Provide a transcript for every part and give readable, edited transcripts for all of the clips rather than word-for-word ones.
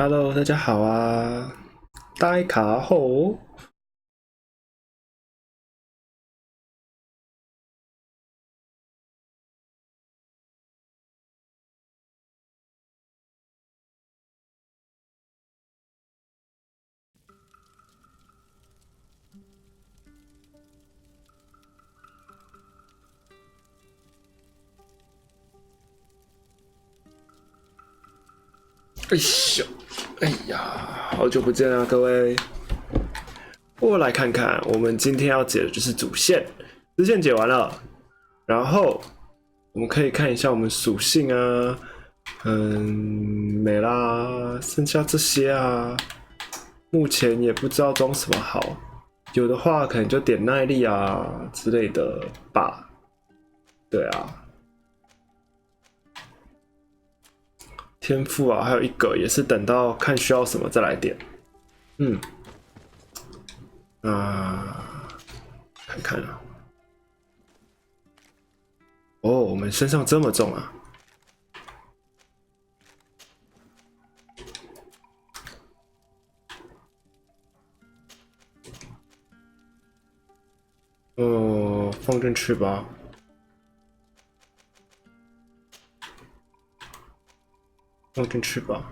Hello， 大家好啊！大卡后，哎咻，哎呀，好久不见啊，各位！我来看看，我们今天要解的就是主线，支线解完了，然后我们可以看一下我们属性啊，没啦，剩下这些啊，目前也不知道装什么好，有的话可能就点耐力啊之类的吧。对啊。天赋啊，还有一个也是等到看需要什么再来点。看看啊。哦，我们身上这么重啊！放进去吧。放进去吧，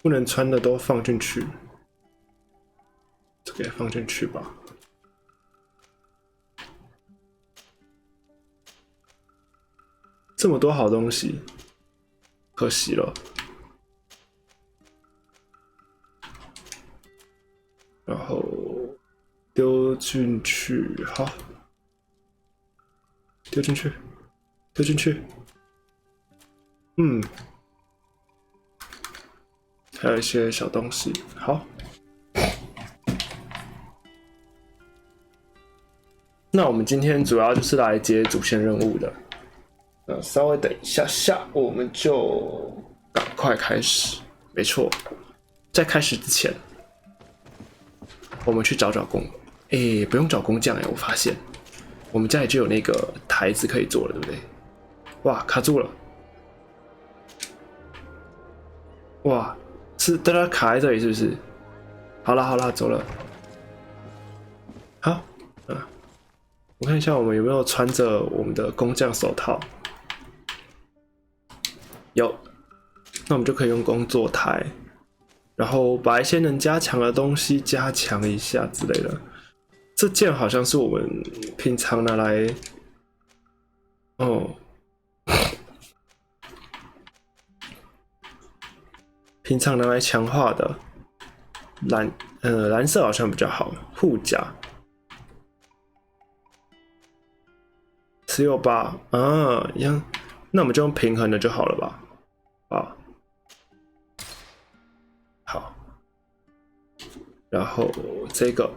不能穿的都放进去。这个也放进去吧。这么多好东西，可惜了。然后丢进去，好，丢进去，丢进去。还有一些小东西，好。那我们今天主要就是来接主线任务的。稍微等一下下，我们就赶快开始。没错，在开始之前，我们去找工。不用找工匠我发现我们家里就有那个台子可以做了，对不对？哇，卡住了！哇，是大家卡在这里是不是？好了，走了。好，我看一下我们有没有穿着我们的工匠手套。有，那我们就可以用工作台，然后把一些能加强的东西加强一下之类的。这件好像是我们平常拿来，平常拿来强化的。蓝色好像比较好，护甲。168啊，一样，那我们就用平衡的就好了吧？好，然后这个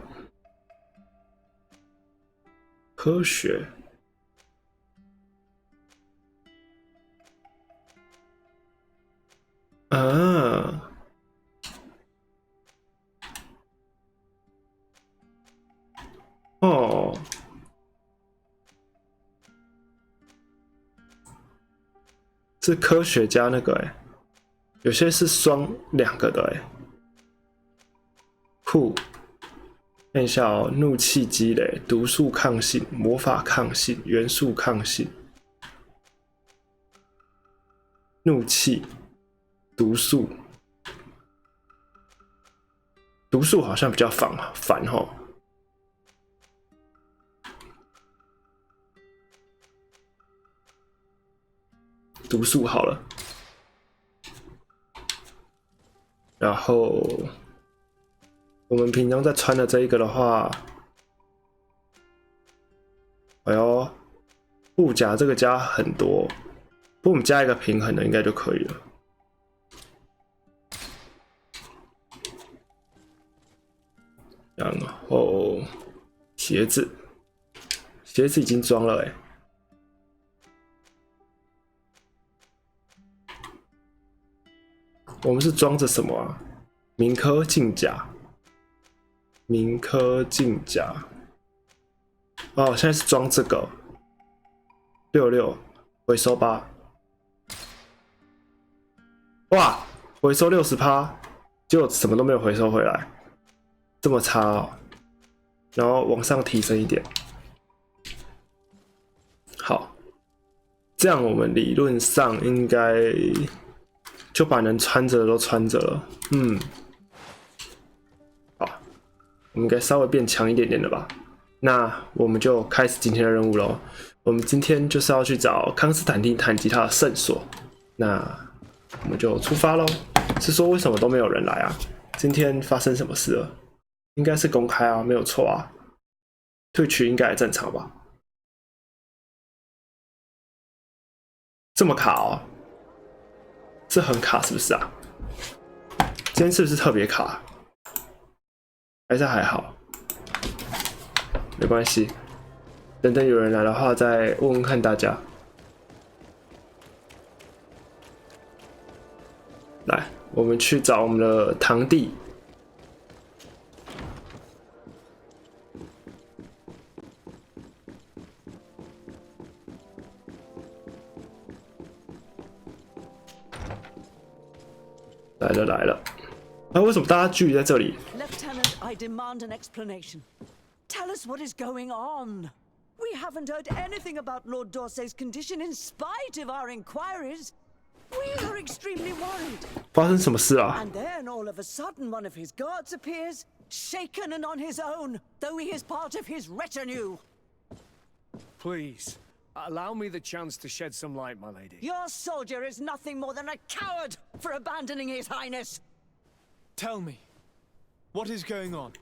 科学，是科学家那个有些是两个的酷。看一下怒气积累、毒素抗性、魔法抗性、元素抗性。怒气、毒素，毒素好像比较烦齁。毒素好了，然后我们平常在穿的这一个的话，哎呦，护甲这个加很多，不过我们加一个平衡的应该就可以了。然后鞋子已经装了我们是装着什么啊？民科镜甲。哦，现在是装这个66回收吧。哇，回收60%，结果什么都没有回收回来，这么差哦。然后往上提升一点，好，这样我们理论上应该就把能穿着的都穿着了。好，我们应该稍微变强一点点了吧？那我们就开始今天的任务喽。我们今天就是要去找康斯坦丁弹吉他的圣所，那我们就出发喽。是说为什么都没有人来啊？今天发生什么事了？应该是公开啊，没有错啊。退群应该也正常吧？这么卡哦？这很卡是不是啊？今天是不是特别卡？还是还好？没关系，等等有人来的话再问问看大家。来，我们去找我们的堂弟。来了来了，那为什么大家聚集在这里 ？Lieutenant, I demand an explanation. Tell us what is going on. We haven't heard anything about Lord Dorsey's condition in spite of our inquiries. We are extremely worried. 发生什么事啊 And then all of a sudden one of his guards appears, shaken and on his own, though he is part of his retinue. Please, allow me the chance to shed some light, my lady. Your soldier is nothing more than a coward for abandoning his highness. Tell me, what is going on?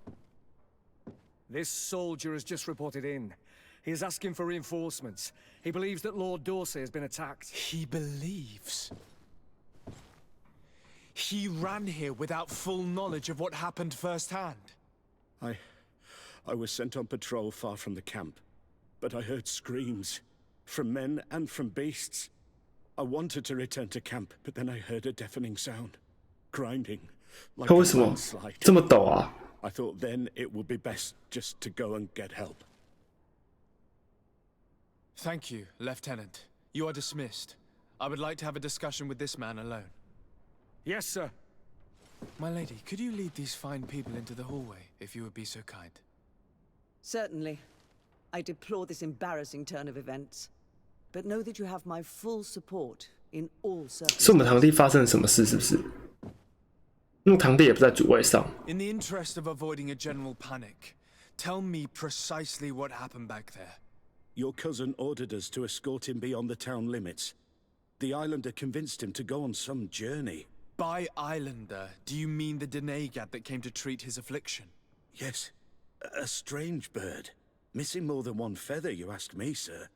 This soldier has just reported in. He is asking for reinforcements. He believes that Lord Dorsey has been attacked. He believes? He ran here without full knowledge of what happened firsthand. I was sent on patrol far from the camp, but I heard screams, from men and from beasts. I wanted to return to camp, but then I heard a deafening sound, grinding, like a 为什么 landslide. 这么陡啊？ I thought then it would be best just to go and get help. Thank you, Lieutenant. You are dismissed. I would like to have a discussion with this man alone. Yes, sir. My lady, could you lead these fine people into the hallway, if you would be so kind? Certainly. I deplore this embarrassing turn of events, but know that you have my full support in all 是我们 circumstances. 堂弟发生了什么事？是不是？因为堂弟也不在主位上。 In the interest of avoiding a general panic, tell me precisely what happened back there. Your cousin ordered us to escort him beyond the town limits. The islander convinced him to go on some journey. By islander, do you mean the Denegad that came to treat his affliction? Yes, a strange bird. Missing more than one feather, you ask me, sir.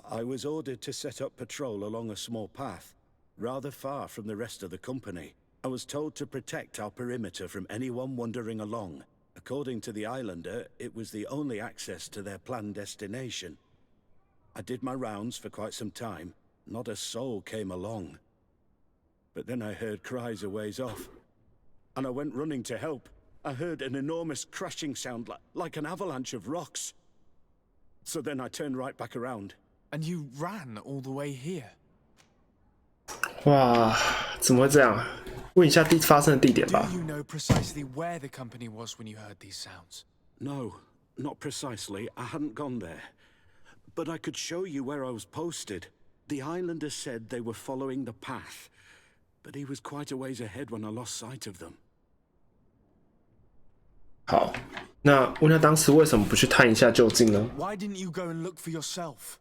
I was ordered to set up patrol along a small path, rather far from the rest of the company. I was told to protect our perimeter from anyone wandering along. According to the islander, it was the only access to their planned destination. I did my rounds for quite some time. Not a soul came along. But then I heard cries a ways off, and I went running to help. I heard an enormous crashing sound like an avalanche of rocks. So then I turned right back around. And you ran all the way here? 哇，怎么会这样？问一下发生的地点 Do 吧。 you know precisely where the company was when you heard these sounds? No, not precisely. I hadn't gone there. But I could show you where I was posted. The islander said they were following the path, but he was quite a ways ahead when I lost sight of them. 好，那问他当时为什么不去探一下究竟呢？ Why didn't you go and look for yourself?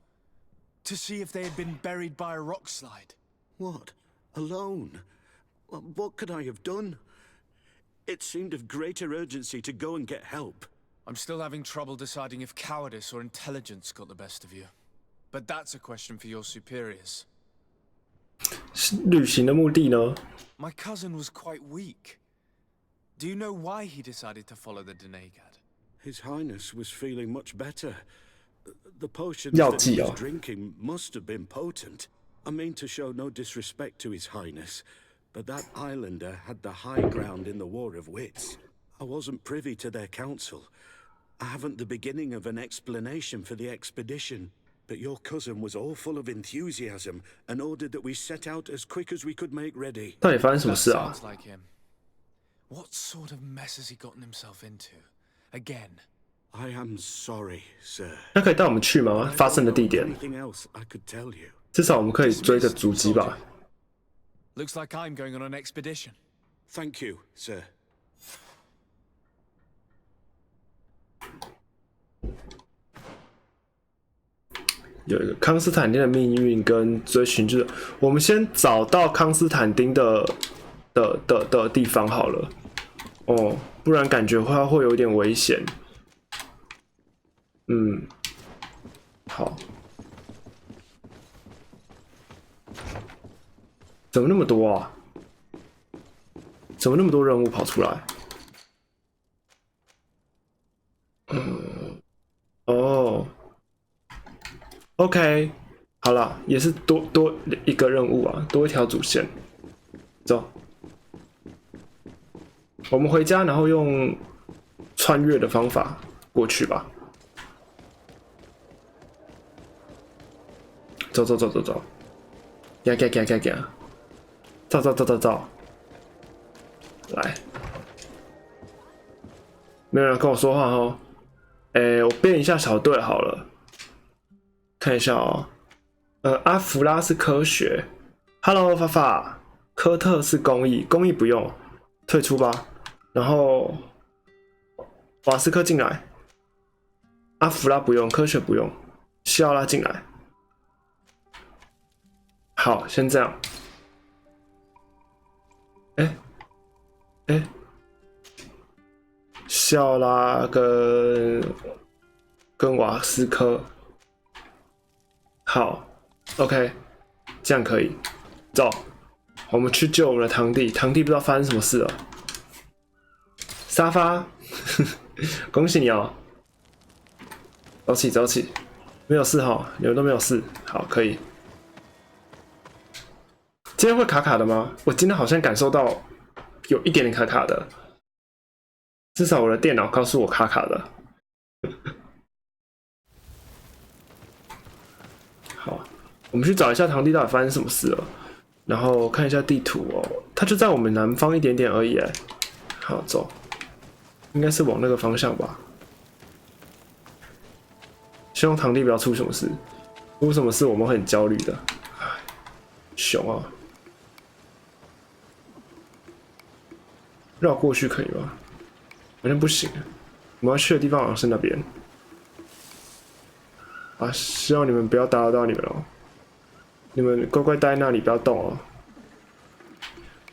To see if they had been buried by a rock slide? What? Alone? What could I have done? It seemed of greater urgency to go and get help. I'm still having trouble deciding if cowardice or intelligence got the best of you. But that's a question for your superiors. 旅行的目的呢？ My cousin was quite weak. Do you know why he decided to follow the Denegad? His Highness was feeling much better. The potions 药 that 剂 he 哦 was。drinking must have been potent. I mean to show no disrespect to His Highness, but that islander had the high ground in the War of Wits. I wasn't privy to their counsel. I haven't the beginning of an explanation for the expedition. but your cousin was all full of enthusiasm and ordered that we set out as quick as we could make ready. 到底发生什么 That 事啊？ sounds like him. What sort of mess has he gotten himself into? Again? I am sorry, sir. 那可以带我们去吗？ I 发生的 don't 地 know 点， anything else I could tell you. 至少我们可以追个足迹吧。 Looks like I'm going on an expedition. Thank you, sir. 有一个康斯坦丁的命运跟追寻，就是我们先找到康斯坦丁的地方好了。哦，不然感觉会有点危险。嗯，好。怎么那么多啊？怎么那么多任务跑出来？哦。OK， 好了，也是多一个任务啊，多一条主线。走，我们回家，然后用穿越的方法过去吧。走，呀，走，来，没有人跟我说话哦。我编一下小队好了。看一下哦，阿弗拉是科学 ，Hello 法法，科特是工艺，工艺不用，退出吧。然后瓦斯科进来，阿弗拉不用，科学不用，西奥拉进来。好，先这样。西奥拉跟瓦斯科。好 ，OK， 这样可以。走，我们去救我们的堂弟。堂弟不知道发生什么事了。沙发，恭喜你哦！走起，没有事哈，你们都没有事。好，可以。今天会卡卡的吗？我今天好像感受到有一点点卡卡的，至少我的电脑告诉我卡卡的。好，我们去找一下堂弟到底发生什么事了，然后看一下地图哦，他就在我们南方一点点而已哎。好，走，应该是往那个方向吧。希望堂弟不要出什么事，出什么事我们会很焦虑的。唉，熊啊！绕过去可以吗？好像不行，我们要去的地方好像是那边。啊！希望你们不要打扰到你们哦，你们乖乖待在那里，不要动哦。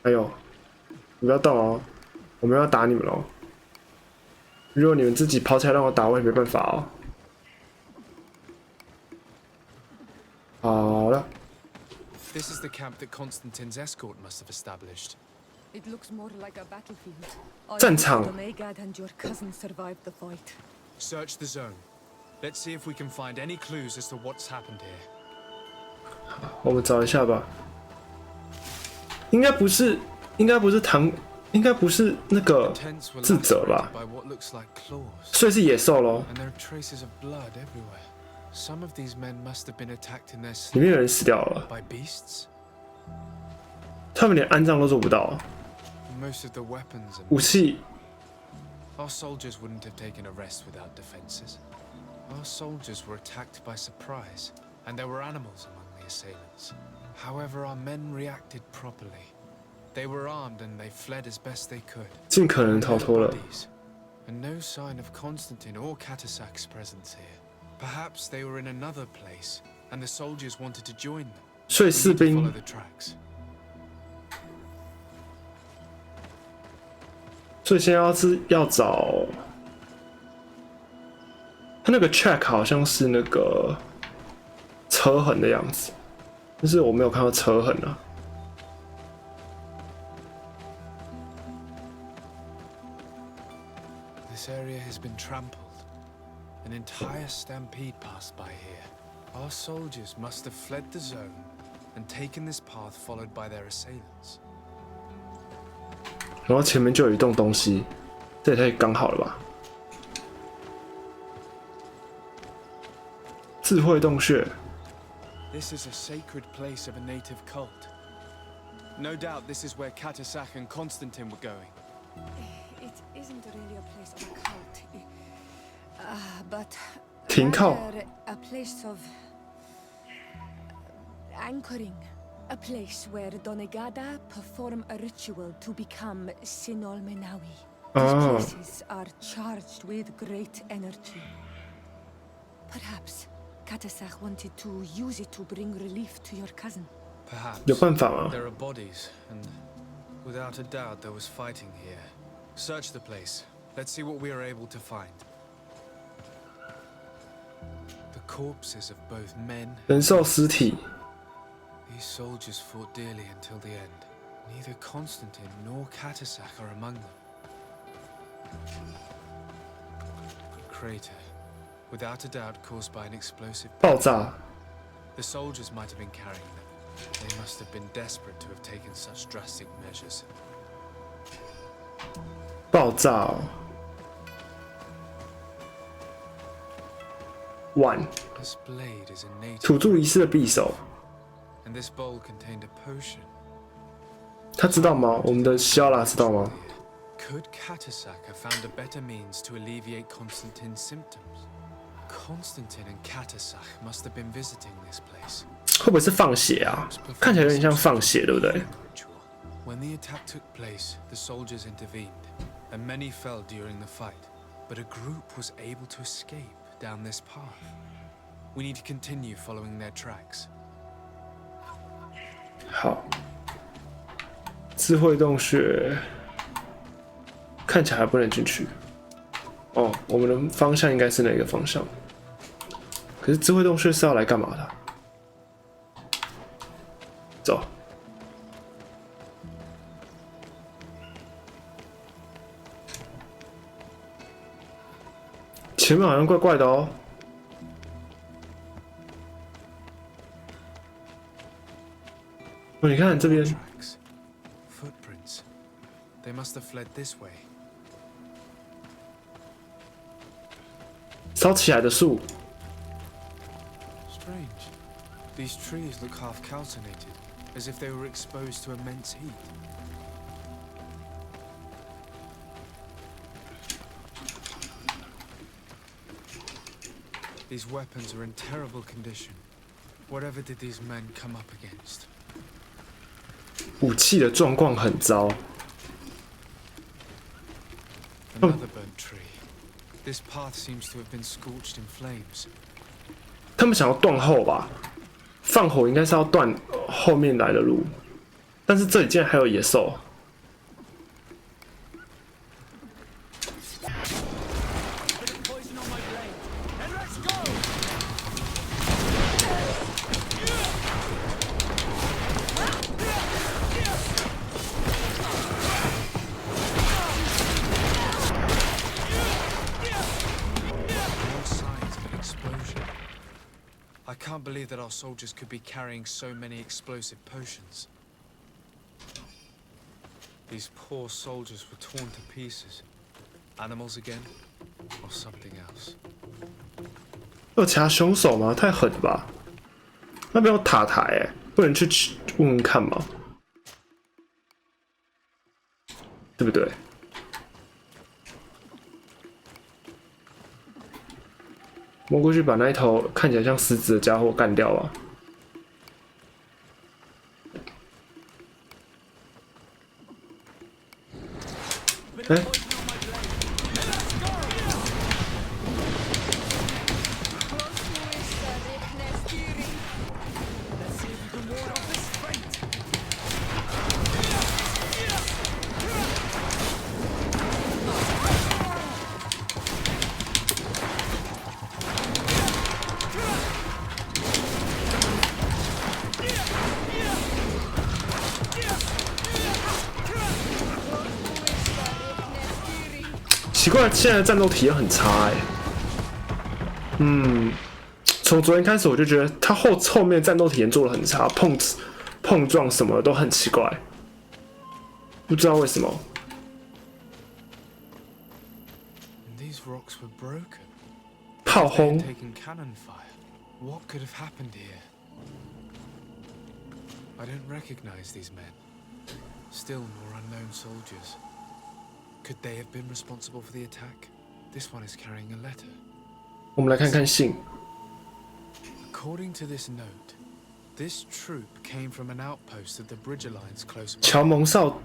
还有，你不要动哦，我们要打你们哦。如果你们自己跑起来让我打，我也没办法哦。好了。This is the camp that Constantine's escort must have established. It looks more like a battlefield. 战场。 Megad and your cousin survived the fight. Search the zone. Let's see if we can find any clues as to what's happened here. 我们找一下吧。应该不是那个智者吧？所以是野兽咯。里面有人死掉了。他们连安葬都做不到。武器。Our soldiers wouldn't have taken a rest without defenses. Our soldiers were attacked by surprise, and there were animals among the assailants. However, our men reacted properly. They were armed and they fled as best they could. 尽可能逃脱了。 And no sign of Constantine or Katasak's presence here. Perhaps they were in another place, and the soldiers wanted to join them. 所以士兵 Follow the tracks. 所以现在要找。 他那个 track 好像是那个车痕的样子，但是我没有看到车痕啊。This area has been trampled. An entire stampede passed by here. Our soldiers must have fled the zone and taken this path followed by their assailants. 然后前面就有一栋东西，这也太刚好了吧！智慧洞穴。 This is a sacred place of a native cult. No doubt this is where Katasak and Constantine were going. It isn't really a place of a cult, but 停靠。 rather a place of anchoring. A place where Donegada perform a ritual to become Sinol Menawi. These places are charged with great energy. Perhaps Katasak wanted to use it to bring relief to your cousin. Perhaps. 有办法吗？ There are bodies, and without a doubt there was fighting here. Search the place. Let's see what we are able to find. The corpses of both men. 人兽尸体。 These soldiers fought dearly until the end. Neither Constantine nor Katasak are among them. A crater, without a doubt caused by an explosive. 爆炸。 The soldiers might have been carrying them. They must have been desperate to have taken such drastic measures. 爆炸哦。1. This blade is a native. 土著仪式的匕首。 And this bowl contained a potion. 他知道吗？我们的llh知道吗？ Could Katasak have found a better means to alleviate Constantine's symptoms? Constantine and Katasak must have been visiting this place. 会不会是放血啊？看起来有点像放血，对不对？ When the attack took place, the soldiers intervened, and many fell during the fight. But a group was able to escape down this path. We need to continue following their tracks. 好，智慧洞穴看起来还不能进去。哦，我们的方向应该是哪个方向？可是智慧洞穴是要来干嘛的？走。前面好像怪怪的哦。 哦，你看这边， Tracks. Footprints. They must have fled this way. 烧起来的树， Strange. These trees look half calcinated, as if they were exposed to immense heat. These weapons are in terrible condition. Whatever did these men come up against? 武器的状况很糟。 Another burnt tree. This path seems to have been scorched in flames. 他们想要断后吧？放火应该是要断后面来的路，但是这里竟然还有野兽。 I can't believe that our soldiers could be carrying so many explosive potions. These poor soldiers were torn to pieces. Animals again? Or something else? 有其他凶手吗？太狠了吧！那边有塔台哎，不能去问问看吗？对不对？摸过去把那一头看起来像狮子的家伙干掉啊！哎。 奇怪，现在的战斗体验很差哎。从昨天开始我就觉得他后面战斗体验做的很差，碰撞什么的都很奇怪，不知道为什么。These rocks were broken. 炮轰 Taken cannon fire. What could have happened here? I don't recognize these men. Still more unknown soldiers. Could they have been responsible for the attack? This one is carrying a letter. 我们来看看信。According to this note, this troop came from an outpost of the Bridge Alliance close by. 乔蒙少，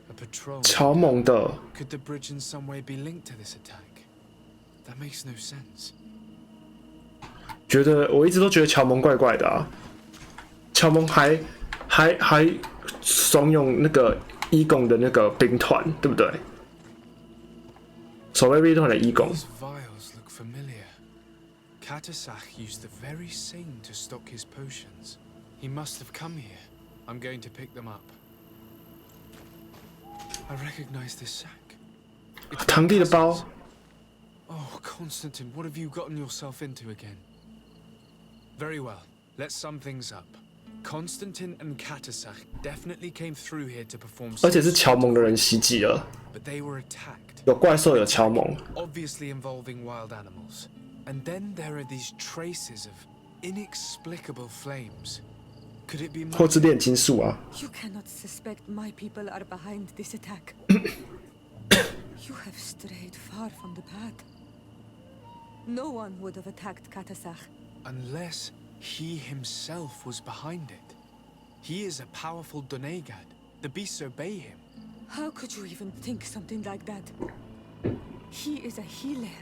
A patrol. 乔蒙的 Could the bridge in some way be linked to this attack? That makes no sense. 觉得我一直都觉得乔蒙怪怪的啊。乔蒙还怂恿那个义工的那个兵团，对不对？守卫兵团的义工。 These vials look familiar. Katasach used the very same to stock his potions. He must have come here. I'm going to pick them up. I recognize this sack. 堂弟的包。 Oh, Constantine, what have you gotten yourself into again? Very well. Let's sum things up. Constantine and Katasach definitely came through here to perform. 而且是乔蒙的人袭击了。 But they were attacked. 有怪兽，有乔蒙。 Obviously involving wild animals. And then there are these traces of inexplicable flames. Could it be 或是炼金术啊？ You cannot suspect my people are behind this attack. You have strayed far from the path. No one would have attacked Katasach. Unless he himself was behind it. He is a powerful Donegad. The beasts obey him. How could you even think something like that? He is a healer.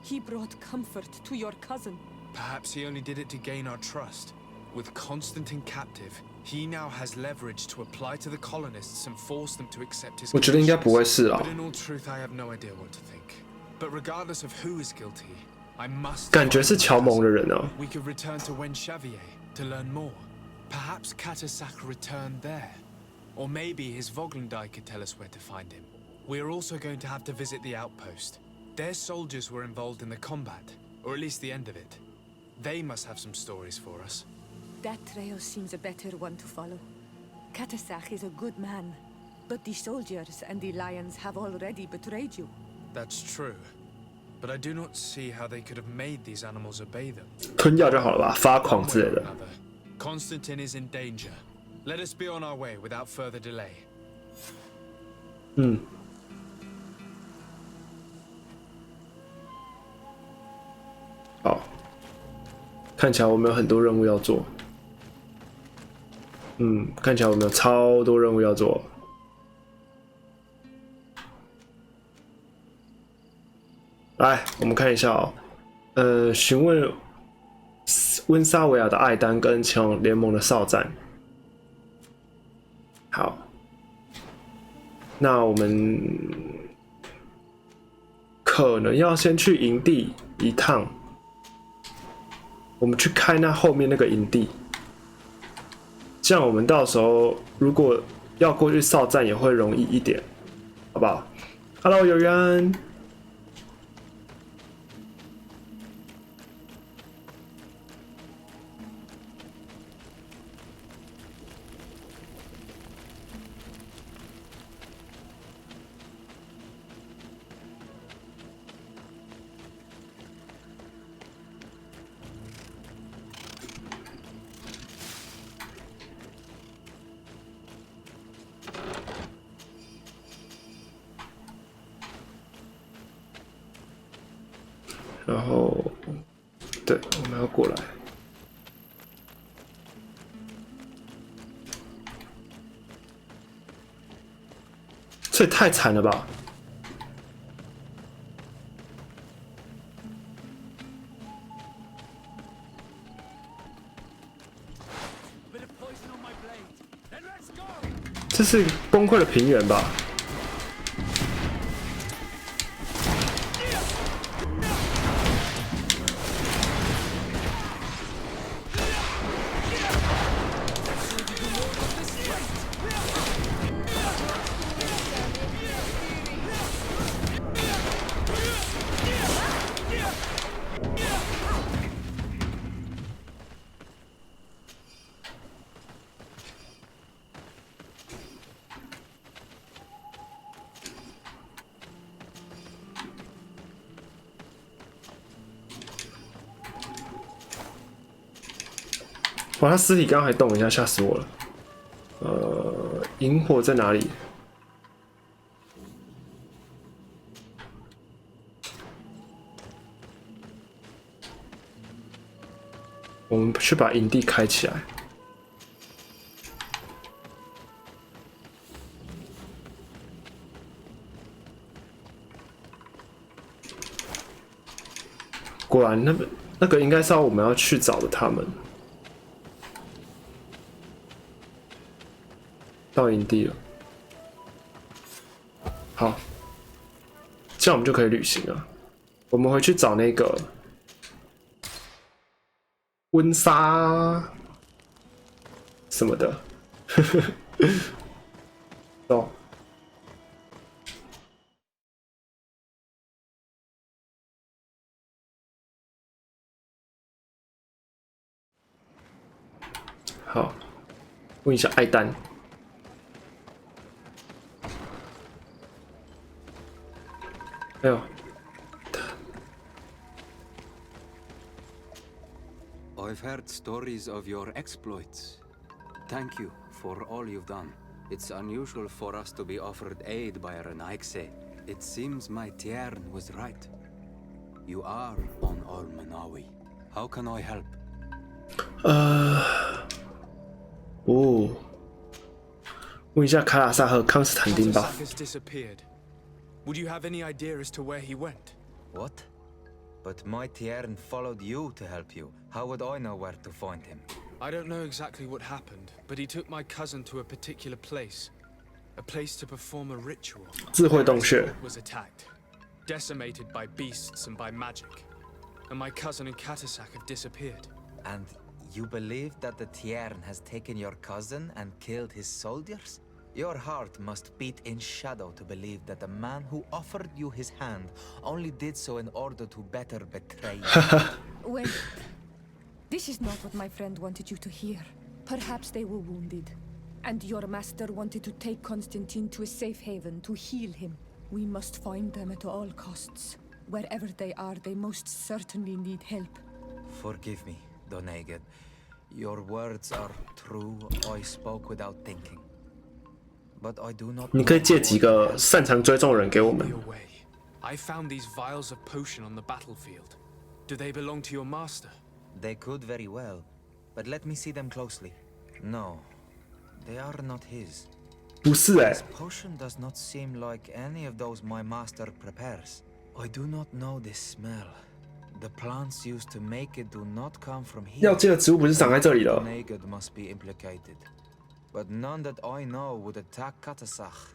He brought comfort to your cousin. Perhaps he only did it to gain our trust. With Constantine captive, he now has leverage to apply to the colonists and force them to accept his 我觉得应该不会是啊 But。in all truth, I have no idea what to think. But regardless of who is guilty, I must. 感觉是乔蒙的人啊。 We could return to Wenxavier to learn more. Perhaps Katasach returned there. Or maybe his Voglendai could tell us where to find him. We're also going to have to visit the outpost. Their soldiers were involved in the combat, or at least the end of it. They must have some stories for us. That trail seems a better one to follow. Katasach is a good man, but the soldiers and the lions have already betrayed you. That's true. But I do not see how they could have made these animals obey them. 吞药就好了吧，发狂 One 之 way 类 or 的。 another, Constantine is in danger. Let us be on our way without further delay. 嗯。好，看起来我们有很多任务要做。看起来我们有超多任务要做。来，我们看一下哦。询问温莎维亚的艾丹跟前往联盟的少战。好，那我们可能要先去营地一趟。我们去开那后面那个营地，这样我们到时候如果要过去哨站也会容易一点，好不好 ？Hello， 有缘。然后，对，我们要过来。这也太惨了吧！这是崩溃的平原吧？哇，他尸体刚刚还动了一下，吓死我了。萤火在哪里？我们去把营地开起来。果然，那个应该是我们要去找的他们。到营地了，好，这样我们就可以旅行了。我们回去找那个温莎什么的，哦，好，问一下艾丹。哎呦， I've heard stories of your exploits. Thank you for all you've done. It's unusual for us to be offered aid by a Renaigse. It seems my Tiern was right. You are on Olmenawi. How can I help? 问一下卡拉萨和康斯坦丁吧。 Would you have any idea as to where he went? What? But my Tiern followed you to help you. How would I know where to find him? I don't know exactly what happened, but he took my cousin to a particular place. A place to perform a ritual. 智慧洞穴 Was attacked, decimated by beasts and by magic. And my cousin and Katasak have disappeared. And you believe that the Tiern has taken your cousin and killed his soldiers? Your heart must beat in shadow to believe that the man who offered you his hand only did so in order to better betray you. Wait. This is not what my friend wanted you to hear. Perhaps they were wounded, and your master wanted to take Constantine to a safe haven to heal him. We must find them at all costs. Wherever they are, they most certainly need help. Forgive me, Doneged. Your words are true. I spoke without thinking. But I do not. 你可以借几个擅长追踪的人给我们。 I found these vials of potion on the battlefield. Do they belong to your master? They could very well, but let me see them closely. No, they are not his. 不是哎， This potion does not seem like any of those my master prepares. I do not know this smell. The plants used to make it do not come from here. 要借的植物不是长在这里的。 Naked must be implicated, but none that I know would attack Katasach.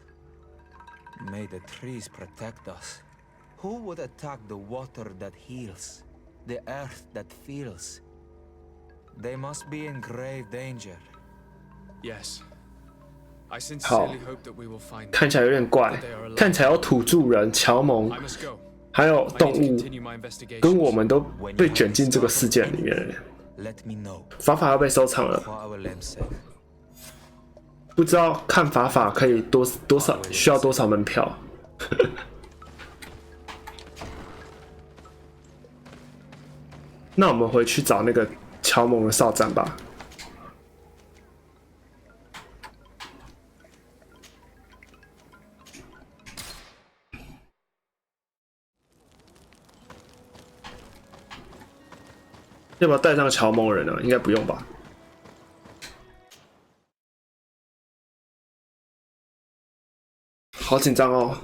May the trees protect us. Who would attack the water that heals, the earth that feels? They must be in grave danger. Yes. I sincerely hope that we will find them. 看起来有点怪，看起来有土著人、乔蒙， I must go. 还有 I 动 need to 物， continue my investigation. 跟我们都被卷进这个事件里面了。 Let me know 法法要被收藏了， what our lamb said. 不知道看法法可以多少，需要多少门票？那我们回去找那个乔蒙的哨站吧。要不要带上乔蒙人呢？应该不用吧。好紧张哦！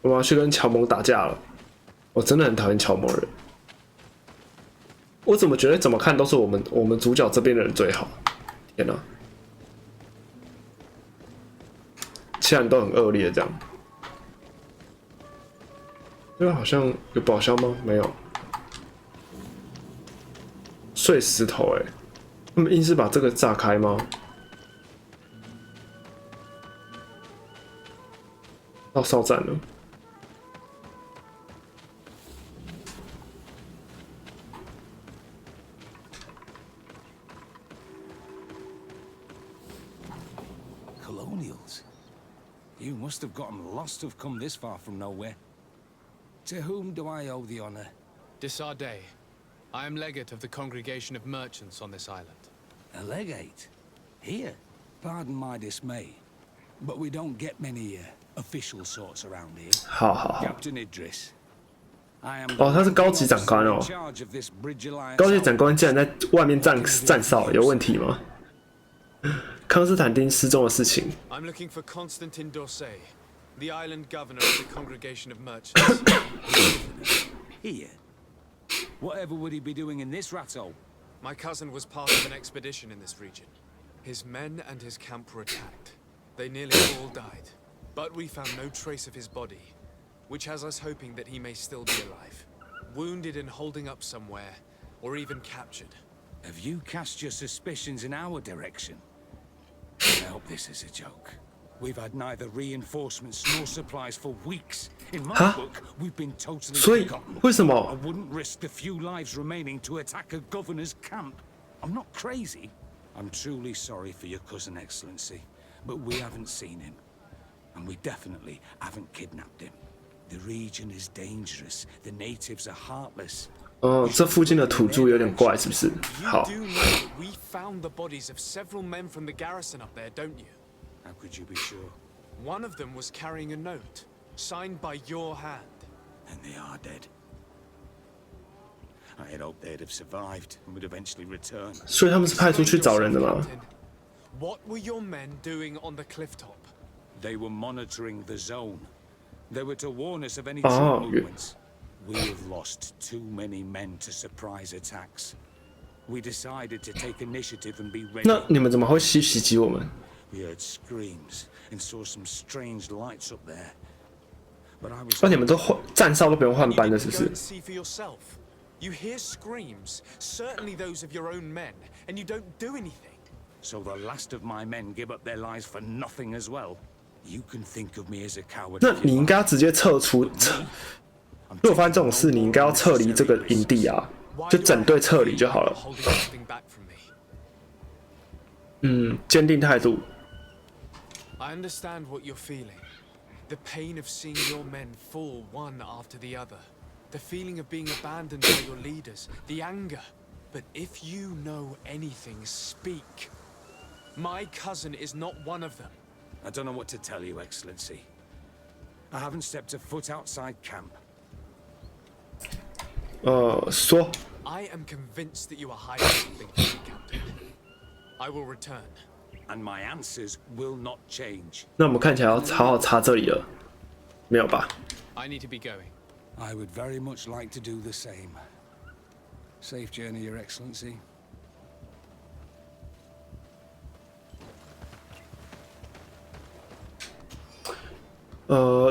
我们要去跟乔蒙打架了。我真的很讨厌乔蒙人。我怎么觉得怎么看都是我们主角这边的人最好？天哪！其他人都很恶劣，这样。这个好像有宝箱吗？没有。碎石头，哎，他们硬是把这个炸开吗？到哨站了。You must have gotten lost to have come this far from nowhere. To whom do I owe the honor? Desardet. I am legate of the congregation of merchants on this island. A legate? Here? Pardon my dismay, but we don't get many official sorts around here. 好。 Captain Idris. I am 哦，他是高级长官哦。 in charge of this Bridge Alliance. 高级长官竟然在外面站哨，有问题吗？康斯坦丁失踪的事情。I'm looking for Constantine d'Orsay, the island governor of the congregation of merchants. Here? Whatever would he be doing in this rattle? My cousin was part of an expedition in this region. His men and his camp were attacked. They nearly all died, but we found no trace of his body, which has us hoping that he may still be alive, wounded and holding up somewhere, or even captured. Have you cast your suspicions in our direction? I hope this is a joke. We've had neither reinforcements nor supplies for weeks. In my book, we've been totally 所以 forgotten. 为什 I 么？ wouldn't risk the few lives remaining to attack a governor's camp. I'm not crazy. I'm truly sorry for your cousin, Excellency, but we haven't seen him. And we definitely haven't kidnapped him. The region is dangerous. The natives are heartless. 这附近的土著有点怪，是不是？ You 好。 do know that we found the bodies of several men from the garrison up there, don't you? How could you be sure? One of them was carrying a note, signed by your hand. And they are dead. I had hoped they'd have survived and would eventually return. 所以他们是派出去找人的吗？ What were your men doing on the cliff top? They were monitoring the zone. They were to warn us of any troop movements. We have lost too many men to surprise attacks. We decided to take initiative and be ready. 那你们怎么会袭击我们？ We heard screams and saw some strange lights up there. But I was 那你们都站哨都不用换班的，是不 Go 是 and？ see for yourself. You hear screams, certainly those of your own men, and you don't do anything. So the last of my men give up their lives for nothing as well. You can think of me as a coward. 那你应该直接撤出。如果发生这种事，你应该要撤离这个营地啊，就整队撤离就好了。 Holding something back from me. 坚定态度。 I understand what you're feeling. The pain of seeing your men fall one after the other. The feeling of being abandoned by your leaders. The anger. But if you know anything, speak. My cousin is not one of them. I don't know what to tell you, Excellency. I haven't stepped a foot outside camp. 说。 I am convinced that you are hiding something from me, Captain. I will return. And my answers will not change. 那我们看起来要好好查这里了，没有吧？ I need to be going. I would very much like to do the same. Safe journey, Your Excellency.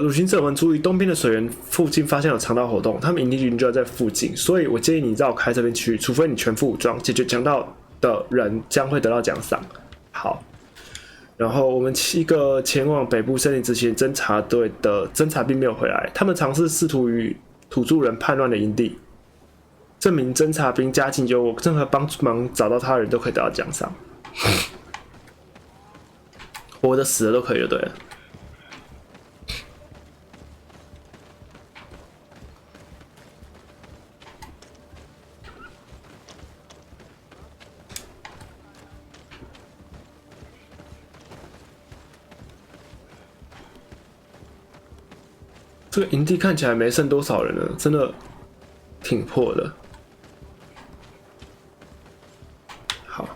旅行者们注意东边的水源附近发现有强盗活动，他们营地军就在附近，所以我建议你绕开这边区域，除非你全副武装，解决强盗的人将会得到奖赏。好，然后我们7个前往北部森林执行侦察队的侦察兵没有回来，他们尝试试图与土著人叛乱的营地。这名侦察兵家境优渥，任何帮忙找到他的人都可以得到奖赏，活的死的都可以就对了。这个营地看起来没剩多少人了，真的挺破的。好，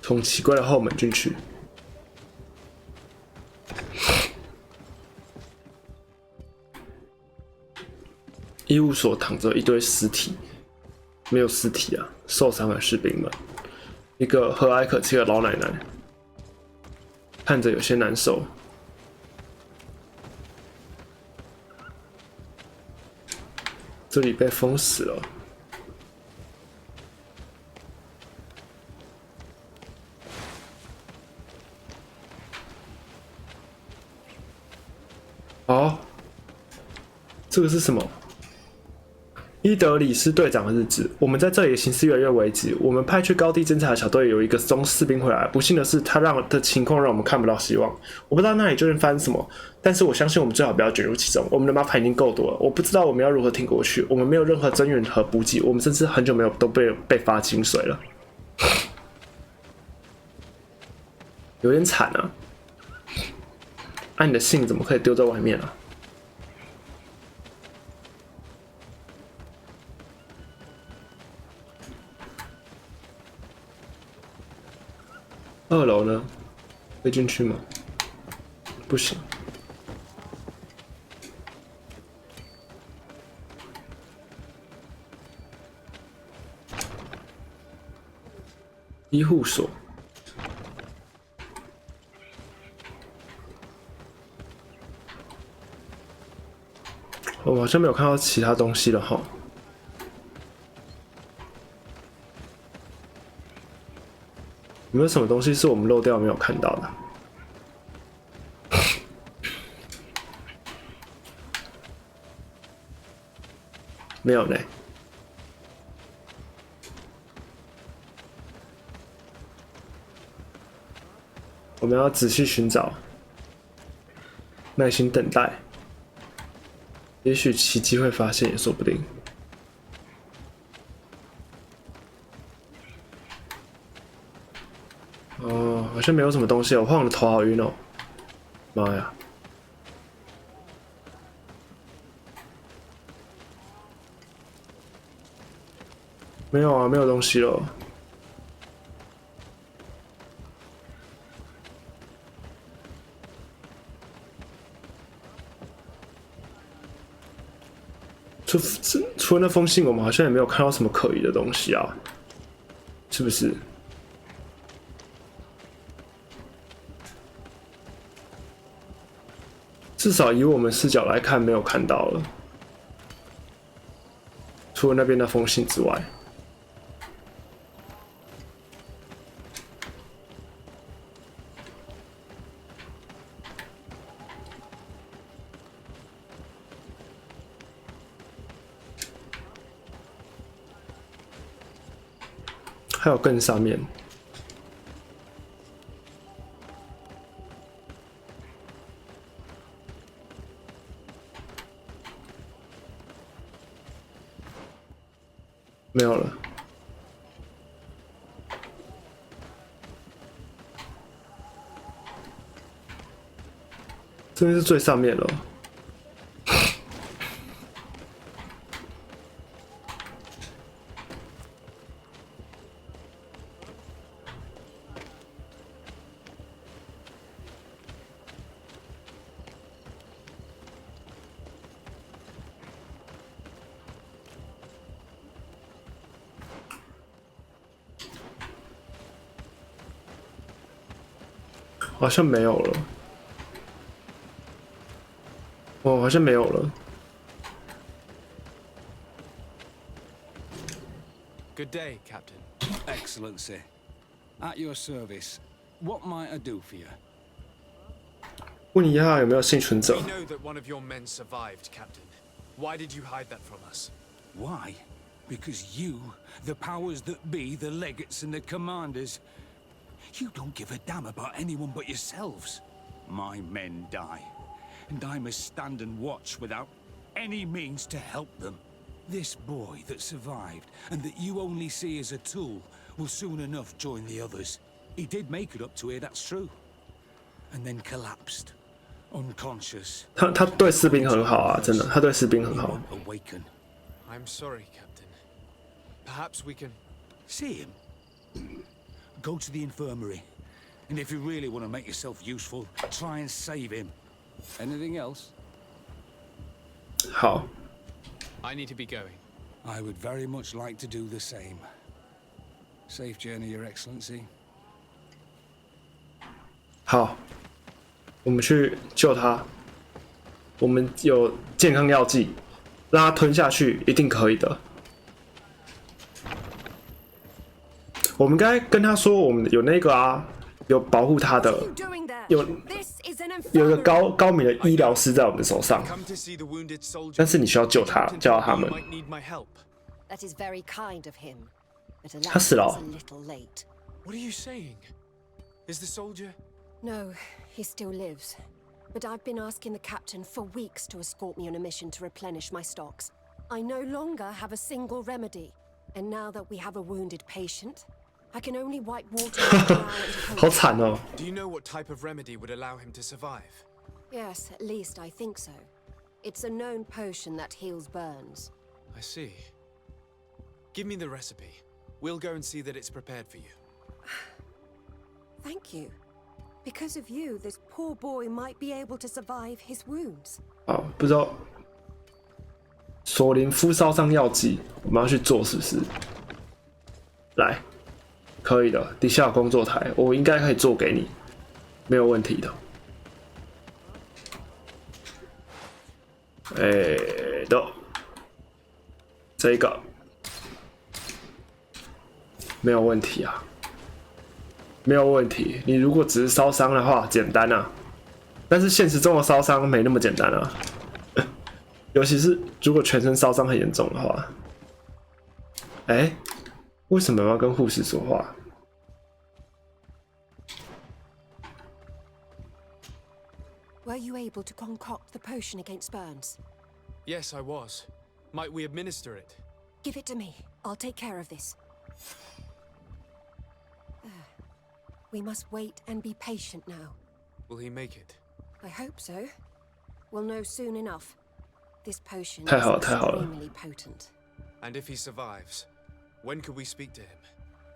从奇怪的后门进去。医务所躺着一堆尸体，没有尸体啊，受伤的士兵们。一个和蔼可亲的老奶奶，看着有些难受。这里被封死了。哦，这个是什么？1伊德里是队长的日子，我们在这里的形势越来越危急。我们派去高地侦察的小队有一个中士兵回来，不幸的是，他的情况让我们看不到希望。我不知道那里究竟发生什么，但是我相信我们最好不要卷入其中。我们的麻烦已经够多了，我不知道我们要如何挺过去。我们没有任何增援和补给，我们甚至很久没有都被发薪水了，有点惨啊！你的信怎么可以丢在外面啊？2楼呢？可以进去吗？不行。医护所。我好像没有看到其他东西了哈。有没有什么东西是我们漏掉没有看到的？没有呢。我们要仔细寻找，耐心等待，也许奇迹会发现也说不定。哦，好像没有什么东西，我晃的头好晕哦！妈呀！没有啊，没有东西了。除了那封信，我们好像也没有看到什么可疑的东西啊，是不是？至少以我们视角来看，没有看到了，除了那边那封信之外。还有更上面。没有了。这边是最上面了。好像没有了。哦，好像没有了。Good day, Captain. Excellency. At your service. What might I do for you? 问你一下有没有幸存者？ We know that one of your men survived, Captain. Why did you hide that from us? Why? Because you, the powers that be, the legates and the commanders, you don't give a damn about anyone but yourselves. My men die, and I must stand and watch without any means to help them. This boy that survived, and that you only see as a tool, will soon enough join the others. He did make it up to here, that's true. And then collapsed, unconscious. 他对士兵很好啊，真的，他对士兵很好。Awaken. I'm sorry, Captain. Perhaps we can See him? Go to the infirmary. And if you really want to make yourself useful, try and save him. Anything else? 好。 I need to be going. I would very much like to do the same. Safe journey, Your Excellency. 好，我们去救他。我们有健康药剂，让他吞下去，一定可以的。我们该跟他说，我们有那个啊，有保护他的。有一个高明的医疗师在我们手上，但是你需要救他，叫到他们。That is very kind of him, but alas, 他死了哦。 it's a little late. What are you saying? Is the soldier? No, he still lives. But I've been asking the captain for weeks to escort me on a mission to replenish my stocks. I no longer have a single remedy. And now that we have a wounded patient, I can only wipe water on the brow and hope. 好惨哦。 Do you know what type of remedy would allow him to survive? Yes, at least I think so. It's a known potion that heals burns. I see. Give me the recipe. We'll go and see that it's prepared for you. Thank you. Because of you, this poor boy might be able to survive his wounds. 好，不知道索林夫烧伤药剂，我们要去做是不是？来，可以的，底下有工作台，我应该可以做给你，没有问题的。这个没有问题啊。 没有问题，你如果只是烧伤的话，简单啊。但是现实中的烧伤没那么简单啊，尤其是如果全身烧伤很严重的话。哎，为什么要跟护士说话？ Were you able to concoct the potion against burns? Yes, I was. Might we administer it? Give it to me. I'll take care of this. We must wait and be patient now. Will he make it? I hope so. We'll know soon enough. This potion is 太好了，太好了。 extremely potent. And if he survives, when could we speak to him?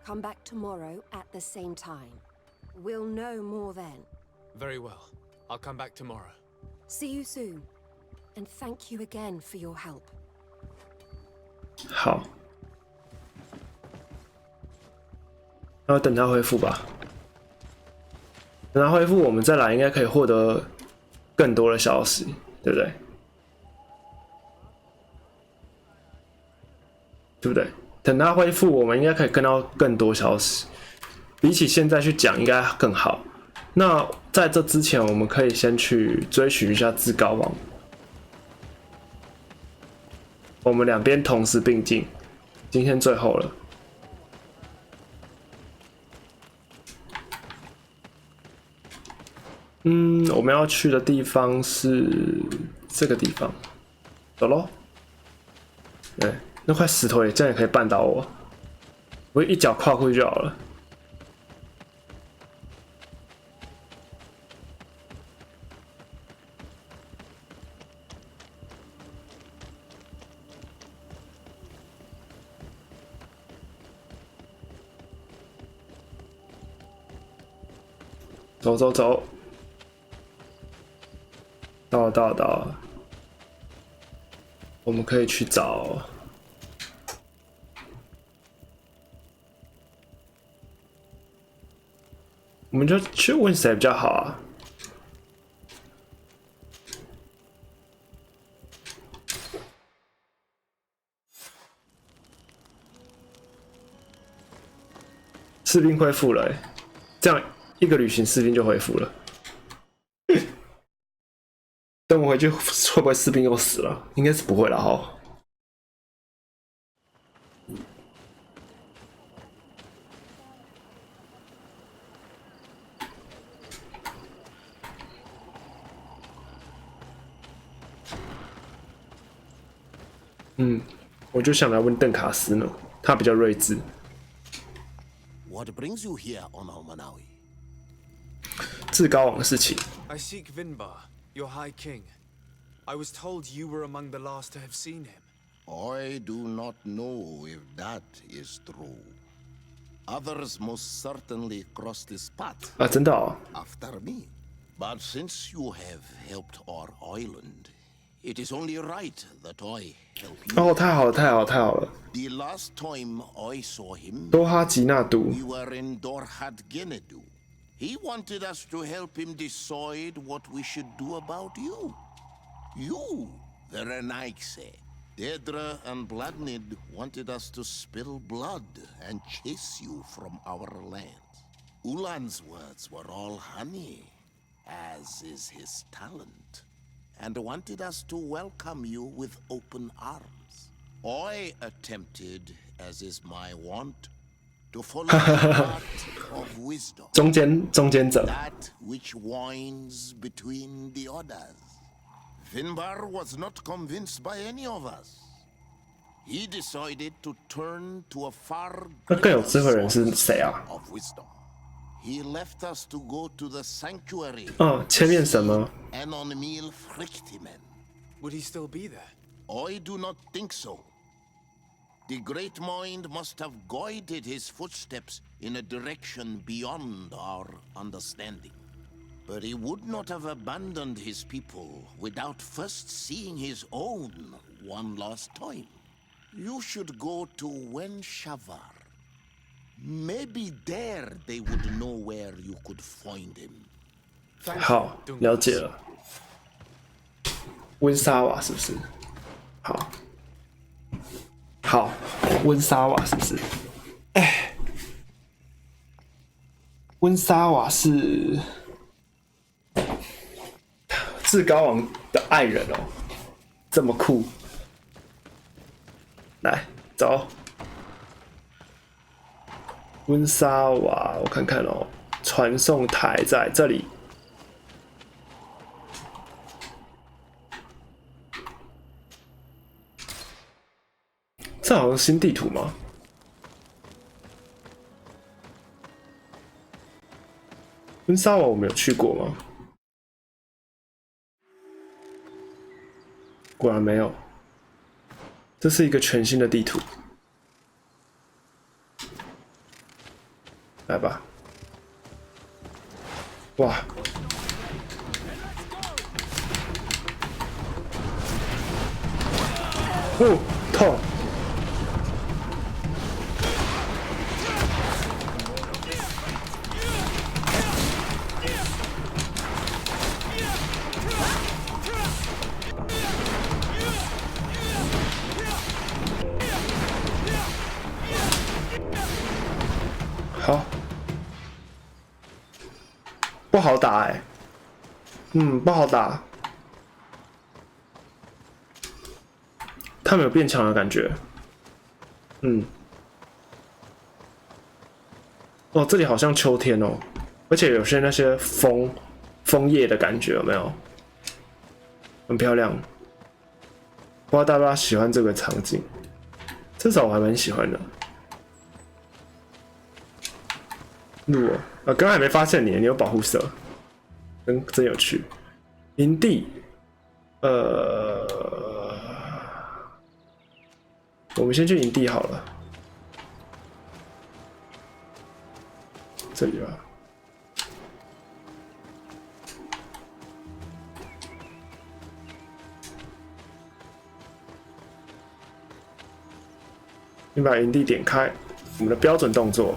Come back tomorrow at the same time. We'll know more then. Very well. I'll come back tomorrow. See you soon. And thank you again for your help. 好，那等他恢复吧。 等他恢复，我们再来，应该可以获得更多的消息，对不对？对不对？等他恢复，我们应该可以跟到更多消息，比起现在去讲应该更好。那在这之前，我们可以先去追寻一下至高王，我们两边同时并进，今天最后了。 我们要去的地方是这个地方，走喽。对，那块石头也这样也可以绊倒我，我一脚跨过去就好了。走走走。 到了，我们可以去找，我们就去问谁比较好啊？士兵恢复了欸，这样一个旅行士兵就恢复了。等我回去会不会士兵又死了？应该是不会了哈。我就想来问邓卡斯呢，他比较睿智。What brings you here, Onomanawi? 至高王的事情。 I seek Vinbar, your High King. I was told you were among the last to have seen him. I do not know if that is true. Others most certainly crossed this path 啊，真的哦。 after me. But since you have helped our island, it is only right that I help you. 哦，太好了，太好了，太好了。 The last time I saw him, 多哈吉纳都。 we were in Dorhat Genedu. He wanted us to help him decide what we should do about you. You, the Renaikse. Dedra and Bladnid wanted us to spill blood and chase you from our lands. Ulan's words were all honey. as is his talent, and wanted us to welcome you with open arms. I attempted, as is my wont, to follow the path of wisdom, 中间者 that which winds between the others. Finbar was not convinced by any of us. He decided to turn to a far 那更有 greater 智慧人是 source 谁啊？ of wisdom. He left us to go to the sanctuary 千面神吗？ and on meal Frichtimen. Would he still be there? I do not think so. The great mind must have guided his footsteps in a direction beyond our understanding. But he would not have abandoned his people without first seeing his own one last time. You should go to Wenshavar. Maybe there they would know where you could find him. 好，了解了。温莎瓦是不是？好，好，温莎瓦是不是？哎，温莎瓦是至高王的爱人哦，这么酷。来，走。温莎瓦，我看看哦，传送台在这里。这好像新地图吗？温莎瓦我们有去过吗？果然没有。这是一个全新的地图。来吧。哇！哦，痛！好，不好打哎、不好打。他们有变强的感觉。哦，这里好像秋天哦，而且有些那些枫叶的感觉，有没有？很漂亮。不知道大家喜欢这个场景，至少我还蛮喜欢的。路哦，刚刚还没发现你，你有保护色，真有趣。营地，我们先去营地好了。这里吧。你把营地点开，我们的标准动作。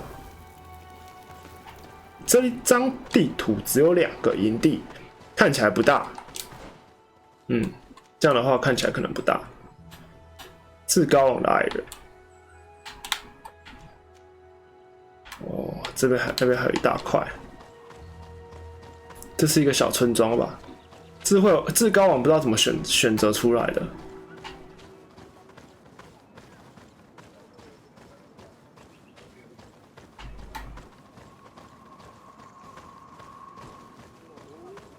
这一张地图只有2个营地，看起来不大。这样的话看起来可能不大。至高王的爱人。哦，那边还有一大块。这是一个小村庄吧？至高王不知道怎么选择出来的。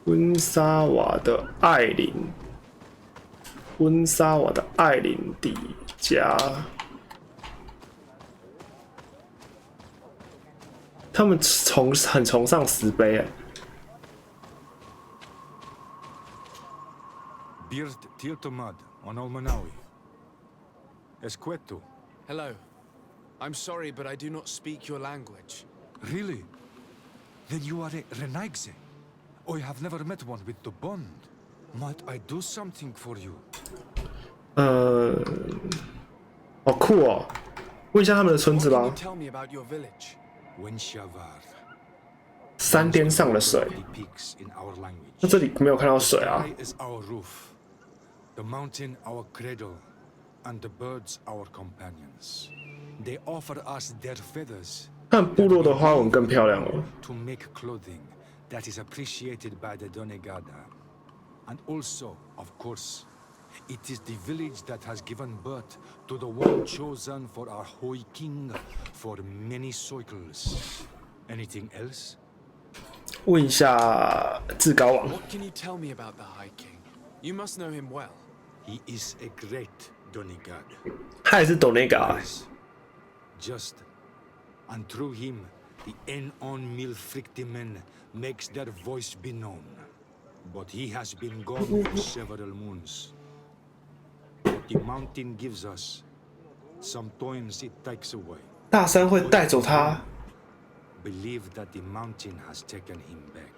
温莎瓦的艾琳，温莎瓦的艾琳迪加，他们很崇尚石碑哎。Bird Tiltomad on Almanawi. Esqueto. Hello. I'm sorry, but I do not speak your language. Really? Then you are a Renaigse. I have never met one with the bond. Might I do something for you? 好酷哦！问一下他们的村子吧。 What can you tell me about your village? Wenshavar. 山巅上的水。那这里没有看到水啊。 The sky is our roof, the mountain our cradle, and the birds our companions. They offer us their feathers. 看部落的花纹更漂亮哦。 To make clothing that is appreciated by the Donegada. And also, of course, it is the village that has given birth to the one chosen for our Hoi King for many cycles. Anything else? 问一下至高王。 What can you tell me about the High King? You must know him well. He is a great Donegad. 他也是懂那个啊。 Just, and through him, the Enon Milfrictimen makes their voice be known. But he has been gone for several moons. What the mountain gives us, sometimes it takes away. 大山会带走他。 Believe that the mountain has taken him back.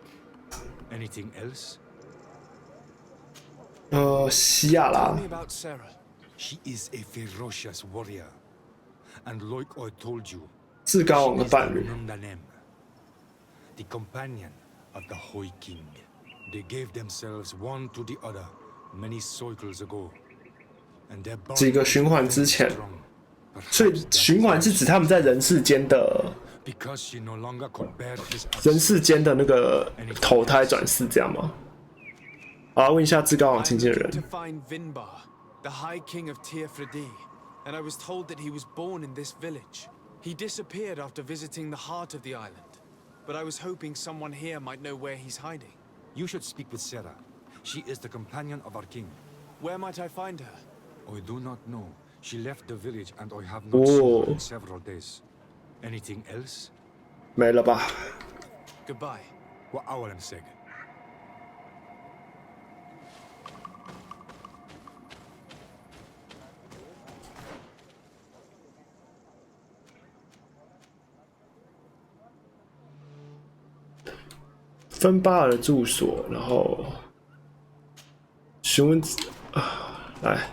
Anything else? 西亚啦 Tell me about Sarah. She is a ferocious warrior. And like I told you, 至高王的伴侣。 Nundanem, the companion of the Hoi King. They gave themselves one to the other many cycles ago. And their bond 几个循环之前， strong. 所以循环是指他们在人世间的 Because she no longer could bear his 人世间的那个投胎转世，这样吗？好，问一下至高王亲近的 I'm looking 人 to。find Vinbar, the High King of Tearfredi, and I was told that he was born in this village. He disappeared after visiting the heart of the island, but I was hoping someone here might know where he's hiding. You should speak with Sarah. She is the companion of our king. Where might I find her? I do not know. She left the village and I have not seen her in several days. Anything else? 没了吧？ Goodbye. What our seg? 芬巴尔的住所，然后询问来，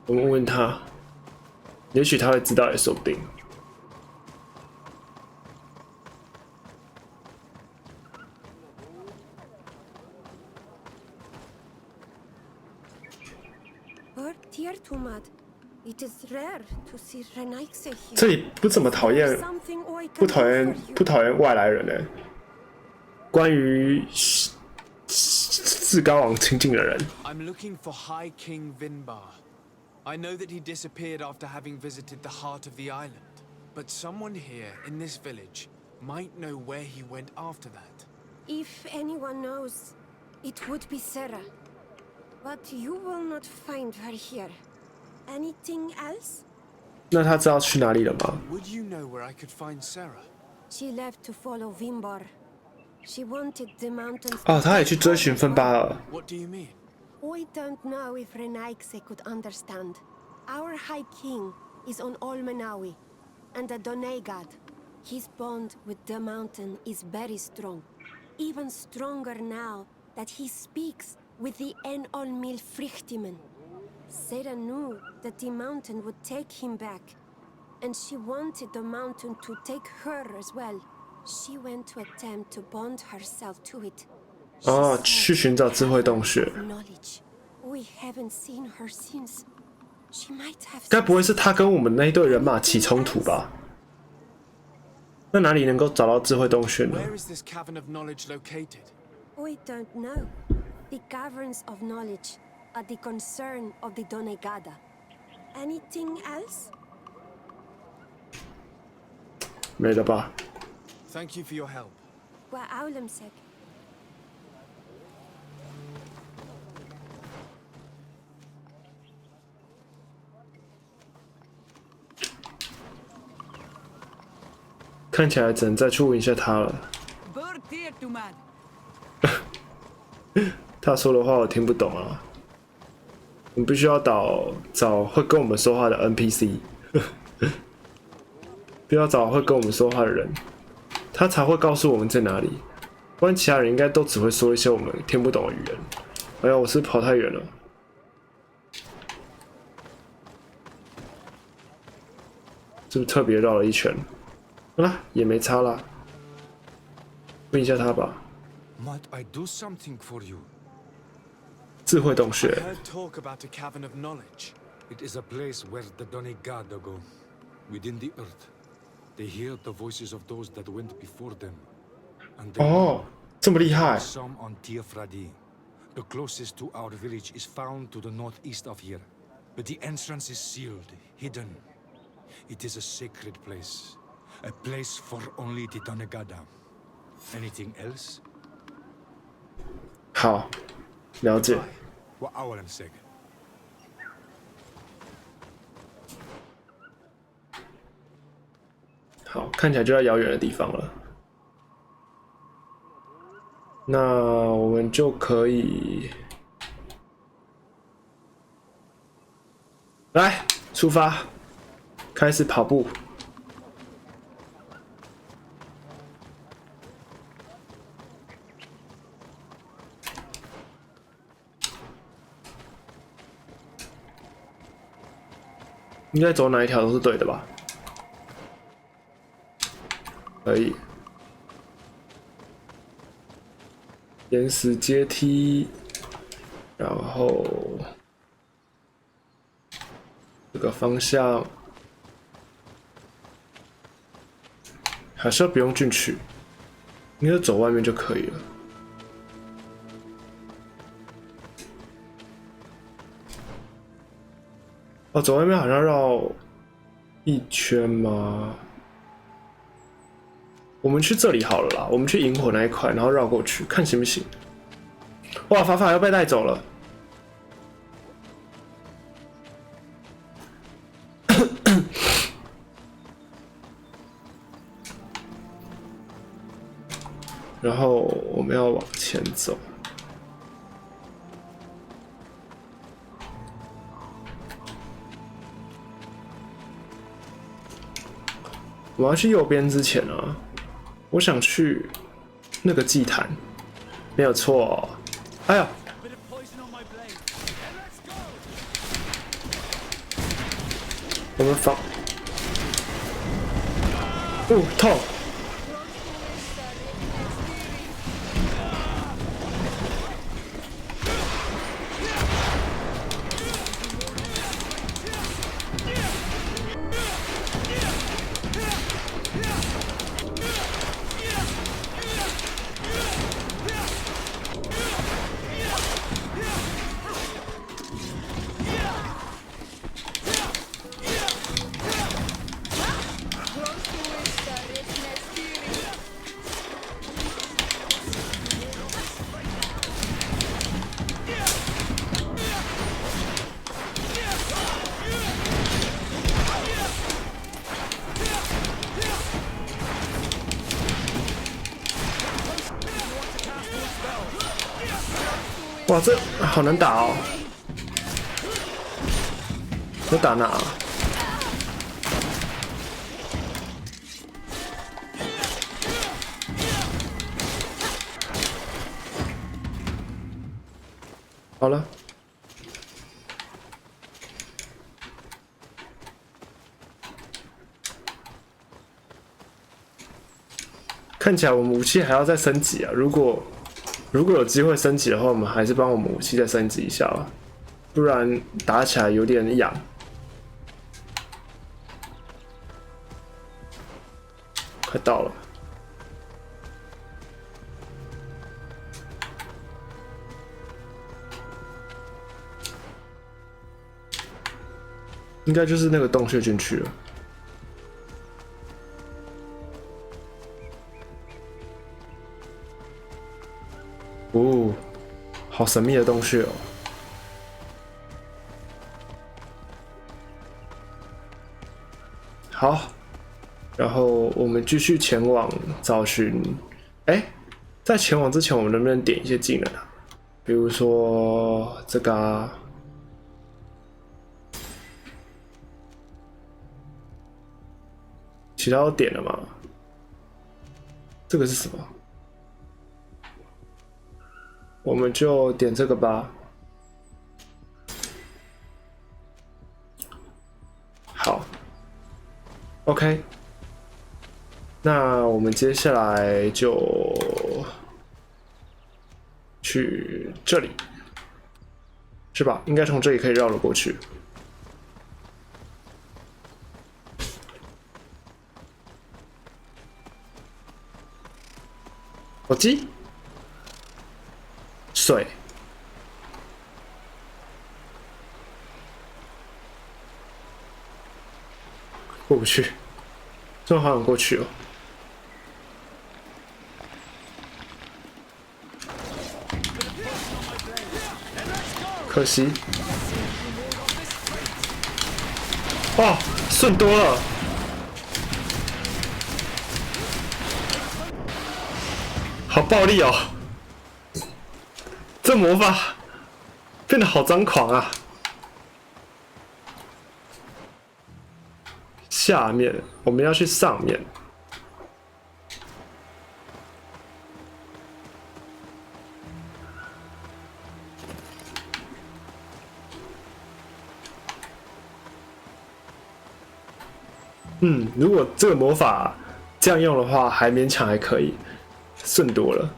我们问他，也许他会知道，也说不定。 It is rare to see Renaikse here. 这里不怎么讨厌，不讨厌外来人呢。关于至高王亲近的人， I'm looking for High King Vinbar. I know that he disappeared after having visited the heart of the island, but someone here in this village might know where he went after that. If anyone knows, it would be Sarah. But you will not find her here. Anything else? 那他知道去哪里了吗？ Would you know where I could find Sarah? She left to follow Vinbar. She wanted the mountains. 哦，他也去追寻芬巴尔。 What do you mean? I don't know if Renaikse could understand. Our High King is on Olmenawi, and the Donegad. His bond with the mountain is very strong. Even stronger now that he speaks with the Enolmil Frichtimen. Sarah knew that the mountain would take him back, and she wanted the mountain to take her as well. She went to attempt to bond herself to it. 哦，去寻找智慧洞穴。 Knowledge. We haven't seen her since. She might have. 该不会是他跟我们那一队人马起冲突吧？那哪里能够找到智慧洞穴呢？ Where is this cavern of knowledge located? We don't know. The caverns of knowledge are the concern of the Donegada. Anything else? 没了吧？ Thank you for your help. Wa aulemsek. 看起来只能再去问一下他了。他说的话我听不懂啊，我们必须要找会跟我们说话的 NPC， 必须要找会跟我们说话的人，他才会告诉我们在哪里。不然其他人应该都只会说一些我们听不懂的语言。哎呀，我是跑太远了。是不是特别绕了一圈？好啦，也没差啦。问一下他吧。 Might I do something for you? 智慧洞穴。 I heard talk about a cavern of knowledge. It is a place where the Donegada go, within the earth. They hear the voices of those that went before them, and they 这么厉害？ Some on Tiafradi. The closest to our village is found to the northeast of here, but the entrance is sealed, hidden. It is a sacred place, a place for only the Donegada. Anything else? 好，了解。 What Awalan said. 好，看起来就在遥远的地方了。那我们就可以来出发，开始跑步。应该走哪一条都是对的吧？可以。岩石阶梯，然后这个方向还是要不用进去，应该走外面就可以了。哦，走外面好像绕一圈吗？我们去这里好了啦，我们去萤火那一块，然后绕过去，看行不行？哇，法法要被带走了。然后我们要往前走。我要去右边之前啊，我想去那个祭坛，没有错哦。哎呀！我们防，哦，痛！哇，这好难打哦！我打哪啊？好了，看起来我们武器还要再升级啊！如果有机会升级的话，我们还是帮我们武器再升级一下吧，不然打起来有点痒。快到了，应该就是那个洞穴进去了。哦，好神秘的洞穴哦！好，然后我们继续前往找寻。哎，在前往之前，我们能不能点一些技能啊？比如说这个啊，其他都点了吗？这个是什么？我们就点这个吧。好 ，OK。那我们接下来就去这里，是吧？应该从这里可以绕了过去。火鸡，水。过不去，真的好想过去哦。可惜，哇，顺多了。好暴力哦！这魔法变得好张狂啊！下面我们要去上面。如果这个魔法这样用的话，还勉强还可以，顺多了。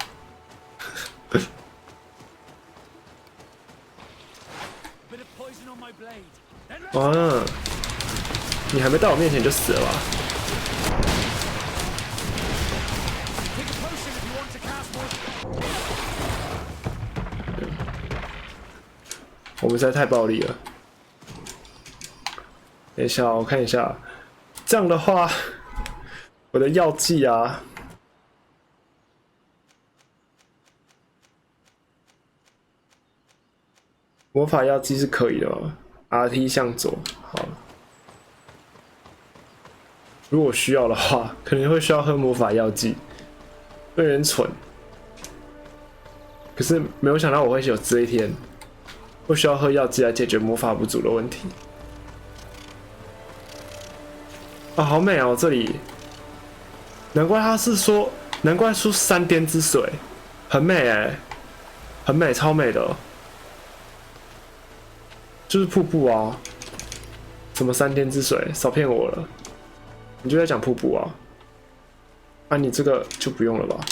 哇！你还没到我面前就死了吧？我们实在太暴力了。等一下，我看一下。这样的话，我的药剂啊，魔法药剂是可以的吗 ？RT 向左，好。如果需要的话，可能会需要喝魔法药剂，有点蠢。可是没有想到我会有这一天，会需要喝药剂来解决魔法不足的问题。啊、好美哦！这里，难怪他是说，难怪说山巅之水，很美哎，很美，超美的，就是瀑布啊！什么山巅之水，少骗我了！你就在讲瀑布啊？啊，你这个就不用了吧？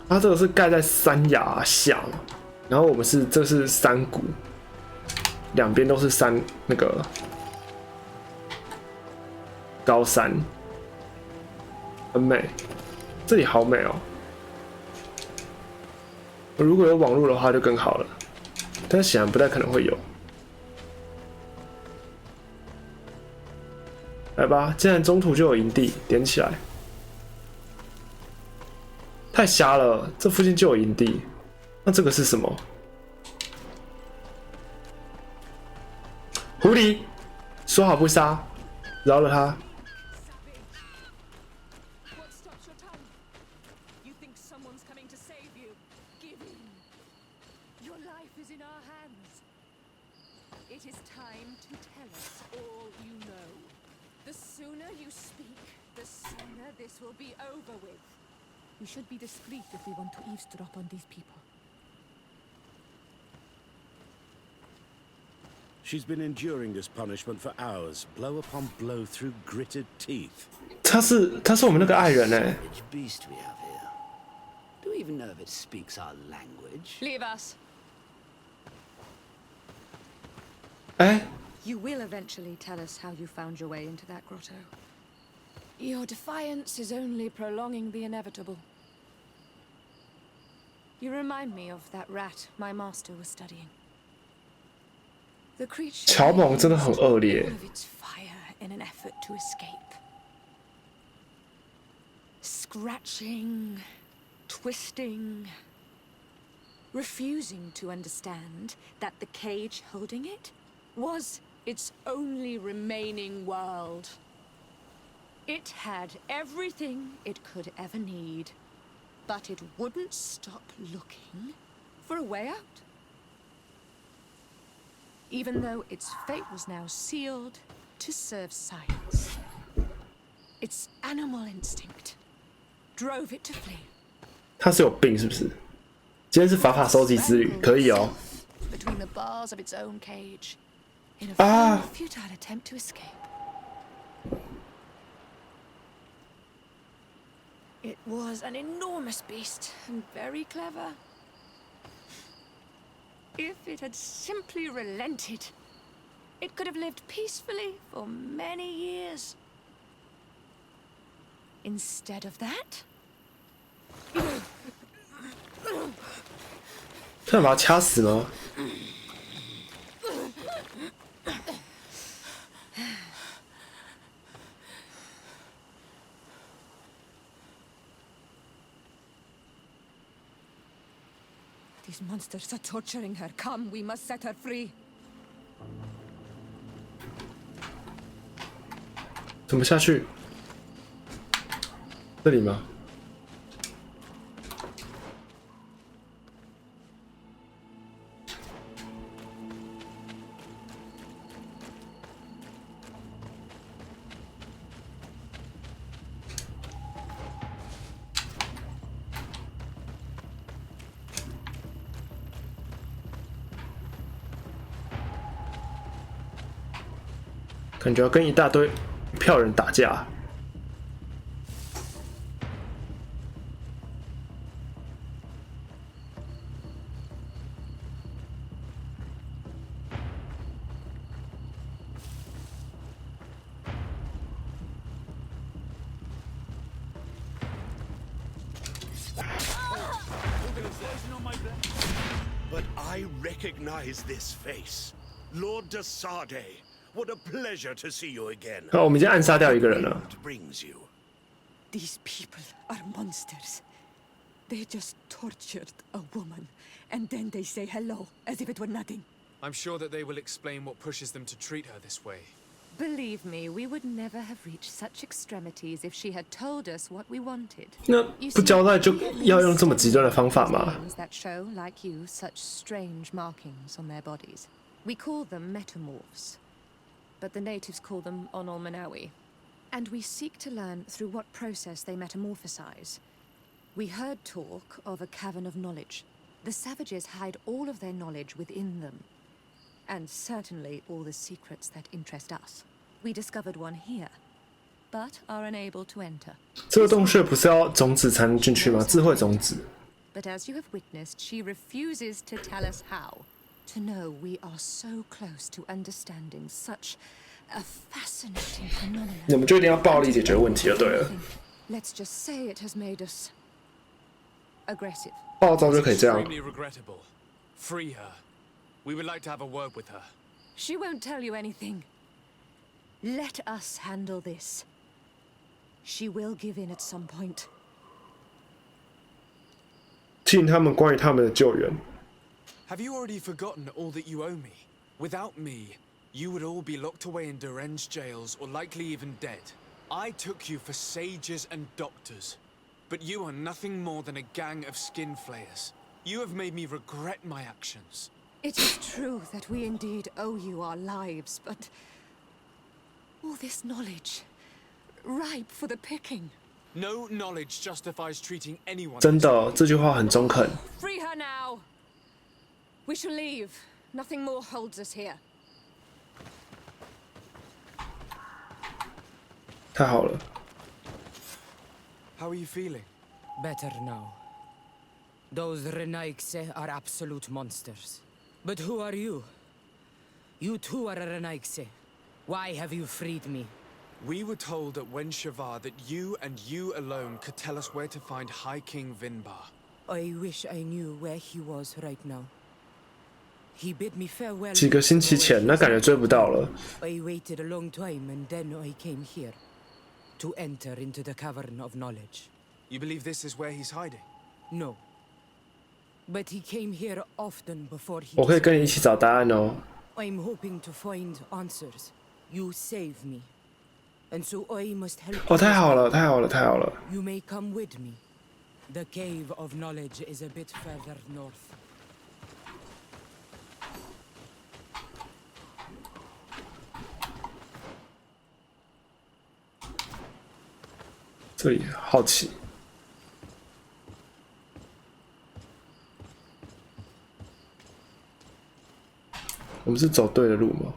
它这个是盖在山崖下，然后我们这是山谷。两边都是山，那个高山，很美。这里好美哦！如果有网络的话就更好了，但显然不太可能会有。来吧，既然中途就有营地，点起来。太瞎了，这附近就有营地，那这个是什么？狐狸，说好不杀，饶了他。We should be discreet if we want to eavesdrop on these people. She's been enduring this punishment for hours, blow upon blow through gritted teeth. 他是我们那个爱人哎。Beast we have here. Do we even know if it speaks our language? Leave us. 哎。You will eventually tell us how you found your way into that grotto. Your defiance is only prolonging the inevitable. You remind me of that rat my master was studying. The creature 乔蒙真的很恶劣。 all of its fire in an effort to escape. Scratching, twisting, refusing to understand that the cage holding it was its only remaining world. It had everything it could ever need, but it wouldn't stop looking for a way out. Even though its fate was now sealed to serve science, its animal instinct drove it to flee. 他是有病是不是？今天是法收集之旅，可以哦。 Between the bars of its own cage, in a futile attempt to escape. It was an enormous beast and very clever. If it had simply relented, it could have lived peacefully for many years. Instead of that, 他想把他掐死吗？ These monsters are torturing her. Come, we must set her free. 怎么下去？这里吗？感觉要跟一大堆票人打架。 But I recognize this face. Lord de Sarde. What a pleasure to see you again. 好，我们已经暗杀掉一个人了。 Brings you. These people are monsters. They just tortured a woman, and then they say hello, as if it were nothing. I'm sure that they will explain what pushes them to treat her this way. Believe me, we would never have reached such extremities if she had told us what we wanted. 那不交代就要用这么极端的方法吗？ That show, like you, such strange markings on their bodies. We call them metamorphs, but the natives call them Onol-Manawi. And we seek to learn through what process they metamorphosize. We heard talk of a cavern of knowledge. The savages hide all of their knowledge within them. And certainly all the secrets that interest us. We discovered one here, but are unable to enter. 这个洞穴不是要种子才能进去吗？智慧种子。 But as you have witnessed, she refuses to tell us how. To know we are so close to understanding such a fascinating phenomenon. 我们就一定要暴力解决问题就对了。 Let's just say it has made us aggressive. 暴躁就可以这样。 Extremely regrettable. Free her. We would like to have a word with her. She won't tell you anything. Let us handle this. She will give in at some point. 听他们关于他们的救援。 Have you already forgotten all that you owe me? Without me, you would all be locked away in Durenge jails or likely even dead. I took you for sages and doctors, but you are nothing more than a gang of skin flayers. You have made me regret my actions. It is true that we indeed owe you our lives, but all this knowledge, ripe for the picking. No knowledge justifies treating anyone. 真的，这句话很中肯。 Free her now. We shall leave. Nothing more holds us here. 太好了。 How are you feeling? Better now. Those Renaigse are absolute monsters. But who are you? You too are a Renaigse. Why have you freed me? We were told at Wen Shavar that you and you alone could tell us where to find High King Vinbar. I wish I knew where he was right now. He bid me farewell. 几个星期前，那感觉追不到了。 I waited a long time and then I came here to enter into the cavern of knowledge. You believe this is where he's hiding? No. But he came here often before he. 我可以跟你一起找答案哦。 I'm hoping to find answers. You save me. And so I must help. 哦，太好了，太好了，太好了！ You may come with me. The cave of knowledge is a bit further north. 这里好奇。我们是走对的路吗？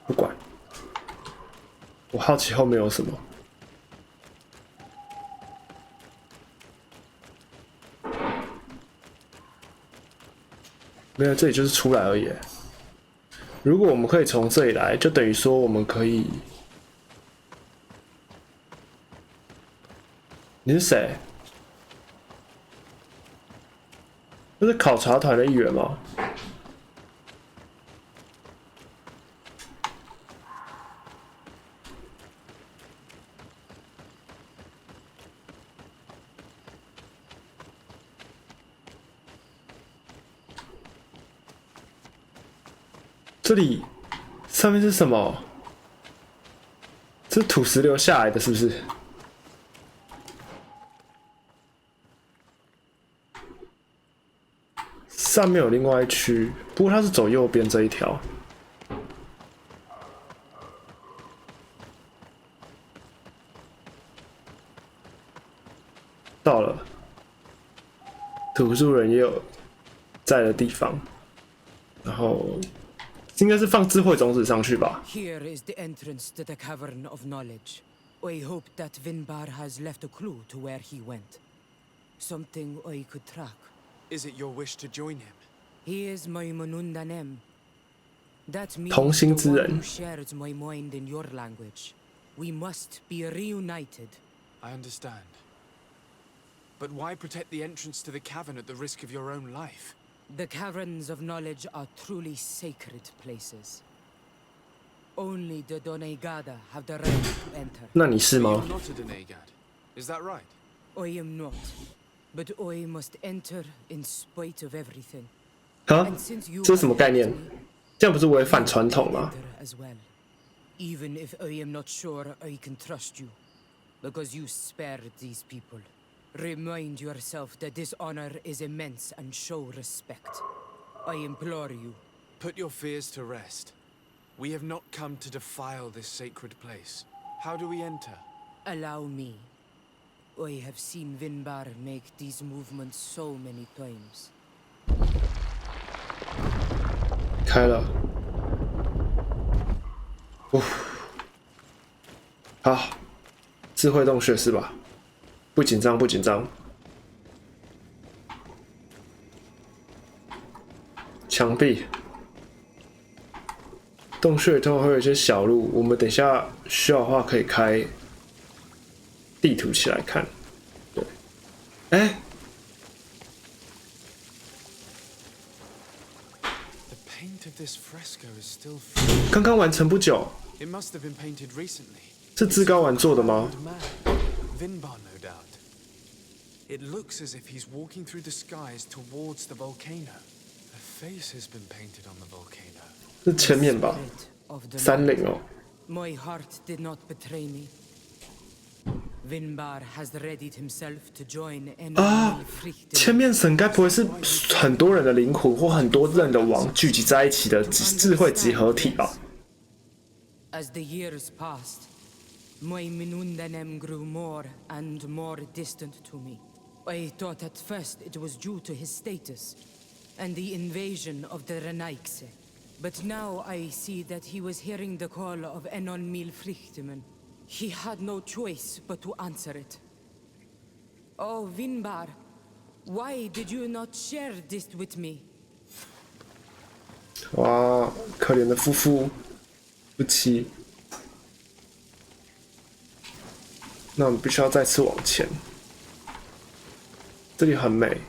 不管，我好奇后面有什么。没有，这里就是出来而已。如果我们可以从这里来，就等于说我们可以。你是谁？这是考察团的一员吗？这里上面是什么？这是土石流下来的，是不是？上面有另外一区，不过它是走右边这一条。到了，土著人也有在的地方，然后应该是放智慧种子上去吧。Here is the entrance to the Cavern of Knowledge. I hope that Vinbar has left a clue to where he went. Something I could track. Is it your wish to join him? He is my Manundanem. That means 同心之 the 人 one who shares my mind in your language. We must be reunited. I understand. But why protect the entrance to the cavern at the risk of your own life? The Caverns of Knowledge are truly sacred places. Only the Doneigada have the right to enter. 那你是吗？ You're not a Denegad. Is that right? I am not. But I must enter in spite of everything. 啊 And since you 这是什么概念 have helped me,？这样不是违反传统吗？ enter as well. Even if I am not sure I can trust you. Because you spared these people. Remind yourself that this honor is immense and show respect. I implore you. Put your fears to rest. We have not come to defile this sacred place. How do we enter? Allow me. I have seen Vinbar make these movements so many times. 开了。好，智慧洞穴是吧？不紧张，不紧张。墙壁，洞穴通常会有一些小路，我们等一下需要的话可以开地图起来看。对，哎， The paint of this fresco is still 刚刚完成不久， It must have been painted recently. 是志高丸做的吗？ Old man. Vinbar, no doubt. It looks as if he's walking through the skies towards the volcano. A face has been painted on the volcano. 是前面吧？ 山岭哦。 My heart did not betray me. Vinbar has readied himself to join any 啊，千面神该不会是很多人的灵魂或很多人的王聚集在一起的智慧集合体吧？ As the years passed, my Minundanem grew more and more distant to me. I thought at first it was due to his status and the invasion of the Renaikse. But now I see that he was hearing the call of Enon Milfrichtimen. He had no choice but to answer it. Oh, Vinbar, why did you not share this with me? 哇，可怜的夫妻。那我们必须要再次往前。这里很美。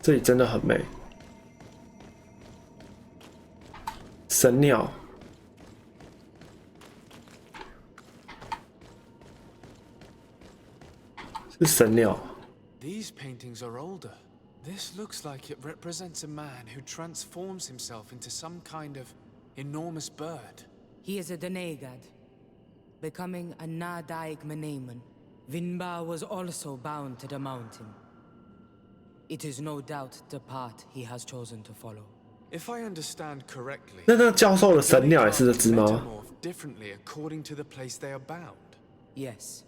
这里真的很美。神鸟。 是神鸟。 These paintings are older. This looks like it represents a man who transforms himself into some kind of enormous bird. He is a Doneigad, becoming a Nadaig Meneman. Vinbar was also bound to the mountain. It is no doubt the path he has chosen to follow. If I understand correctly, 那教授的神鸟也是这只吗？ metamorph differently according to the place they are bound. Yes.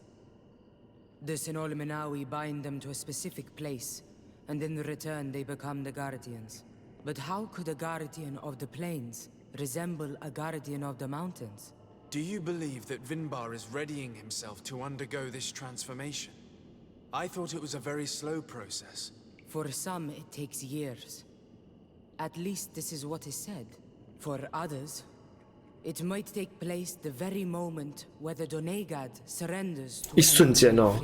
The Sinolminawi bind them to a specific place, and in return they become the Guardians. But how could a Guardian of the Plains resemble a Guardian of the Mountains? Do you believe that Vinbar is readying himself to undergo this transformation? I thought it was a very slow process. For some, it takes years. At least this is what is said. For others, it might take place the very moment where the Donegad surrenders to 一瞬间哦。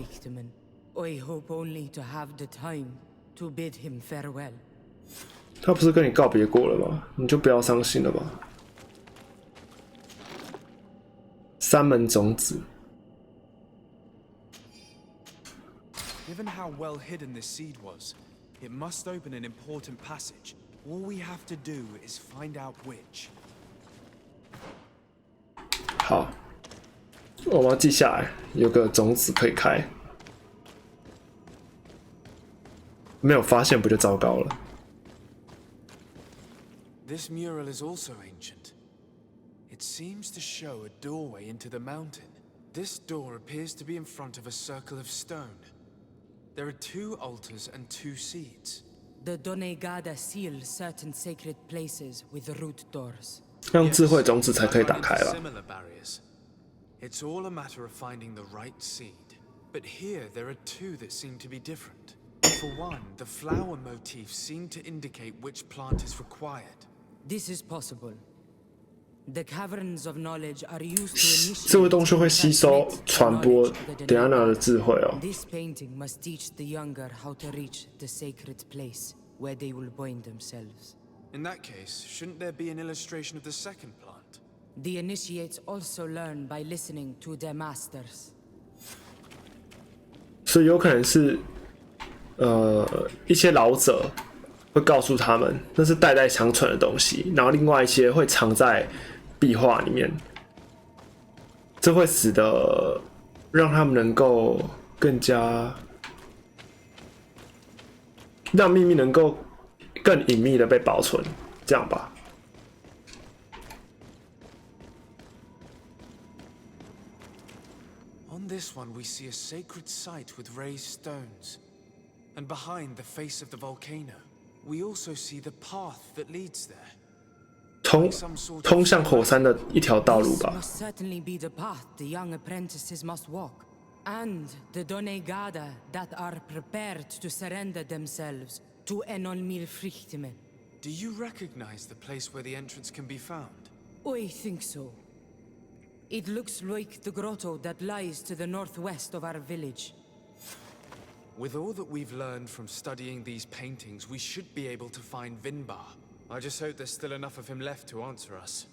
I hope only to have the time to bid him farewell. 他不是跟你告别过了吗？你就不要伤心了吧。三门种子。 Given how well hidden this seed was, it must open an important passage. All we have to do is find out which. 好，我们要记下来，有个种子可以开。没有发现不就糟糕了？ This mural is also ancient. It seems to show a doorway into the mountain. This door appears to be in front of a circle of stone. There are 2 altars and 2 seeds. The Donegada seal certain sacred places with root doors. 让智慧种子才可以打开吧。 Similar barriers. It's all a matter of finding the right seed. But here there are 2 that seem to be different. For one, the flower motifs seem to indicate which plant is required. This is possible. The caverns of knowledge are used to initiate. 这位东西会吸收、传播迪安娜的智慧哦。 This painting must teach the younger how to reach the sacred place where they will bind themselves. In that case, shouldn't there be an illustration of the second plant? The initiates also learn by listening to their masters. 所以有可能是，一些老者会告诉他们那是代代相传的东西，然后另外一些会藏在壁画里面，这会使得让他们能够更加让秘密能够更隐秘的被保存，这样吧。 On this one, we see a sacred site with raised stones. And behind the face of the volcano, we also see the path that leads there. 通向火山的一条道路吧。 This must certainly be the path the young apprentices must walk. And the Donegada that are prepared to surrender themselves to Enolmir Frichtimen. Do you recognize the place where the entrance can be found? I think so. It looks like the grotto that lies to the northwest of our village. With all that we've learned from studying these paintings, we should be able to find Vinbar. I just hope there's still enough of him left to answer us.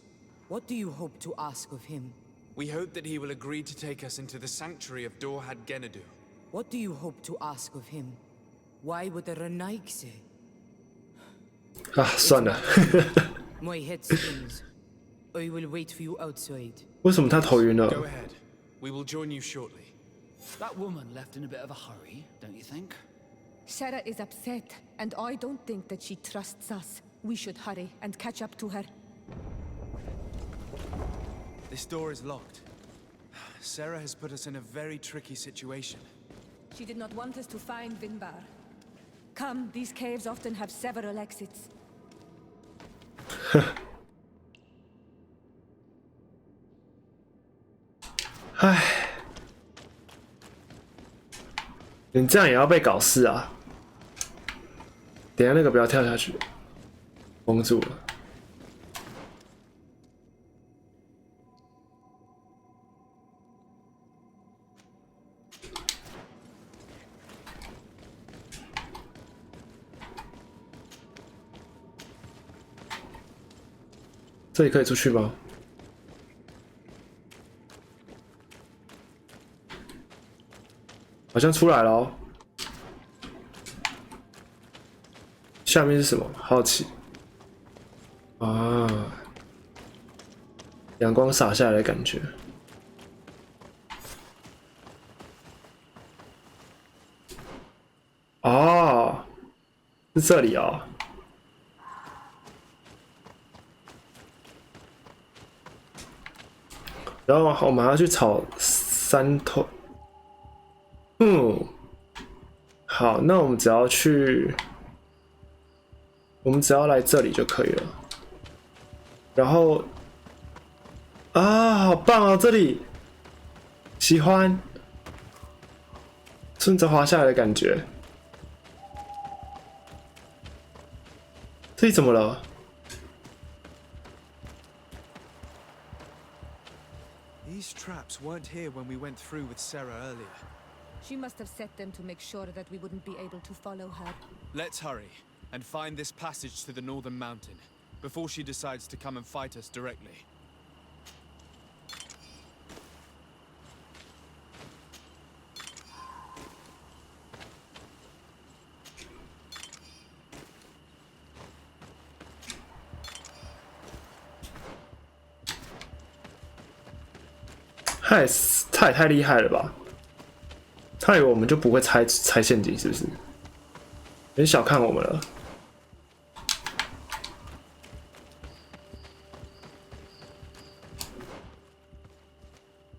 What do you hope to ask of him? We hope that he will agree to take us into the sanctuary of Dorhad Genadu. What do you hope to ask of him? Why would the Renaik say? 啊，算了。My head spins. I will wait for you outside. 为什么他头晕了？ Go ahead. We will join you shortly. That woman left in a bit of a hurry, don't you think? Sarah is upset, and I don't think that she trusts us. We should hurry and catch up to her. This door is locked. Sarah has put us in a very tricky situation. She did not want us to find Vinbar. Come, these caves often have several exits. 唉，你这样也要被搞事啊！等一下那个不要跳下去，封住了。这里可以出去吗？好像出来了哦。下面是什么？好奇。啊，阳光洒下来的感觉。哦，是这里哦。然后我们还要去炒山头。好，那我们只要去，我们只要来这里就可以了。然后，啊，好棒哦，这里喜欢，顺着滑下来的感觉。这里怎么了？ These traps weren't here when we went through with Sarah earlier. She must have set them to make sure that we wouldn't be able to follow her. Let's hurry and find this passage to the northern mountain before she decides to come and fight us directly. 他也太厉害了吧！他以为我们就不会猜陷阱，是不是？有点小看我们了。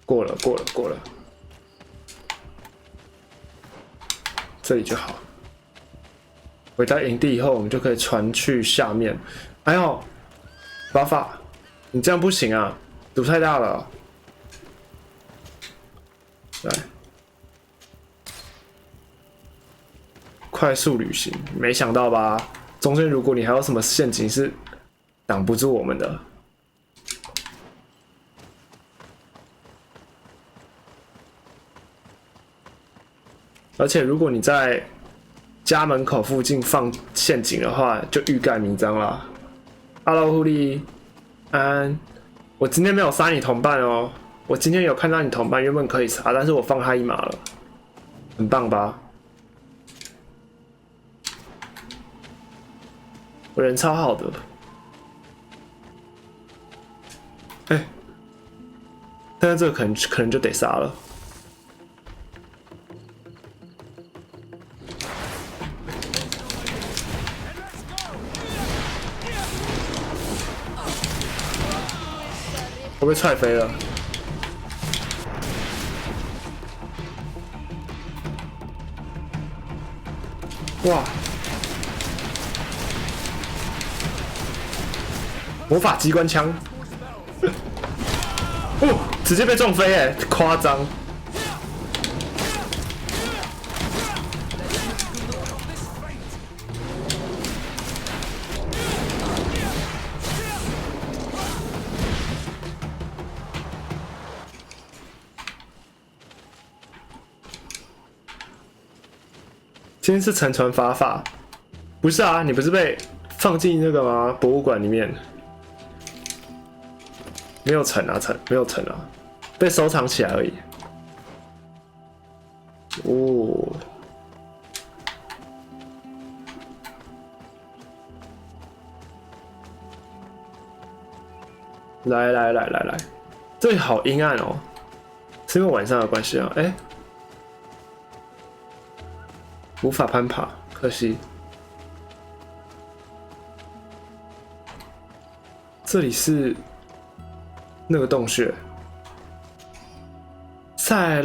过了，这里就好。回到营地以后，我们就可以传去下面。哎呦，巴法，你这样不行啊，赌太大了。 来，快速旅行，没想到吧？中间如果你还有什么陷阱是挡不住我们的，而且如果你在家门口附近放陷阱的话，就欲盖弥彰啦。Hello， 狐狸，安，我今天没有杀你同伴哦。 我今天有看到你同伴原本可以杀，但是我放他一马了，很棒吧？我人超好的，哎，但是这个可能就得杀了。我被踹飞了。 哇！魔法机关枪，哦，直接被撞飞哎，夸张！今天是沉船法法，不是啊？你不是被放进那个吗？博物馆里面没有沉啊，没有沉啊，被收藏起来而已。哦，来，这里好阴暗哦，是因为晚上的关系啊？哎。 无法攀爬，可惜。这里是那个洞穴。塞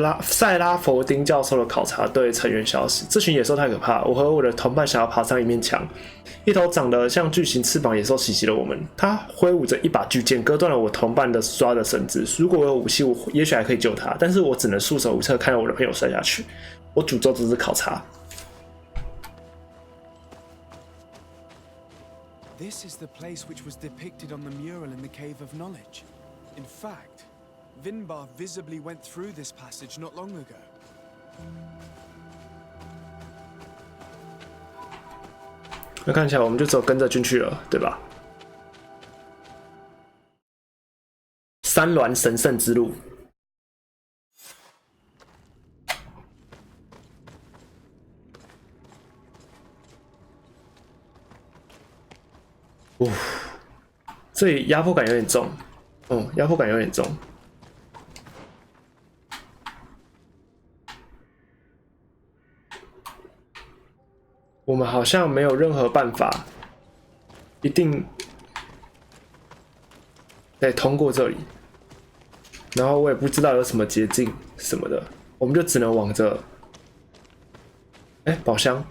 拉佛丁教授的考察队成员消失，这群野兽太可怕了。我和我的同伴想要爬上一面墙，一头长得像巨型翅膀野兽袭击了我们。它挥舞着一把巨剑，割断了我同伴的抓的绳子。如果我有武器，我也许还可以救他，但是我只能束手无策，看着我的朋友摔下去。我诅咒这次考察。 This is the place which was depicted on the mural in the Cave of Knowledge. In fact, Vinbar visibly went through this passage not long ago. 那看起来我们就只有跟着进去了，对吧？三峦神圣之路。 哦，这里压迫感有点重，压迫感有点重。我们好像没有任何办法，一定得通过这里。然后我也不知道有什么捷径什么的，我们就只能往着，宝箱。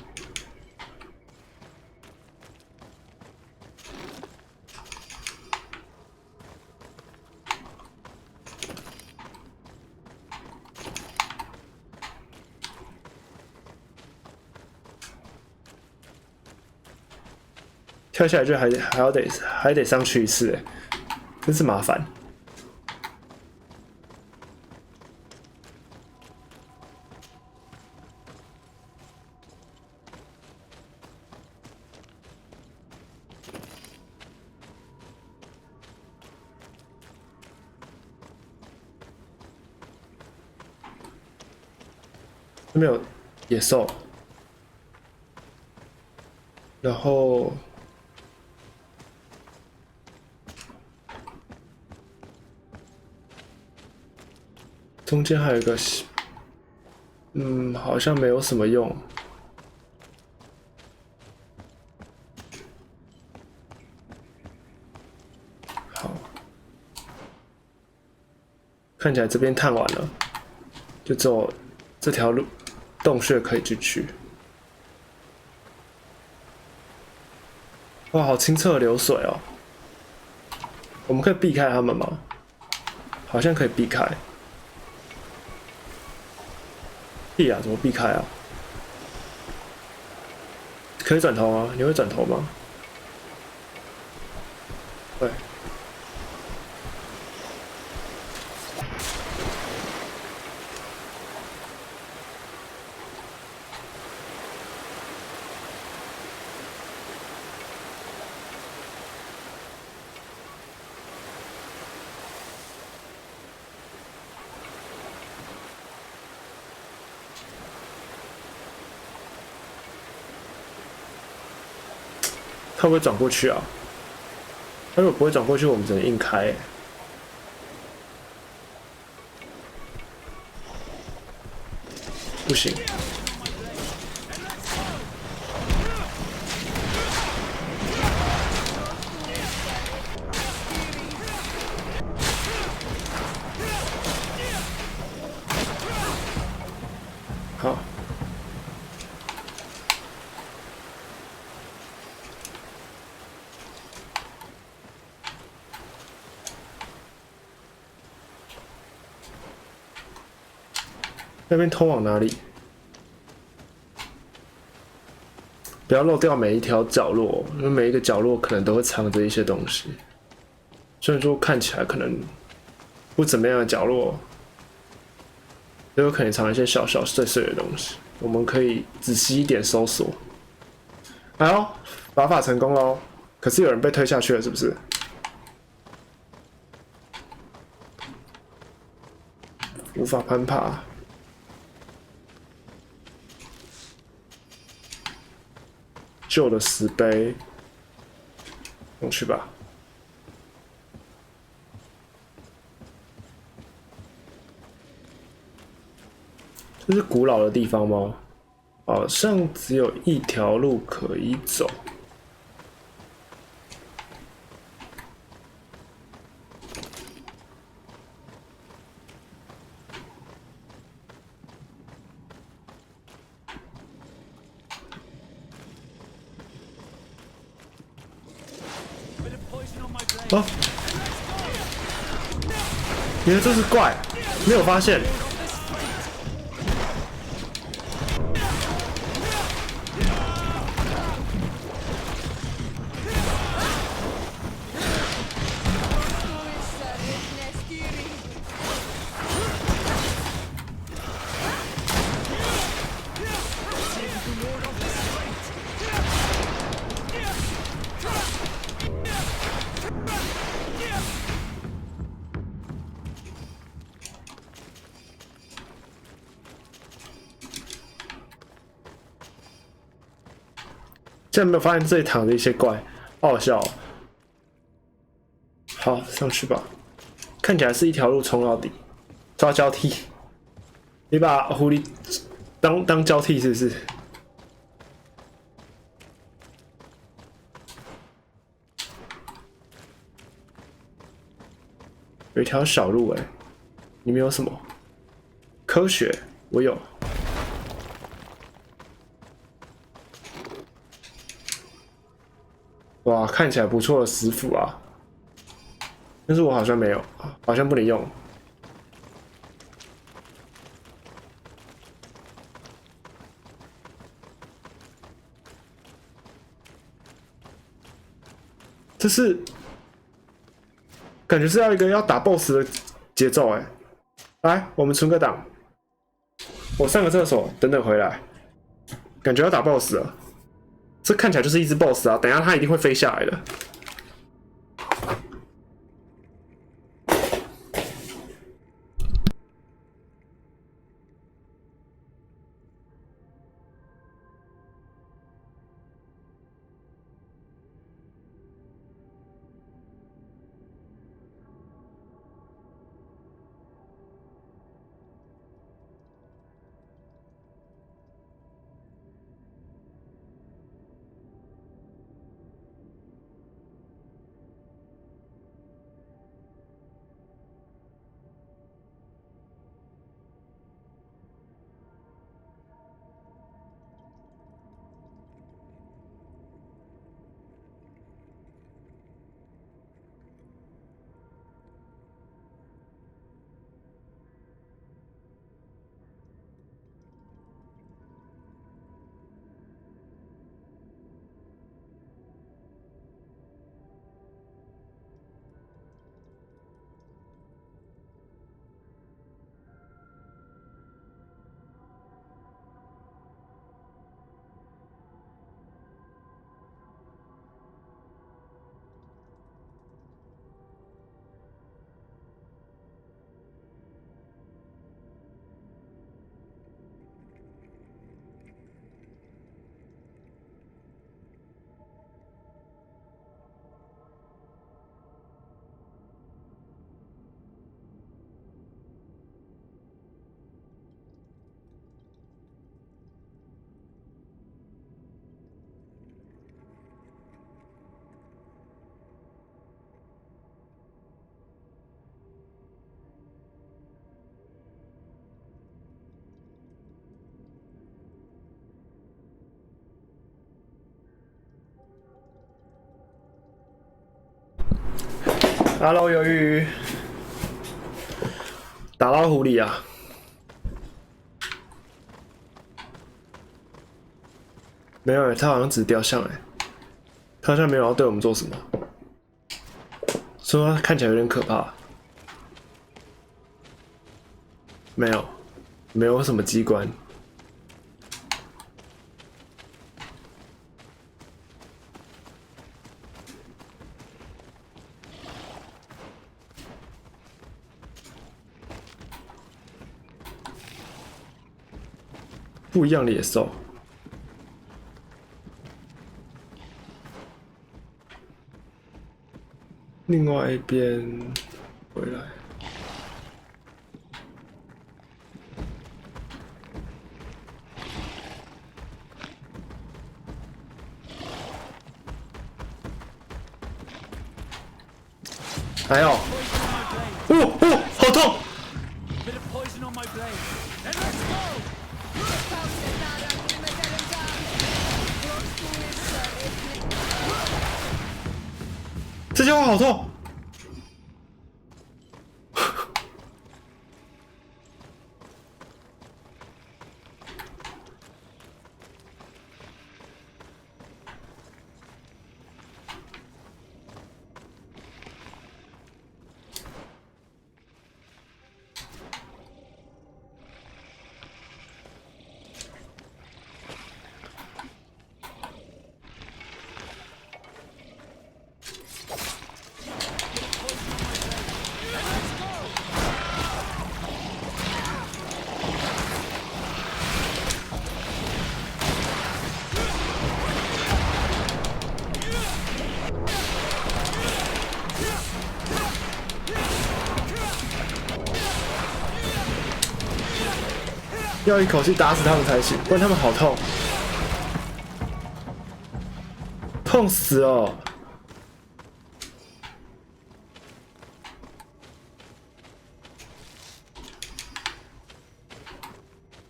跳下来就还得上去一次，哎，真是麻烦。这边有野兽，然后中间还有一个，好像没有什么用。好，看起来这边探完了，就只有这条路。洞穴可以进去。哇，好清澈的流水哦！我们可以避开他们吗？好像可以避开。屁啊，怎么避开啊？可以转头吗？你会转头吗？对。他会不会转过去啊？他如果不会转过去，我们只能硬开。不行。好。那边通往哪里？不要漏掉每一条角落，因为每一个角落可能都会藏着一些东西。虽然说看起来可能不怎么样的角落，也有可能藏一些小小碎碎的东西。我们可以仔细一点搜索。哎呦，拔法成功喽！可是有人被推下去了，是不是？无法攀爬。旧的石碑，用去吧。这是古老的地方吗？好像只有一条路可以走。哦，原来这是怪，没有发现。竟然没有发现这里躺着一些怪，好好笑哦。好，上去吧。看起来是一条路冲到底，抓交替。你把狐狸当交替是不是？有一条小路哎，里面有什么？科学，我有。哇，看起来不错的石斧啊，但是我好像没有，好像不能用。这是感觉是要一个要打 BOSS 的节奏哎。来，我们存个档，我上个厕所，等等回来。感觉要打 BOSS 了，这看起来就是一只 BOSS 啊！等一下它一定会飞下来的。Hello， 鱿鱼，打到湖里啊！没有他好像只是雕像他好像没有要对我们做什么，说他看起来有点可怕。没有，没有什么机关。不一样的野兽。另外一边回来。还有，好痛！这家伙好痛！要一口气打死他们才行，不然他们好痛，痛死哦！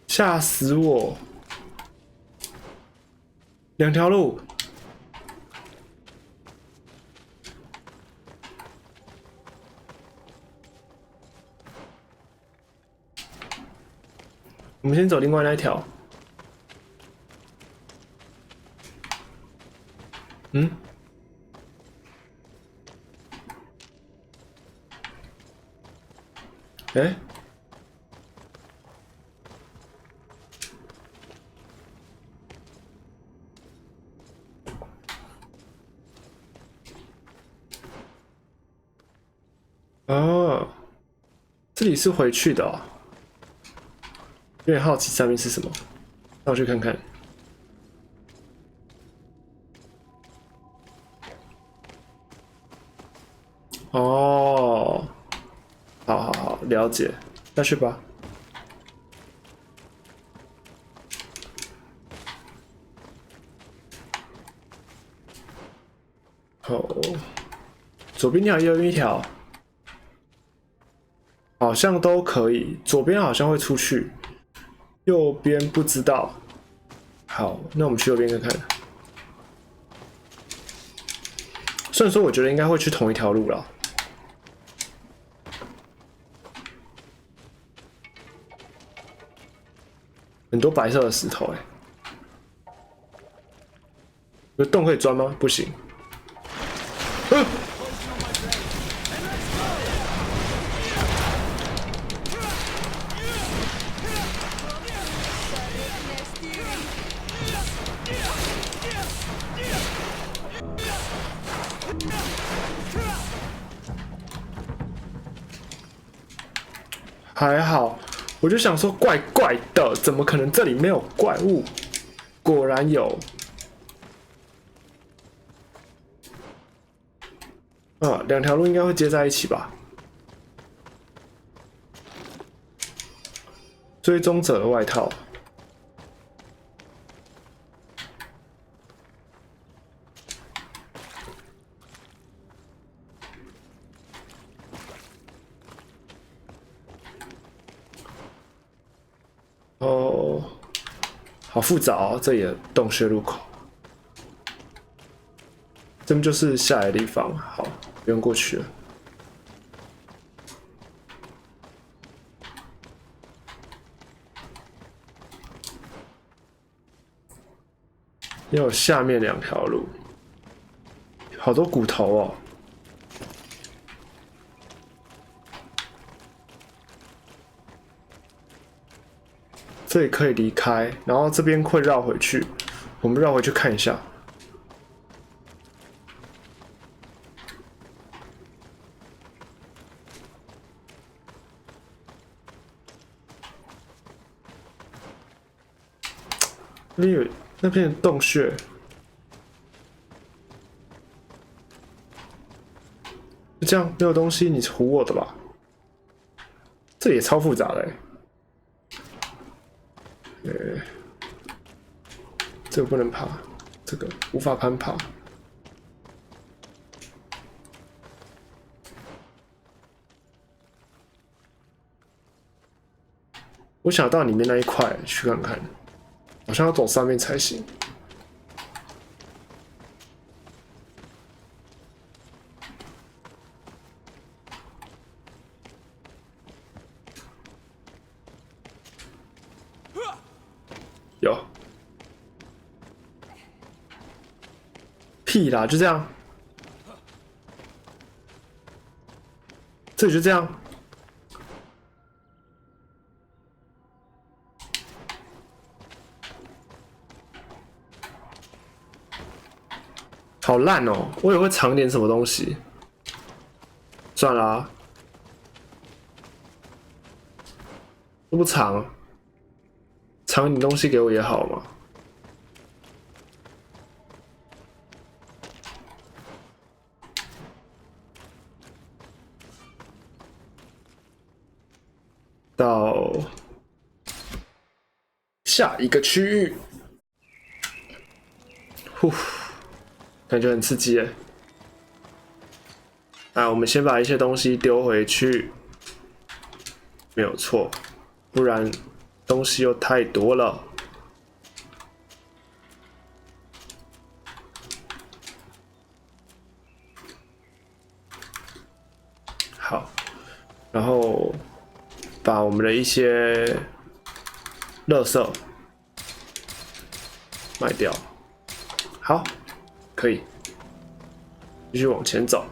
吓死我！两条路。我们先走另外那一条。嗯？哎，哦，这里是回去的哦，有点好奇上面是什么，那我去看看。哦，好，了解，下去吧。哦，左边一条，右边一条，好像都可以。左边好像会出去，右边不知道。好，那我们去右边看看。虽然说我觉得应该会去同一条路啦。很多白色的石头，有洞可以钻吗？不行。还好，我就想说怪怪的，怎么可能这里没有怪物？果然有。啊，两条路应该会接在一起吧？追踪者的外套。哦，好复杂哦，这里的洞穴入口。这边就是下来的地方，好，不用过去了。也有下面两条路，好多骨头哦。这里可以离开，然后这边会绕回去，我们绕回去看一下。那边有洞穴，就这样没有东西，你唬我的吧？这也超复杂的这个不能爬，这个无法攀爬。我想到里面那一块去看看。好像要走上面才行。有。屁啦，就这样。这里就这样。好烂哦！我以为会藏点什么东西，算了啊，都不藏，藏点东西给我也好嘛。到下一个区域，呼。感觉很刺激耶！我们先把一些东西丢回去，没有错，不然东西又太多了。好，然后把我们的一些垃圾卖掉。好。可以，继续往前走。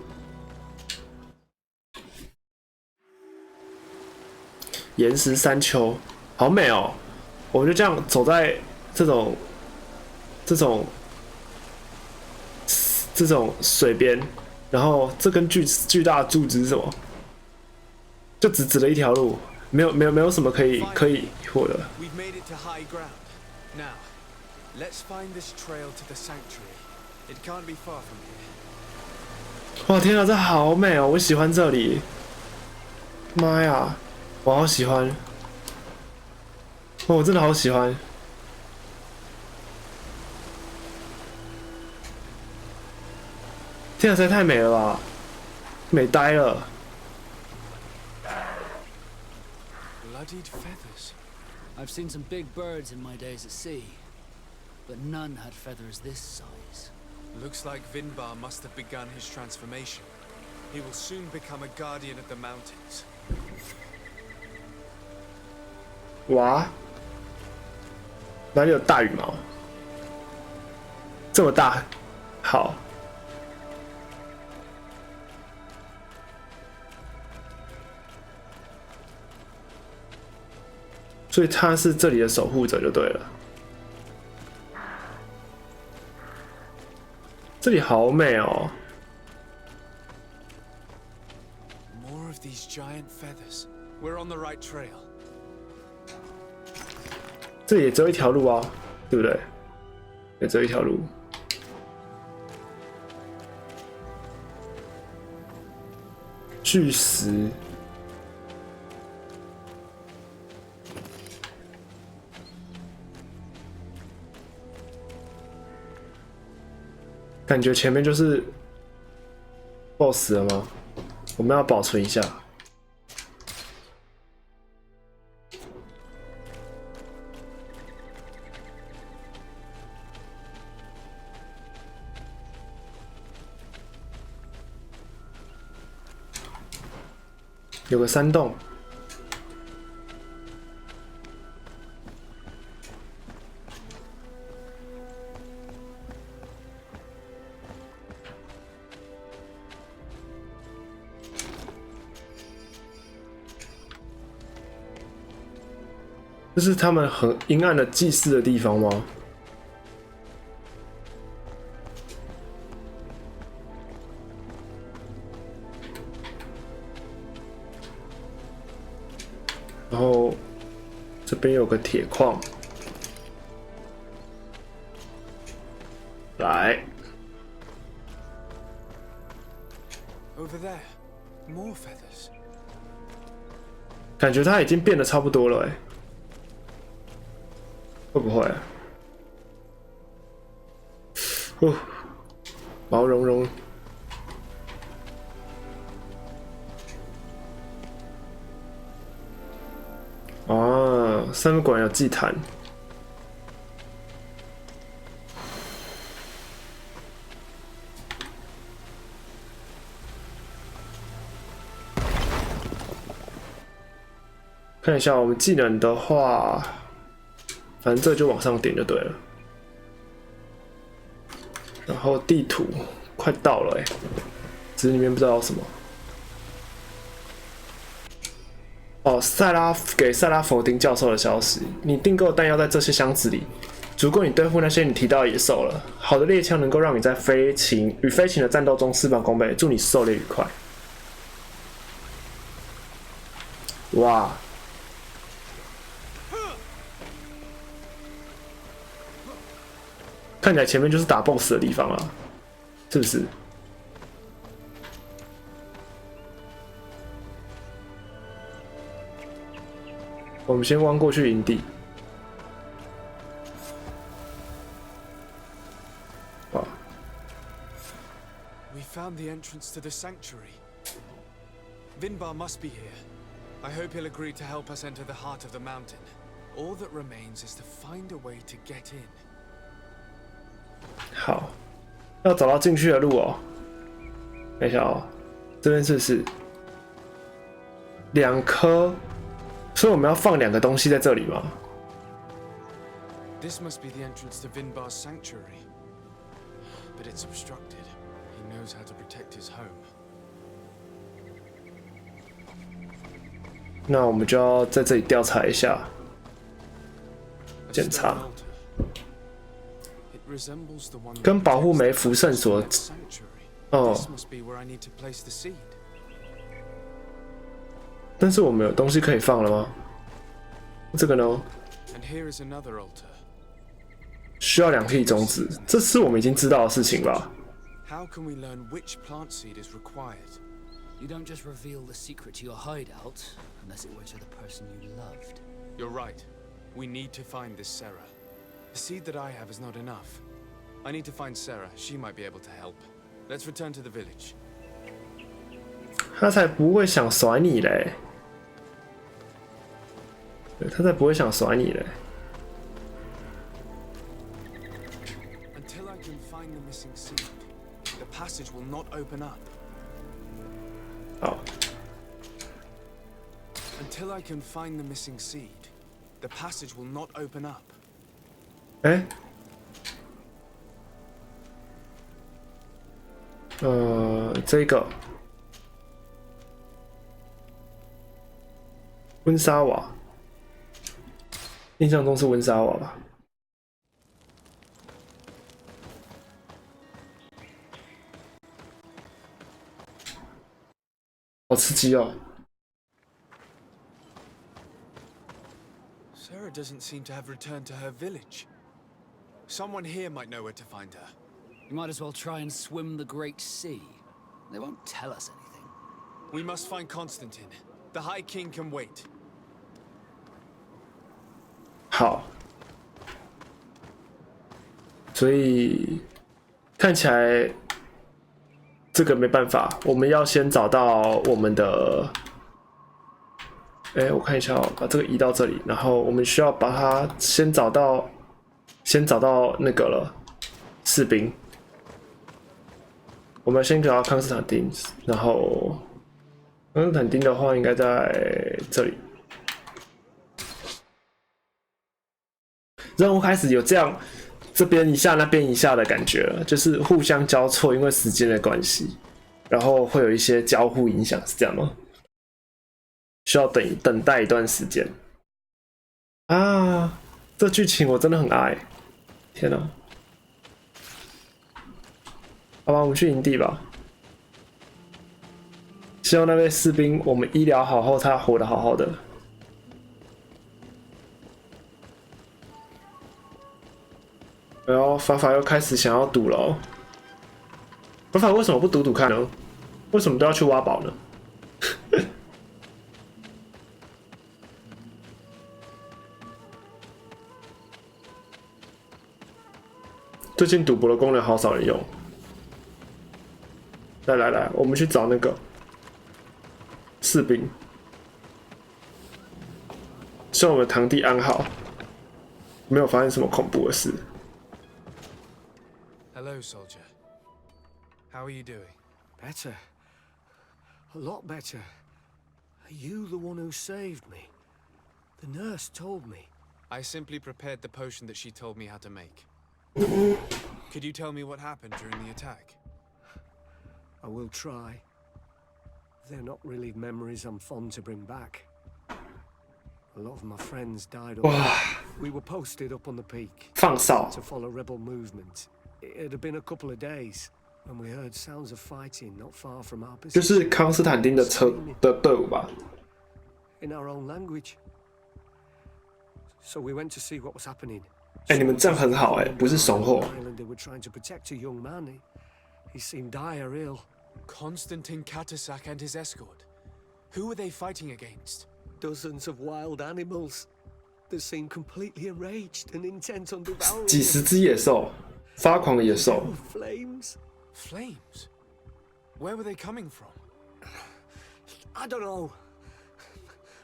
岩石山丘，好美哦！我们就这样走在这种水边，然后这根巨大的柱子是什么？就只指了一条路，没有什么可以获得。We've made it to high ground. Now, let's find this trail to the sanctuary. It can't be far from here. 哇，天啊，这好美哦！我喜欢这里。妈呀，我好喜欢！哦，我真的好喜欢。天啊，实在太美了吧，美呆了。Bloodied feathers. I've seen some big birds in my days at sea, but none had feathers this size. Looks like Vinbar must have begun his transformation. He will soon become a guardian of the mountains. 哇，哪里有大羽毛？这么大，好。所以他是这里的守护者就对了。这里好美哦。More of these giant feathers. We're on the right trail. 这里也只有一条路啊，对不对？也只有一条路。巨石。感觉前面就是 BOSS 了吗？我们要保存一下。有个山洞。这是他们很阴暗的祭祀的地方吗？然后这边有个铁矿，来。Over there, more feathers. 感觉它已经变得差不多了，会不会？哦，毛茸茸。啊，上面果然有祭坛。看一下我们技能的话，反正这就往上点就对了。然后地图快到了只是里面不知道有什么。哦，给塞拉佛丁教授的消息：你订购的弹药在这些箱子里，足够你对付那些你提到的野兽了。好的猎枪能够让你在飞禽的战斗中事半功倍，祝你狩猎愉快。哇！看起来前面就是打 BOSS 的地方啊，是不是？我们先弯过去营地。哇 We found the entrance to the sanctuary. Vinbar must be here. I hope he'll agree to help us enter the heart of the mountain. All that remains is to find a way to get in. 好，要找到进去的路哦。等一下哦，这边是不是2颗？所以我们要放2个东西在这里吗？ This must be the entrance to Vinbar's sanctuary. But it's obstructed. He knows how to protect his home. 那我们就要在这里调查一下，检查，跟保护梅福圣所。哦。但是我们有东西可以放了吗？这个呢？需要2粒种子，这是我们已经知道的事情吧？ How can we learn which plant seed is required? You don't just reveal the secret to your hideout, unless it were to the person you loved. You're right. We need to find this Sarah. The seed that I have is not enough. I need to find Sarah. She might be able to help. Let's return to the village. 他才不会想甩你嘞！他才不会想甩你嘞！ Until I can find the missing seed, the passage will not open up. 好。Until I can find the missing seed, the passage will not open up. 哎。这个温莎瓦，印象中是温莎瓦吧？好刺激哦！ Sarah doesn't seem to have returned to her village. Someone here might know where to find her. You might as well try and swim the Great Sea. They won't tell us anything. We must find Constantine. The High King can wait. 好，所以看起来这个没办法，我们要先找到我们的。哎，我看一下哦，把这个移到这里，然后我们需要把它先找到那个了，士兵。我们先找到康斯坦丁，然后康斯坦丁的话应该在这里。任务开始有这样这边一下那边一下的感觉了，就是互相交错，因为时间的关系，然后会有一些交互影响，是这样吗？需要等待一段时间啊！这剧情我真的很爱，天哪！好吧，我们去营地吧。希望那位士兵，我们医疗好后，他活得好好的。然后法法又开始想要赌了哦。法法为什么不赌看呢？为什么都要去挖宝呢？最近赌博的功能好少人用。来，我们去找那个士兵，希望我们堂弟安好，没有发生什么恐怖的事。Hello, soldier. How are you doing? Better. A lot better. Are you the one who saved me? The nurse told me. I simply prepared the potion that she told me how to make. Could you tell me what happened during the attack? I will try. They're not really memories I'm fond to bring back. A lot of my friends died up. We were posted up on the peak. 放哨 to follow rebel movement. It had been a couple of days when we heard sounds of fighting not far from our position. 就是康斯坦丁的队伍吧。In our own language. So we went to see what was happening. 哎，你们这样很好哎，不是怂货。They were trying to protect a young man. He seemed dire ill. Constantine Katasak and his escort. Who were they fighting against? Dozens of wild animals. They seemed completely enraged and intent on devouring. 几十只野兽，发狂的野兽。Flames. Flames? Where were they coming from? I don't know.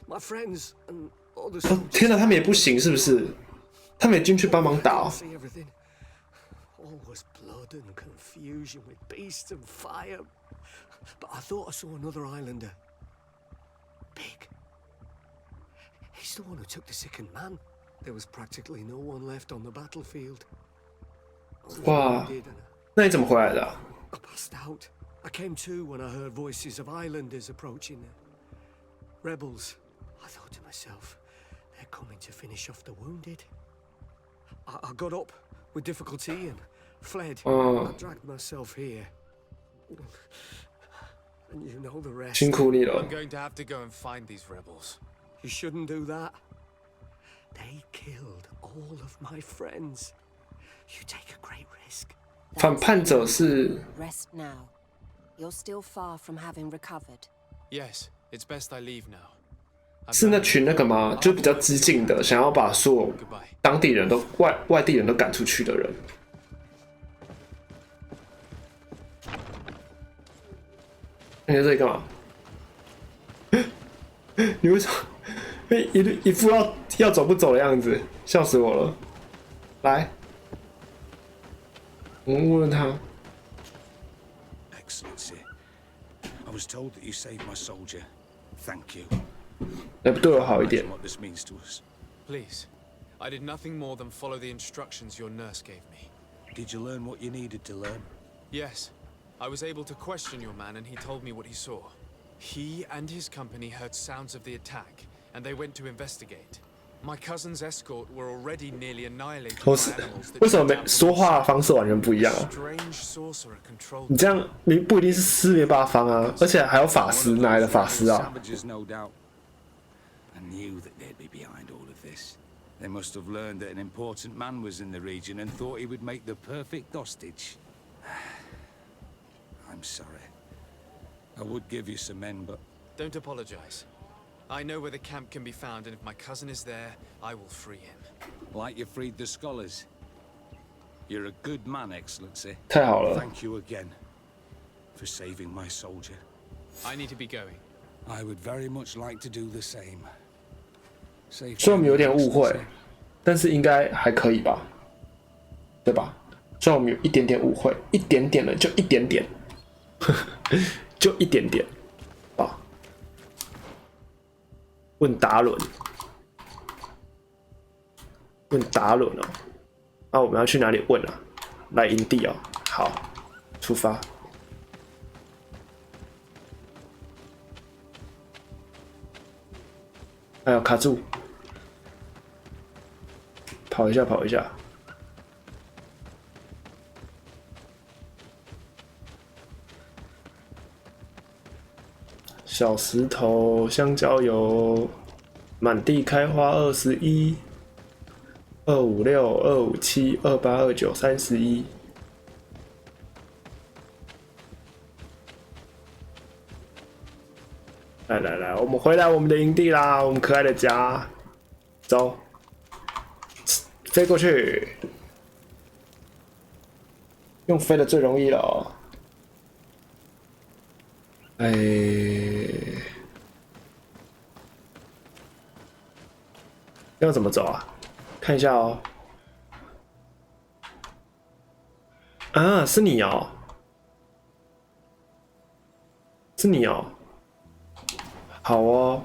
My friends and all the. 天哪，他们也不行是不是？他们也进去帮忙打哦。All was blood and confusion with beasts and fire. But I thought I saw another islander. Big. He's the one who took the sickened man. There was practically no one left on the battlefield. 哇，那你怎么回来的啊？ I passed out. I came to when I heard voices of islanders approaching. Rebels, I thought to myself, they're coming to finish off the wounded. I got up with difficulty and fled. I dragged myself here. And you know the rest. 辛苦你了。 I'm going to have to go and find these rebels. You shouldn't do that. They killed all of my friends. You take a great risk. 反叛者是 Rest now. You're still far from having recovered. Yes, it's best I leave now. 是那群那个吗？就比较激进的，想要把所有当地人都外地人都赶出去的人。你在这里干嘛？你为什么一副要走不走的样子？笑死我了！来，我们问问他。 Excellency, I was told that you saved my soldier. Thank you. 来对我好一点。 What this means to us. Please, I did nothing more than follow the instructions your nurse gave me. Did you learn what you needed to learn? Yes, I was able to question your man and he told me what he saw. He and his company heard sounds of the attack, and they went to investigate. My cousin's escort were already nearly annihilated by animals that 为什么说话方式完全不一样啊？ strange sorcerer controlled 你这样，你不一定是四面八方啊，而且还有法师，哪来的法师啊？ Savages, no doubt. I knew that they'd be behind all of this. They must have learned that an important man was in the region and thought he would make the perfect hostage. I'm sorry. I would give you some men, but... Don't apologize. I know where the camp can be found, and if my cousin is there, I will free him. Like you freed the scholars. You're a good man, Excellency. 太好了。 Thank you again for saving my soldier. I need to be going. I would very much like to do the same. 虽然我们有点误会，但是应该还可以吧？对吧？虽然我们有一点点误会，一点点的，就一点点，就一点点吧。问达伦，问达伦哦。那我们要去哪里问啊？来营地哦。好，出发。哎呦，卡住！跑一下，跑一下。小石头、香蕉油，满地开花21、256、257、28、29、31。来来来，我们回来我们的营地啦，我们可爱的家，走，飞过去，用飞的最容易了哦。哎，要怎么走啊？看一下哦。啊，是你哦，是你哦。好哦，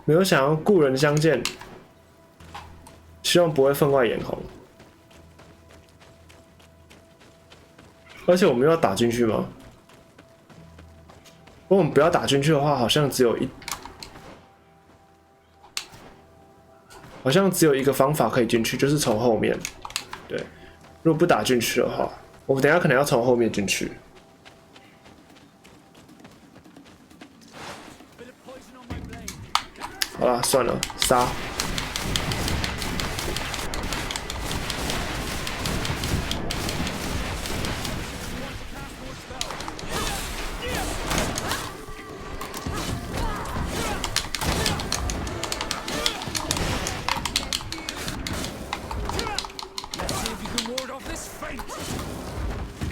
没有想要故人相见，希望不会分外眼红。而且我们又要打进去吗？如果我们不要打进去的话，好像只有一个方法可以进去，就是从后面。对，如果不打进去的话，我们等一下可能要从后面进去。好了，算了，杀。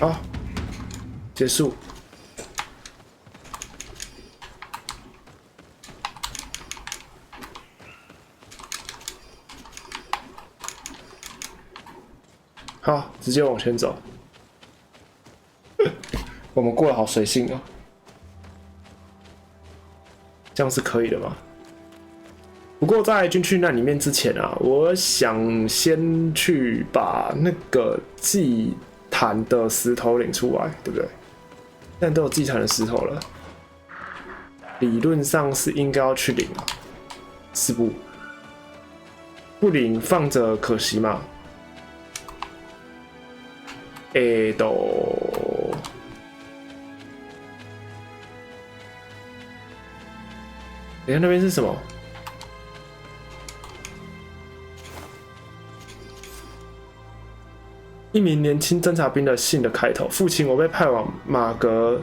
好，结束。好，直接往前走。我们过得好随性哦，这样是可以的吗？不过在进去那里面之前啊，我想先去把那个祭坛的石头领出来，对不对？现在都有祭坛的石头了。理论上是应该要去领啊，是不领放着可惜嘛？你看那边是什么？一名年轻侦察兵的信的开头：父亲，我被派往马格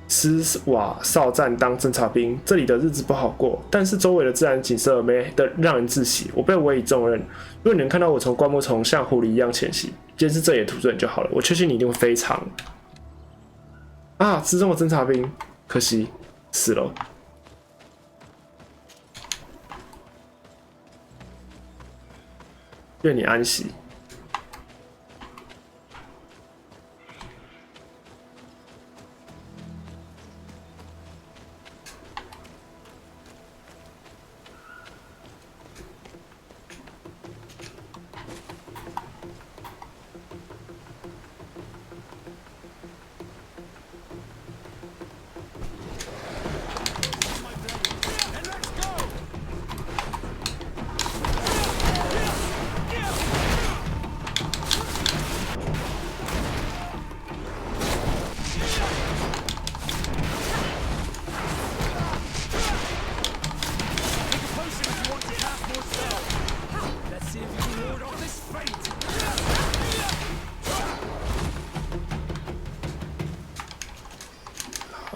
斯瓦哨站当侦察兵，这里的日子不好过，但是周围的自然景色美得让人窒息。我被委以重任，如果你能看到我从灌木丛像狐狸一样前行，监视这里的图准就好了。我确信你一定会非常失踪的侦察兵，可惜死了。愿你安息。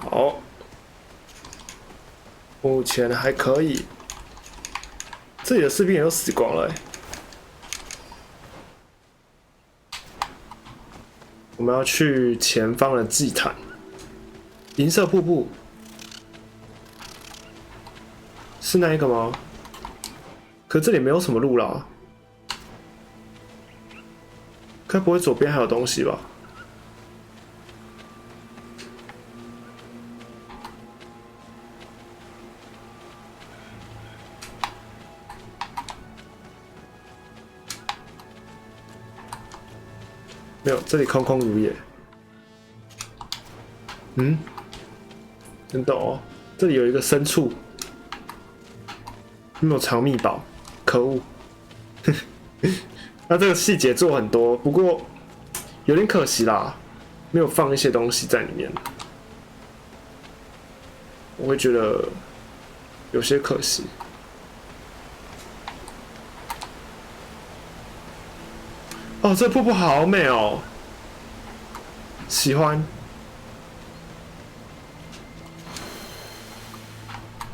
好，目前还可以。这里的士兵也都死光了。我们要去前方的祭坛，银色瀑布，是那一个吗？可这里没有什么路啦，该不会左边还有东西吧？没有，这里空空如也。真的哦，这里有一个深处，没有藏秘宝，可恶！那这个细节做很多，不过有点可惜啦，没有放一些东西在里面，我会觉得有些可惜。哦，这瀑布好美哦，喜欢。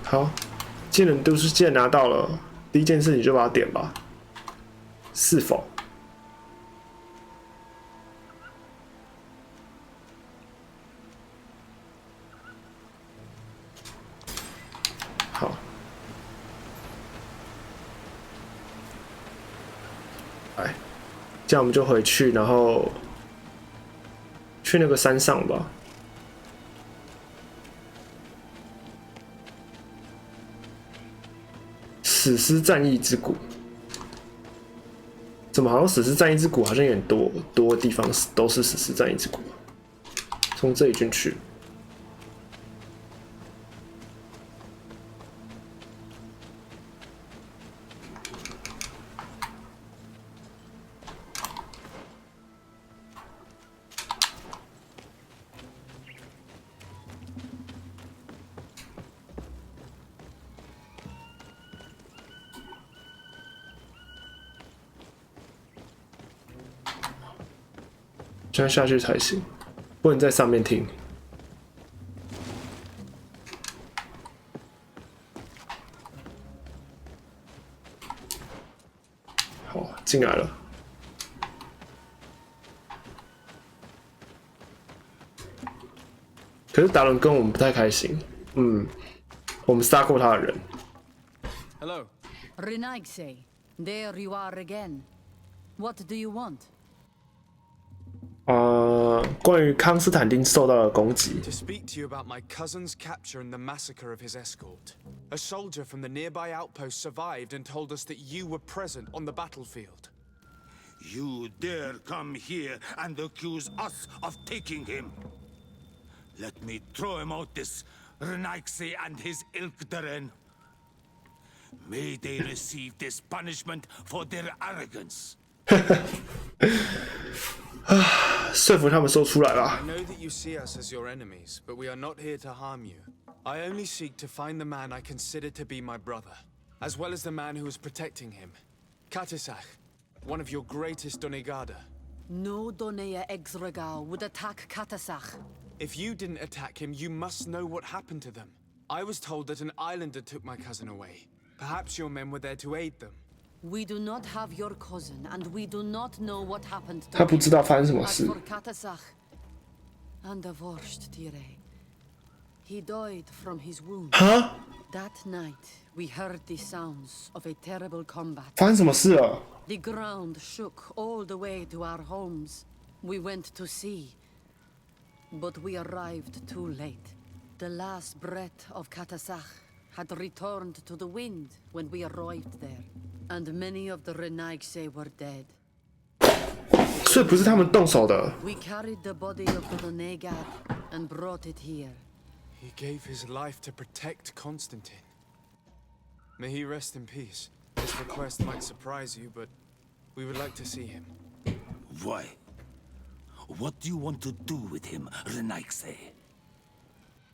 好，技能都市键拿到了，第一件事你就把它点吧。是否？好。来。这样我们就回去，然后去那个山上吧。史诗战役之谷，怎么好像史诗战役之谷好像有点多的地方都是史诗战役之谷？从这里进去。这样下去才行，不能在上面停。好，进来了。可是达伦跟我们不太开心。我们杀过他的人。Hello. Renaigse, there you are again. What do you want? 关于康斯坦丁受到的攻击。To speak to you about my cousin's capture and the massacre of his escort. A soldier from the nearby outpost survived and told us that you were present on the battlefield. You dare come here and accuse us of taking him? Let me throw him out this Renaikse and his Ilkdaren. May they receive this punishment for their arrogance. 说服他们说出来吧。 I know that you see us as your enemies, but we are not here to harm you. I only seek to find the man I consider to be my brother, as well as the man who is protecting him. Katisach, one of your greatest Donegada. No Donea Exregal would attack Katasach. If you didn't attack him, you must know what happened to them. I was told that an islander took my cousin away. Perhaps your men were there to aid them. We do not have your cousin, and we do not know what happened to 他不知道发生什么 As 事。 for Katasach and the Vorst Tire, he died from his wound. 哈？ That night, we heard the sounds of a terrible combat. 发生什么事了？ The ground shook all the way to our homes. We went to see, but we arrived too late. The last breath of Katasach had returned to the wind when we arrived there, and many of the Renaigse were dead. 所以不是他们动手的。 We carried the body of the Donegad and brought it here. He gave his life to protect Constantine. May he rest in peace. This request might surprise you, but we would like to see him. Why? What do you want to do with him, Renaikse?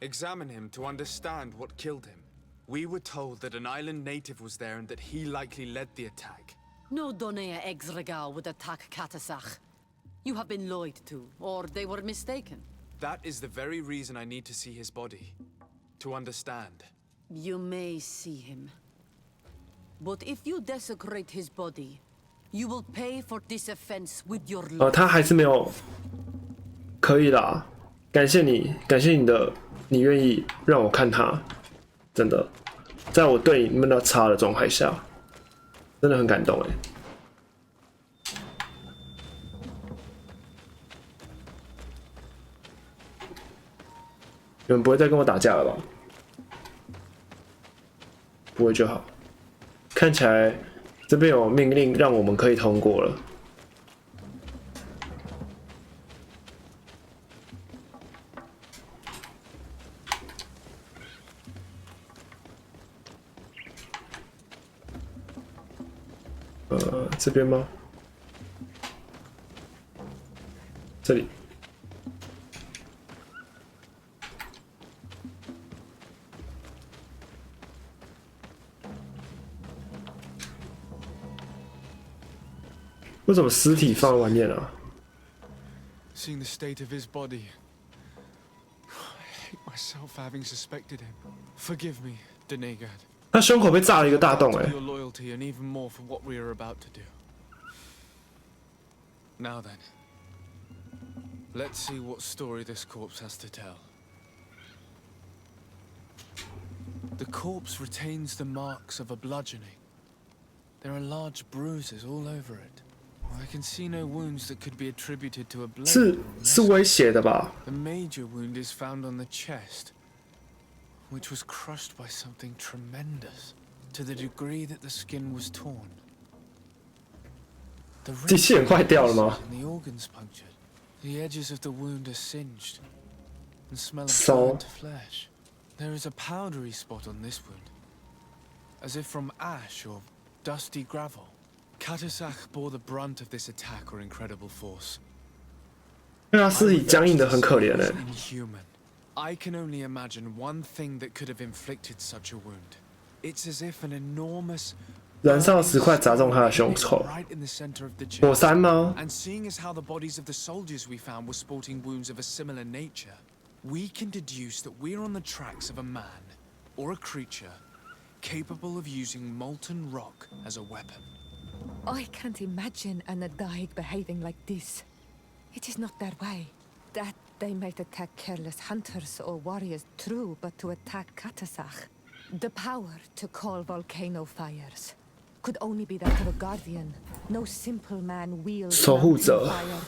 Examine him to understand what killed him. We were told that an island native was there and that he likely led the attack. No Donea Exregal would attack Katasach. You have been lied to, or they were mistaken. That is the very reason I need to see his body. To understand. You may see him. But if you desecrate his body, you will pay for this offense with your life. 他还是没有。可以啦，感谢你，感谢你的，你愿意让我看他，真的，在我对你们的差的状态下，真的很感动哎。你们不会再跟我打架了吧？不会就好。看起来这边有命令让我们可以通过了。这边吗？这里。为什么尸体放在外面啊？ Seeing the state of his body, I hate myself for having suspected him. Forgive me, Donegad. 他胸口被炸了一个大洞哎。 Your loyalty and even more for what we are about to do. Now then, let's see what story this corpse has to tell. The corpse retains the marks of a bludgeoning. There are large bruises all over it. I can see no wounds that could be attributed to a blade. 是威胁的吧？ The major wound is found on the chest, which was crushed by something tremendous, to the degree that the skin was torn. The 机器人坏掉了吗？ and the organs punctured. The edges of the wound are singed and smell of So- burnt flesh. There is a powdery spot on this wound, as if from ash or dusty gravel. Katasach bore the brunt of this attack or incredible force. 因为他尸体僵硬的很可怜哎。 Inhuman. I can only imagine one thing that could have inflicted such a wound. It's as if an enormous 燃烧的石块砸中他的胸口。 right in the center of the 火 chest. 山吗？ And seeing as how the bodies of the soldiers we found were sporting wounds of a similar nature, we can deduce that we're on the tracks of a man or a creature capable of using molten rock as a weapon. I can't imagine an Adaig behaving like this. It is not their way. That they might attack careless hunters or warriors, true, but to attack Katasach, the power to call volcano fires could only be that of a guardian. No simple man wields 守护者。 mountain fire.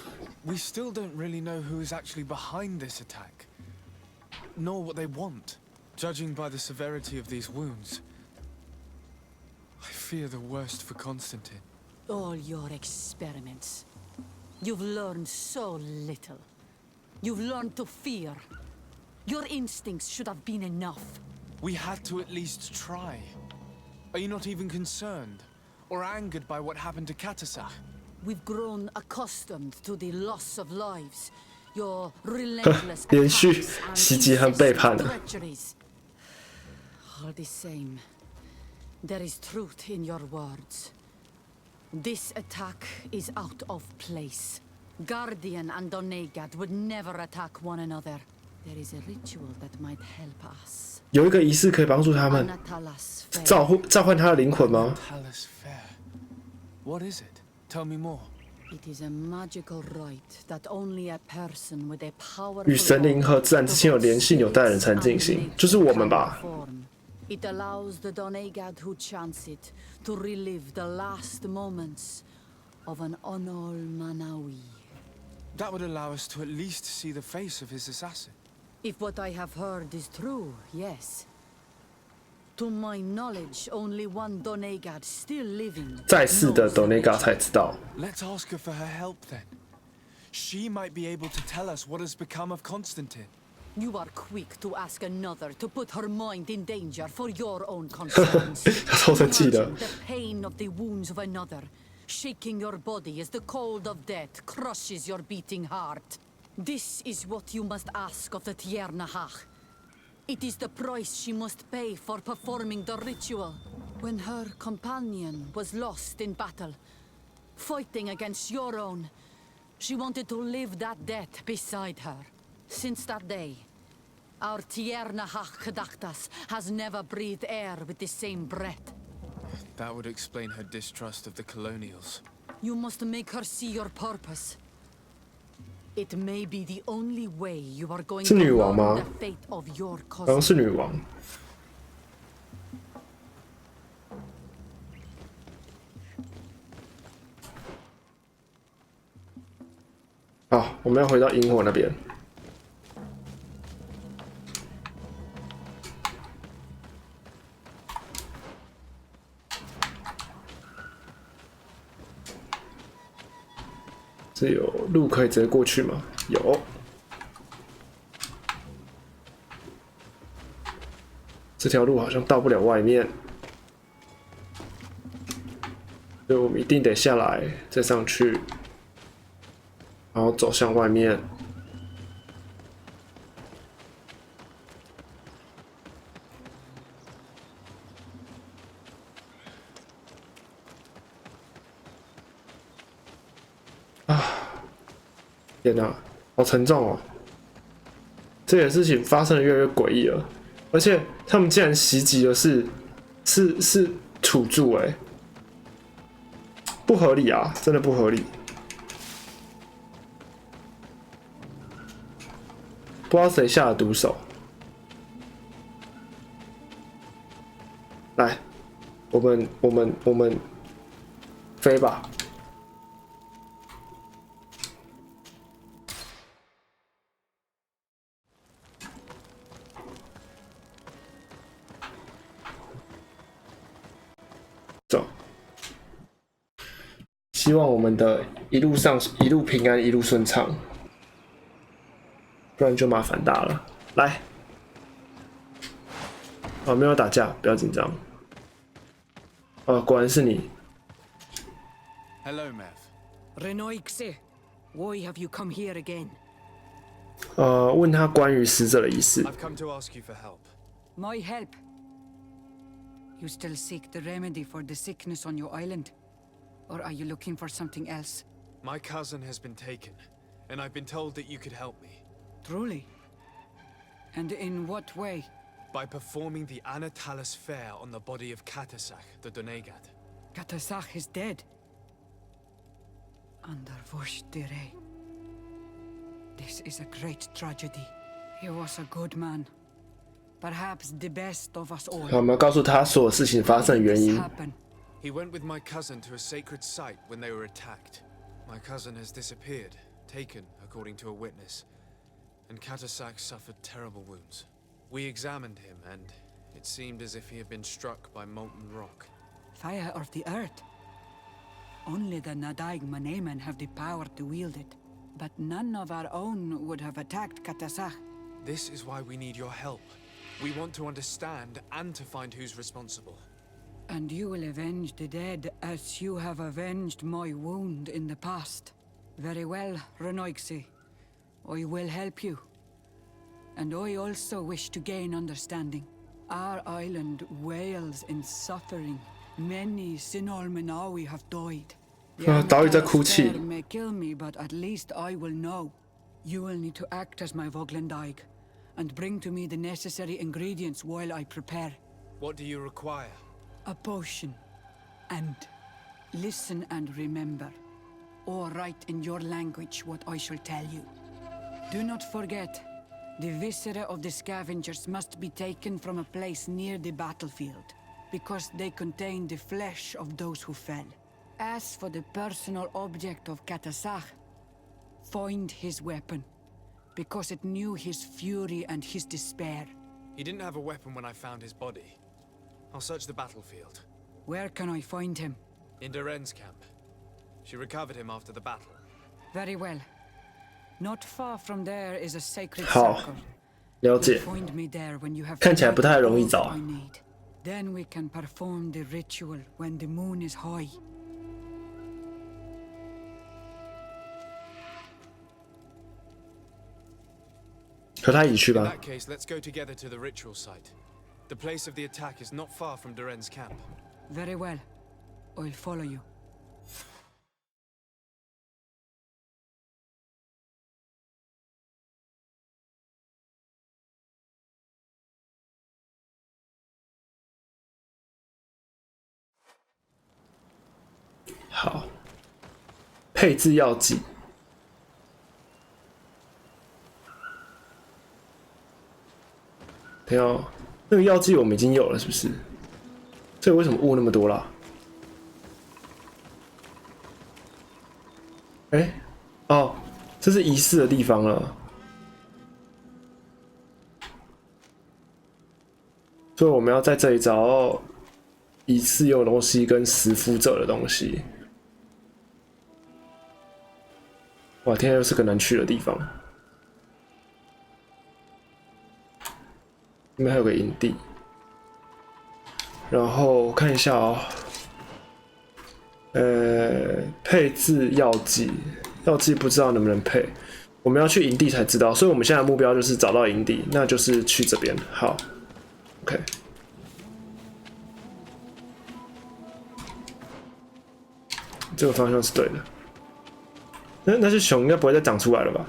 We still don't really know who is actually behind this attack, nor what they want. Judging by the severity of these wounds, I fear the worst for Constantine. All your experiments. You've learned so little. You've learned to fear. Your instincts should have been enough. We had to at least try. Are you not even concerned or angered by what happened to Katasach? We've grown accustomed to the loss of lives. Your relentless 连续 attacks and 袭击和背叛了。 treacheries. All the same, there is truth in your words. This attack is out of place. Guardian and Donegad would never attack one another. There is a ritual that might help us. 有一个仪式可以帮助他们召唤他的灵魂吗？ Anatalas Fair. What is it? Tell me more. It is a magical rite that only a person with a powerful 与神灵和自然之间有联系纽带的人才能进行，就是我们吧。 It allows the Donegad who chants it to relive the last moments of an Onol Manawi. That would allow us to at least see the face of his assassin. If what I have heard is true, yes. To my knowledge, only one Donegad still living. 在世的 Donegad 才知道。 Let's ask her for her help then. She might be able to tell us what has become of Constantine. You are quick to ask another to put her mind in danger for your own concerns. 他超生气的。 Imagine the pain of the wounds of another, shaking your body as the cold of death crushes your beating heart. This is what you must ask of the Tiernahach. It is the price she must pay for performing the ritual. When her companion was lost in battle, fighting against your own, she wanted to live that death beside her. Since that day, our Tiernahach Kadachtas has never breathed air with the same breath. That would explain her distrust of the colonials. You must make her see your purpose. It may be the only way you are going 是 to 女王吗？ learn the fate of your 好像 cousin. 是女王。好，我们要回到萤火那边。这有路可以直接过去吗？有。这条路好像到不了外面，所以我们一定得下来，再上去，然后走向外面。天哪，好沉重哦！这件事情发生的越来越诡异了，而且他们竟然袭击的是土著哎，不合理啊，真的不合理。不知道谁下了毒手。来，我们飞吧。走，希望我们的一路平安，一路顺畅，不然就麻烦大了。来，没有打架，不要紧张。果然是你。Hello, Mev. Renoixe, why have you come here again? 问他关于死者的仪式。 I've come to ask you for help. My help? You still seek the remedy for the sickness on your island? Or are you looking for something else? My cousin has been taken, and I've been told that you could help me. Truly? And in what way? By performing the Anatalas Fair on the body of Katasach, the Donegad. Katasach is dead. Under Voshtire. This is a great tragedy. He was a good man. Perhaps the best of us all. 好，我们要告诉他所有事情发生的原因。 He went with my cousin to a sacred site when they were attacked. My cousin has disappeared, taken according to a witness, and Katasach suffered terrible wounds. We examined him, and it seemed as if he had been struck by molten rock. Fire of the earth. Only the Nadaig Manemen have the power to wield it. But none of our own would have attacked Katasach. This is why we need your help. We want to understand and to find who's responsible. And you will avenge the dead as you have avenged my wound in the past. Very well, Renoixi. I will help you. And I also wish to gain understanding. Our island wails in suffering. Many Sinolmenawi have died. The 岛屿在哭泣。 may kill me, but at least I will know. You will need to act as my Voglendaig, and bring to me the necessary ingredients while I prepare. What do you require? A potion. And listen and remember. Or write in your language what I shall tell you. Do not forget, the viscera of the scavengers must be taken from a place near the battlefield, because they contain the flesh of those who fell. As for the personal object of Katasach, find his weapon, because it knew his fury and his despair. He didn't have a weapon when I found his body. I'll search the battlefield. Where can I find him? In Duren's camp. She recovered him after the battle. Very well. Not far from there is a sacred 好， circle. 了解。 Find me there when you have 看起来不太容易 all 找。 I need. Then we can perform the ritual when the moon is high. 和他一起去 In 吧。 that case, let's go together to the ritual site. The place of the attack is not far from Duren's camp. Very well. I'll follow you. 好，配置药剂。等一下哦，那个药剂我们已经有了，是不是？这里为什么雾那么多啦？哎，哦，这是仪式的地方了。所以我们要在这里找仪式用的东西跟食肤者的东西。哇，天啊，又是个难去的地方。那边还有个营地，然后我看一下哦，配置药剂，药剂不知道能不能配，我们要去营地才知道，所以我们现在的目标就是找到营地，那就是去这边。好 ，OK， 这个方向是对的。那些熊应该不会再长出来了吧？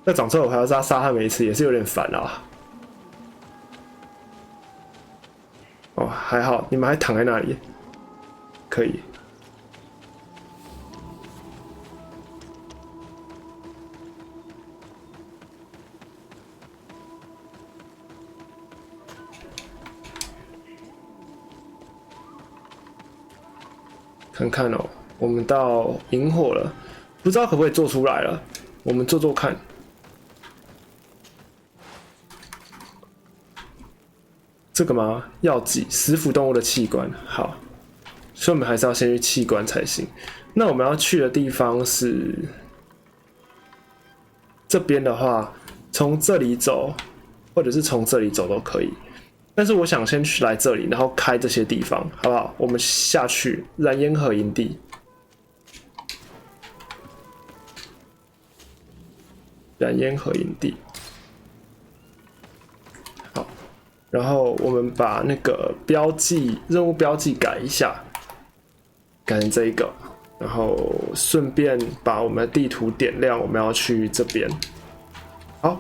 那长出来我还要杀它们一次，也是有点烦啊。哦，还好你们还躺在那里，可以。看看哦，我们到萤火了，不知道可不可以做出来了，我们做做看。这个吗？药剂，食腐动物的器官。好，所以我们还是要先去器官才行。那我们要去的地方是这边的话，从这里走，或者是从这里走都可以。但是我想先去来这里，然后开这些地方，好不好？我们下去燃烟河营地。燃烟河营地。好，然后我们把那个标记任务标记改一下，改成这一个，然后顺便把我们的地图点亮，我们要去这边。好，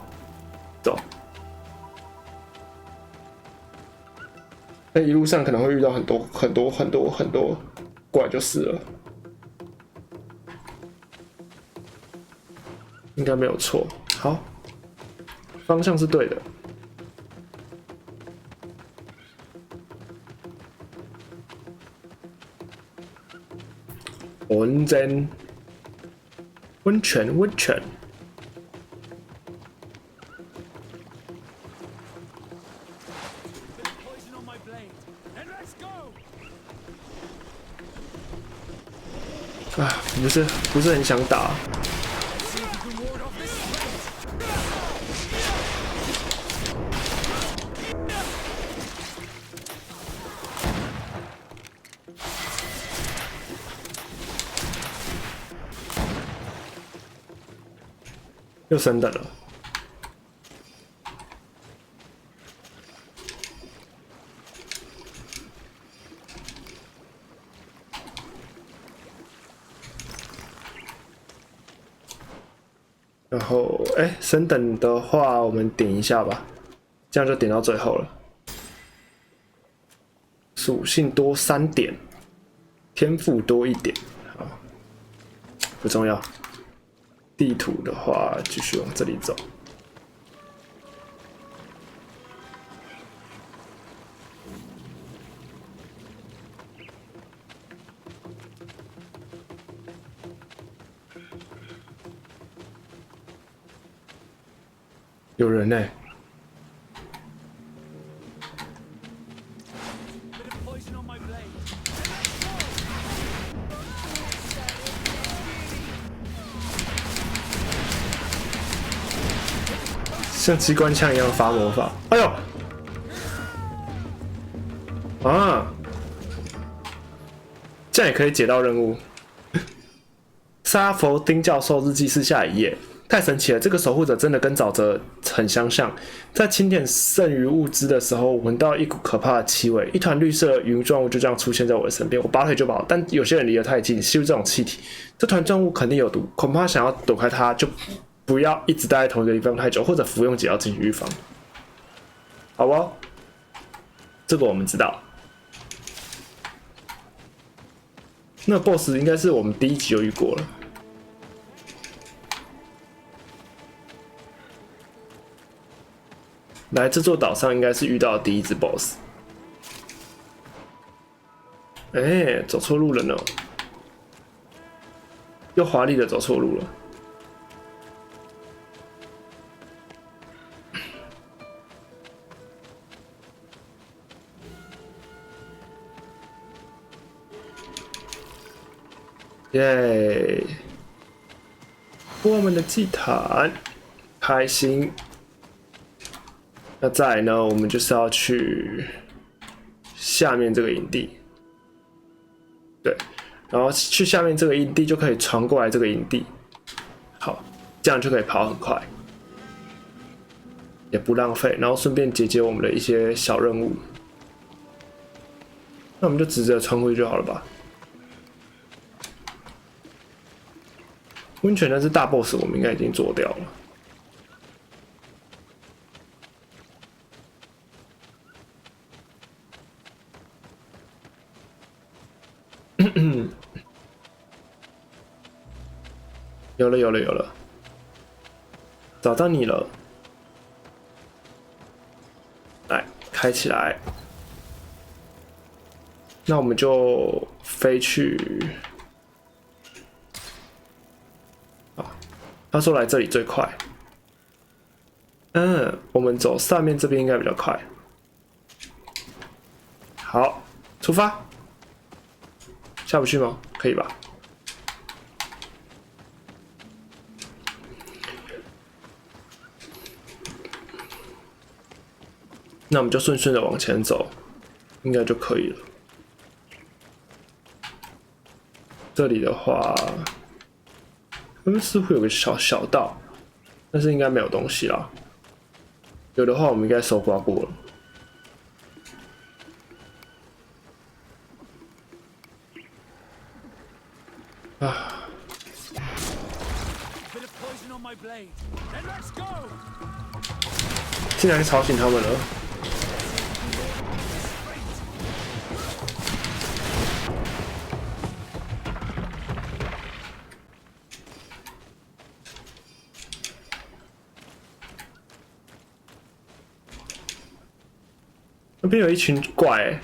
走。那一路上可能会遇到很多怪就是了，应该没有错。好，方向是对的。温泉，温泉，温泉。啊，不是很想打。又升等了。然后，升等的话，我们点一下吧，这样就点到最后了。属性多3点，天赋多1点，好，不重要。地图的话，继续往这里走。有人呢、像机关枪一样发魔法。哎呦！啊，这样也可以解到任务。沙佛丁教授日记是下一页。太神奇了！这个守护者真的跟沼泽很相像。在清点剩余物资的时候，闻到一股可怕的气味，一团绿色云状物就这样出现在我的身边。我拔腿就跑，但有些人离得太近，吸入这种气体，这团状物肯定有毒，恐怕想要躲开它，就不要一直待在同一个地方太久，或者服用解药进行预防。好不好？这个我们知道。那 BOSS 应该是我们第1集就遇过了。来这座岛上应该是遇到的第1只 BOSS。走错路了呢，又华丽的走错路了。耶！我们的祭坛，开心。那再来呢，我们就是要去下面这个营地，对，然后去下面这个营地就可以传过来这个营地，好，这样就可以跑很快，也不浪费，然后顺便解决我们的一些小任务。那我们就直接穿过去就好了吧？温泉那只大 boss 我们应该已经做掉了。有了，找到你了，来，开起来。那我们就飞去，他说来这里最快。我们走上面这边应该比较快。好，出发。下不去吗？可以吧？那我们就顺顺的往前走，应该就可以了。这里的话，似乎有个小道，但是应该没有东西啦。有的话，我们应该搜刮过了。啊！竟然吵醒他们了。那边有一群怪欸。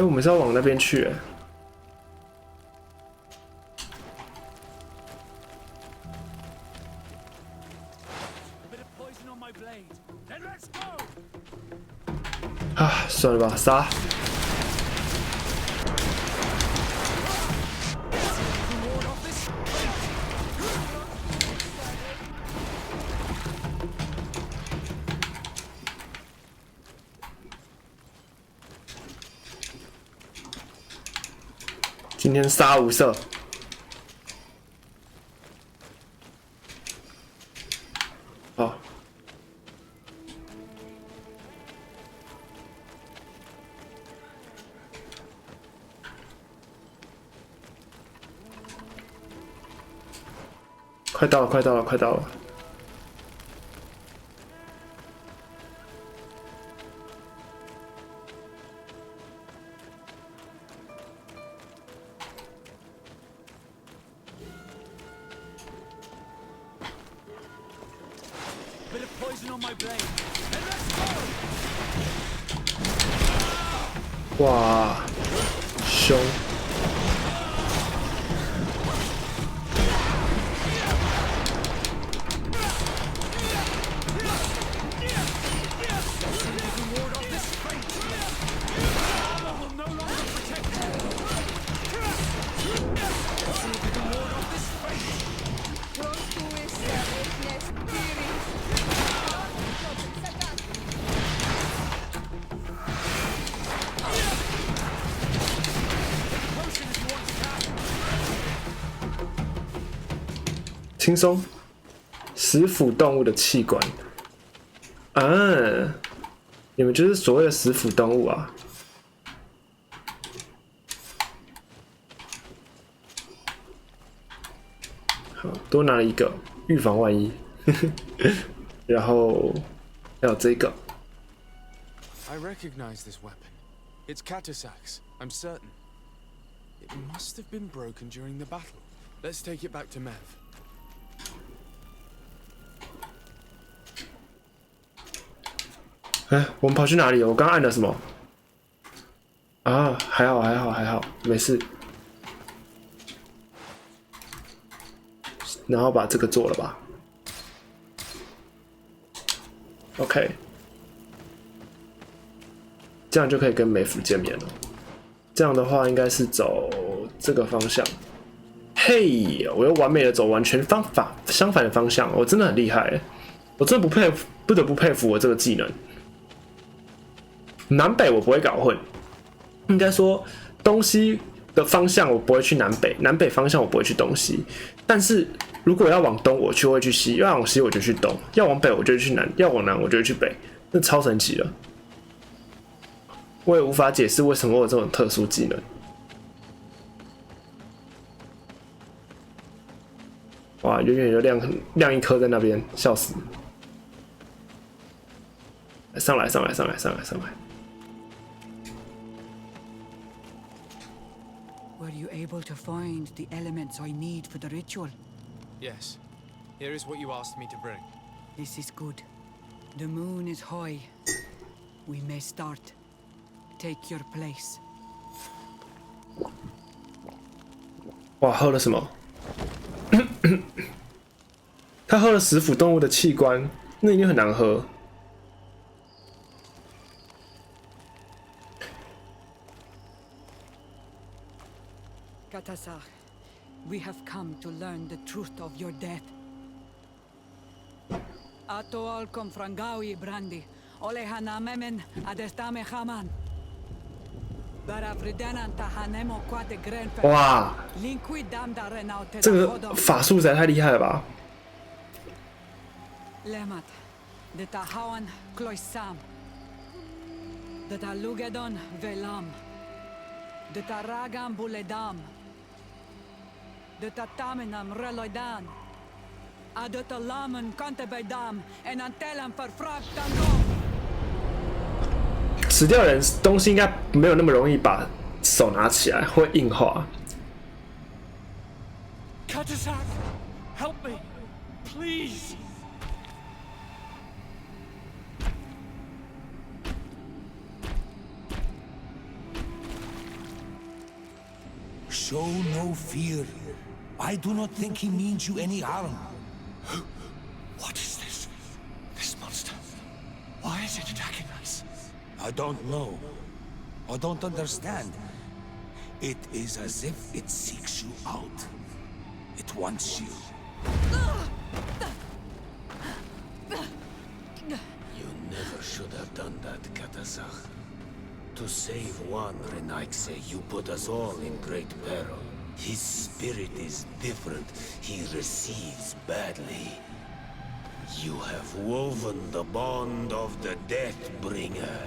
我们是要往那边去。啊，算了吧，杀！今天杀无赦。好。快到了，快到了，快到了！哇，凶！轻松，食腐动物的器官啊！你们就是所谓的食腐动物啊！好，多拿了一个，预防万一。然后还有这个。I recognize this weapon. It's Katasak's, I'm certain. It must have been broken during the battle. Let's take it back to Mev. 哎，我们跑去哪里了？我刚刚按了什么？啊，还好，还好，还好，没事。然后把这个做了吧。OK， 这样就可以跟梅芙见面了。这样的话，应该是走这个方向。嘿，我又完美的走完全相反的方向，我真的很厉害，我真的不得不佩服我这个技能。南北我不会搞混，应该说东西的方向我不会去南北，南北方向我不会去东西。但是如果要往东，我就会去西；要往西，我就去东；要往北，我就去南；要往南，我就去北。那超神奇的，我也无法解释为什么我有这种特殊技能。哇，远远就亮一颗在那边，笑死！上来，上来，上来，上来，上来！ Were you able to find the elements I need for the ritual? Yes. Here is what you asked me to bring. This is good. The moon is high. We may start. Take your place. 哇，喝了什么？他喝了食腐动物的器官，那一定很难喝。 Katasar, we have come to learn the truth of your death. Ato al confrangawi brandi, olehana memen adestame haman. Barafridenan tahanemo quate grenfe. 哇，这个法术实在太厉害了吧！ Lemat, de tahawan kloisam. De talugedon velam. De taragam buledam. De tatamenam reloidan. De talamen kantebedam. En antelam verfragt tangom. 死掉人东西应该没有那么容易把手拿起来，会硬化。 Katasak, help me, please. Show no fear. I do not think he means you any harm. What is this? This monster. Why is it attacking us? I don't know. I don't understand. It is as if it seeks you out. It wants you. You never should have done that, Katasach. To save one Renaikse, you put us all in great peril. His spirit is different. He receives badly. You have woven the bond of the Deathbringer.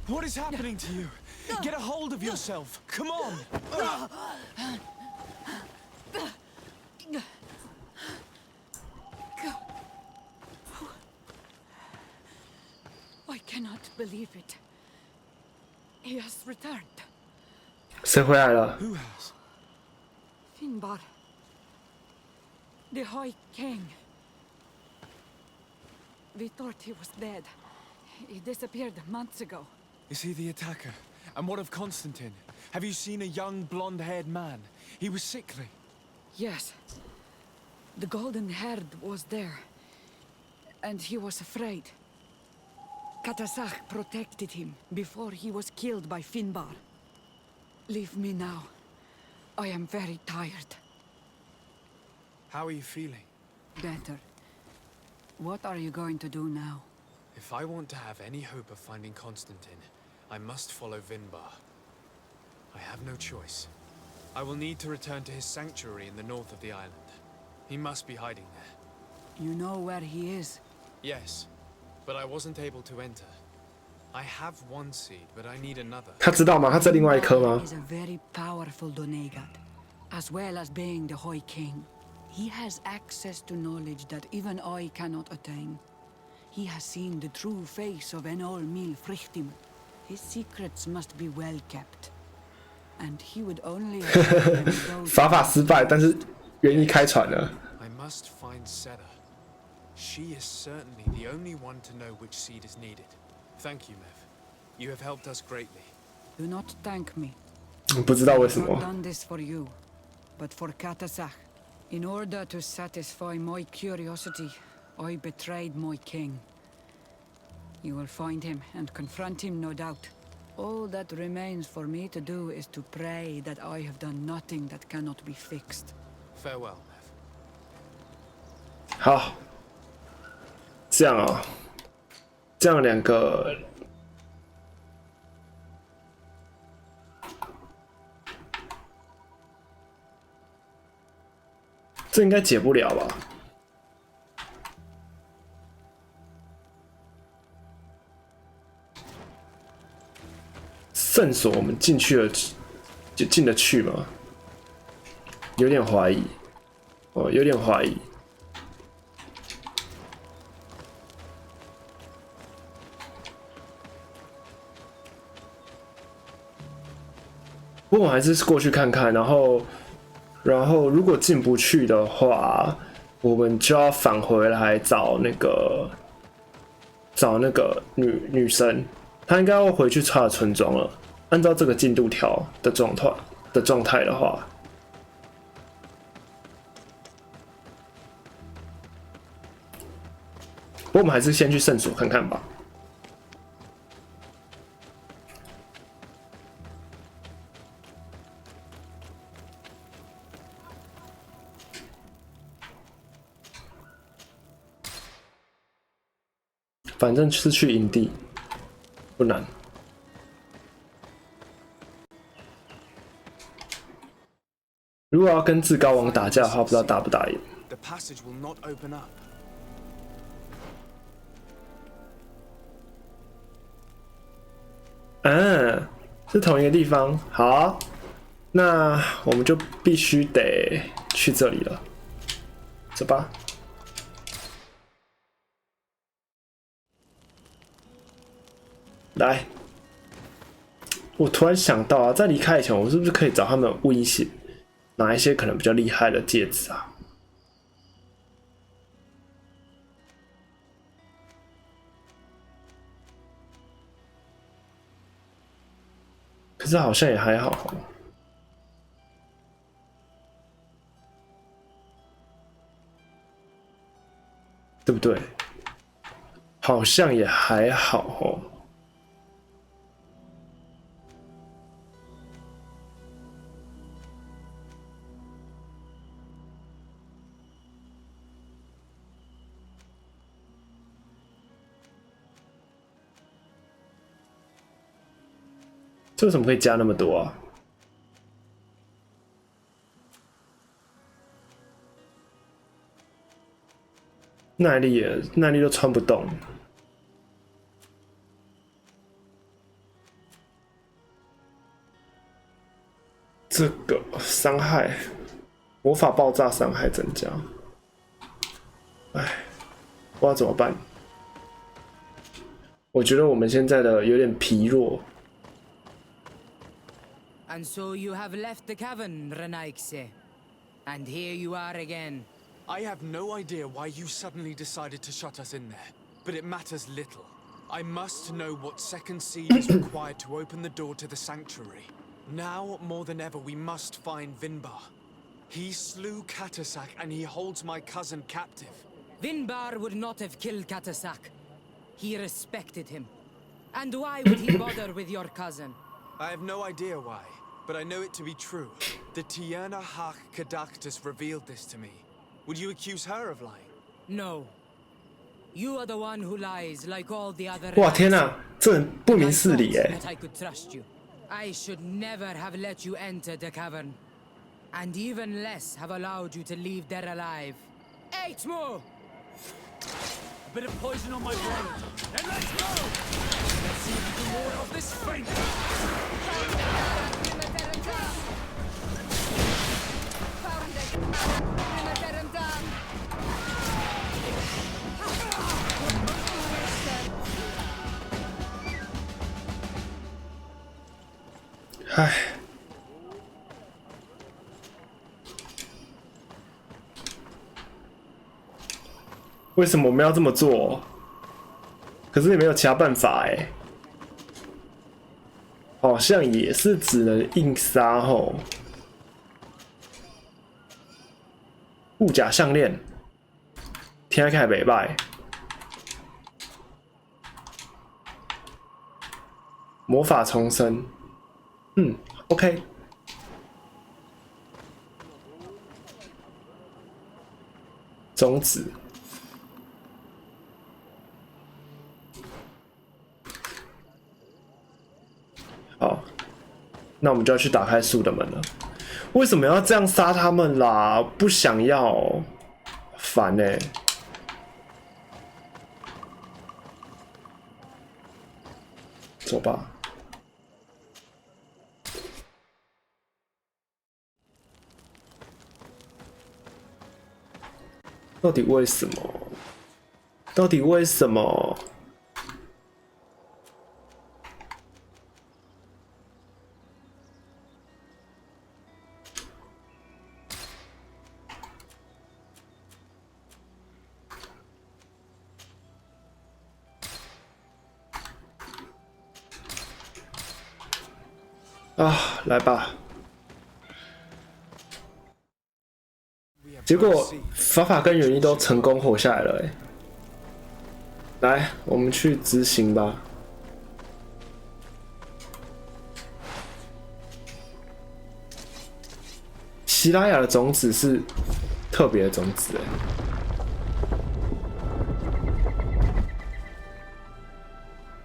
What is happening to you? Get a hold of yourself. Come on. I cannot believe it. He has returned. 谁回来了？ Who has? Finbar. The High King. We thought he was dead. He disappeared months ago. Is he the attacker? And what of Constantine? Have you seen a young blonde-haired man? He was sickly. Yes. The golden haired was there. And he was afraid. Katasach protected him before he was killed by Finbar. Leave me now. I am very tired. How are you feeling? Better. What are you going to do now? If I want to have any hope of finding Constantine, I must follow Vinbar. I have no choice. I will need to return to his sanctuary in the north of the island. He must be hiding there. You know where he is? Yes, but I wasn't able to enter. I have one seed, but I need another. 他知道吗？他在另外一颗吗？ He is a very powerful Donegat, as well as being the High King. He has access to knowledge that even I cannot attain. He has seen the true face of Enol Mil Frichtim. His secrets must be well kept. And he would only 法法失败，但是愿意开船了。 I must find Seta. She is certainly the only one to know which seed is needed. Thank you, Mev. You have helped us greatly. Do not thank me. 不知道为什 I have 么。 done this for you, but for Katasach. In order to satisfy my curiosity, I betrayed my king. You will find him and confront him, no doubt. All that remains for me to do is to pray that I have done nothing that cannot be fixed. Farewell, Mev. 好，这样哦，这样两个。 这应该解不了吧？圣所我们进去了，就进得去吗？有点怀疑，哦，有点怀疑。不过我还是过去看看，然后如果进不去的话，我们就要返回来找那个女生，她应该要回去她的村庄了。按照这个进度条的状态的话，不过我们还是先去圣所看看吧。 反正是去营地，不难。如果要跟至高王打架的话，不知道打不打赢。The passage will not open up. 嗯，是同一个地方。好，那我们就必须得去这里了。走吧。 来，我突然想到啊，在离开以前，我是不是可以找他们问一些哪一些可能比较厉害的戒指啊？可是好像也还好哦，对不对？好像也还好哦。这为什么可以加那么多啊？耐力都穿不动。这个伤害，魔法爆炸伤害增加。哎，不知道怎么办。我觉得我们现在的有点疲弱。 And so you have left the cavern, Renaikse. And here you are again. I have no idea why you suddenly decided to shut us in there, but it matters little. I must know what second seed is required to open the door to the sanctuary. Now, more than ever, we must find Vinbar. He slew Katasak and he holds my cousin captive. Vinbar would not have killed Katasak. He respected him. And why would he bother with your cousin? I have no idea why, but I know it to be true. The Tierna Hak Kadaktus revealed this to me. Would you accuse her of lying? No. You are the one who lies like all the other. 哇天哪，这很不明事理哎。 I could trust you. I should never have let you enter the cavern, and even less have allowed you to leave there alive. 8 more. A bit of poison on my blade. Then let's go. Let's see if we can ward off this fate.唉，为什么我们要这么做？可是也没有其他办法哎，好像也是只能硬杀吼。护甲项链，听起来袂歹。魔法重生。 OK。种子。好，那我们就要去打开树的门了。为什么要这样杀他们啦？不想要，烦欸。走吧。 到底为什么？到底为什么？啊，来吧！结果法法跟元一都成功活下来了，来，我们去执行吧。希拉雅的种子是特别的种子，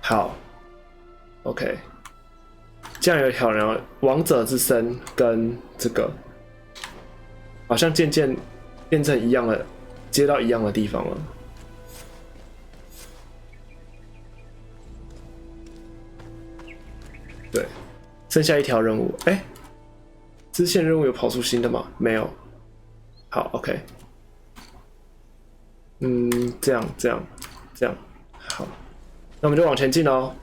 好 ，OK。 这样有挑战王者之声跟这个，好像渐渐变成一样的，接到一样的地方了。对，剩下一条任务，哎，支线任务有跑出新的吗？没有。好 ，OK。这样，好，那我们就往前进哦。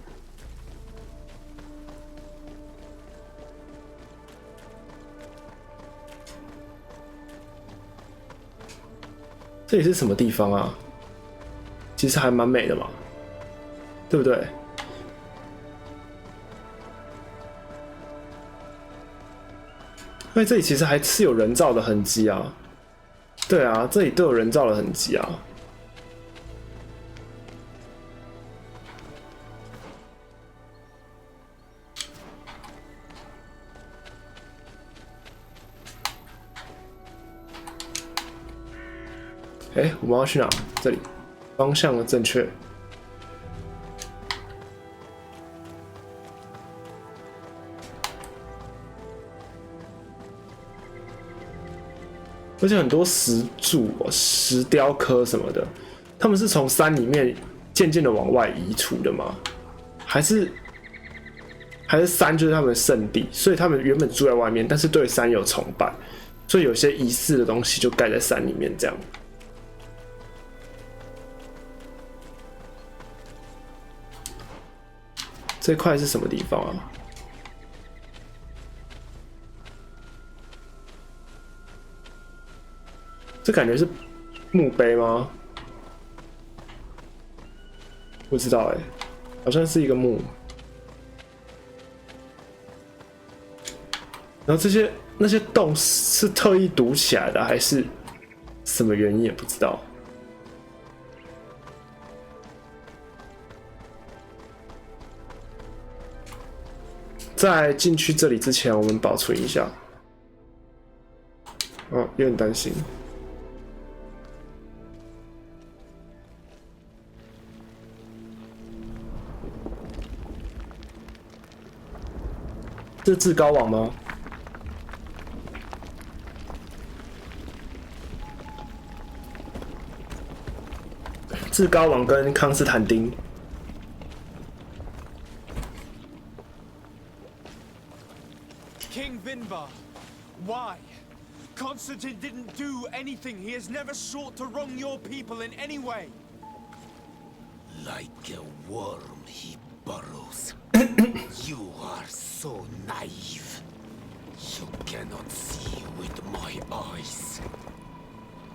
这里是什么地方啊？其实还蛮美的嘛，对不对？因为这里其实还是有人造的痕迹啊。对啊，这里都有人造的痕迹啊。哎，我们要去哪？这里，方向的正确。而且很多石柱、石雕刻什么的，他们是从山里面渐渐的往外移除的吗？还是山就是他们的圣地，所以他们原本住在外面，但是对山有崇拜，所以有些仪式的东西就盖在山里面这样。这块是什么地方啊？这感觉是墓碑吗？不知道哎，好像是一个墓。然后那些洞是特意堵起来的，还是什么原因也不知道。在进去这里之前，我们保存一下。有点担心。这是至高网吗？至高网跟康斯坦丁。King Vinvar, why? Constantine didn't do anything. He has never sought to wrong your people in any way. Like a worm he burrows. You are so naive. You cannot see with my eyes.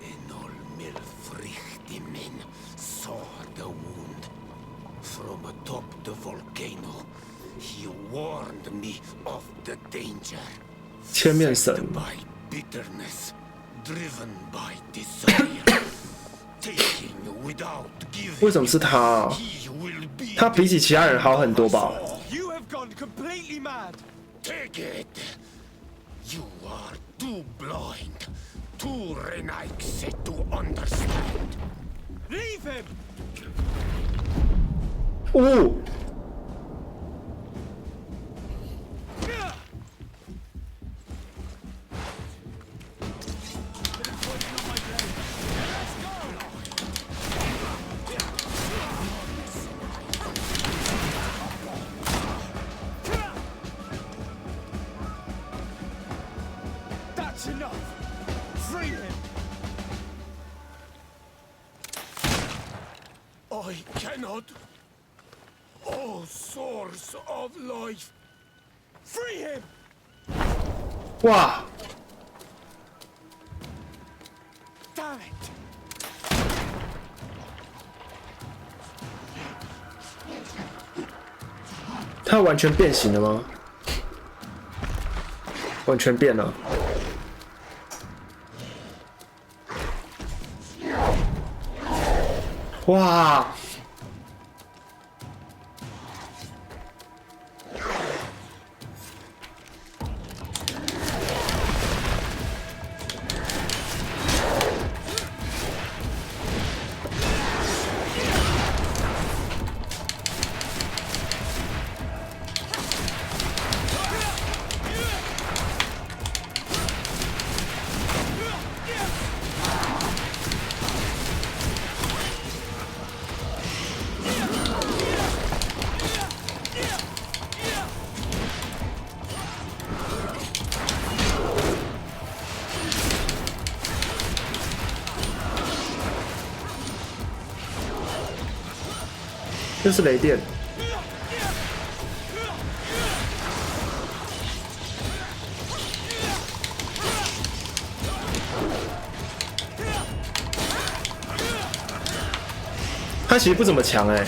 Enol Milfrichtimin saw the wound. From atop the volcano, he warned me of the danger. 千面神。 By bitterness, driven by desire, taking without giving. 为什么是他啊？他比起其他人好很多吧？ You have gone completely mad. Take it. You are too blind, too Renaix to understand. Leave him. 哦。 That's enough. Free him. I cannot. Oh, source of life. Free him. 哇！ Damn it. 他完全变形了吗？完全变了。哇！这是雷电。他其实不怎么强哎。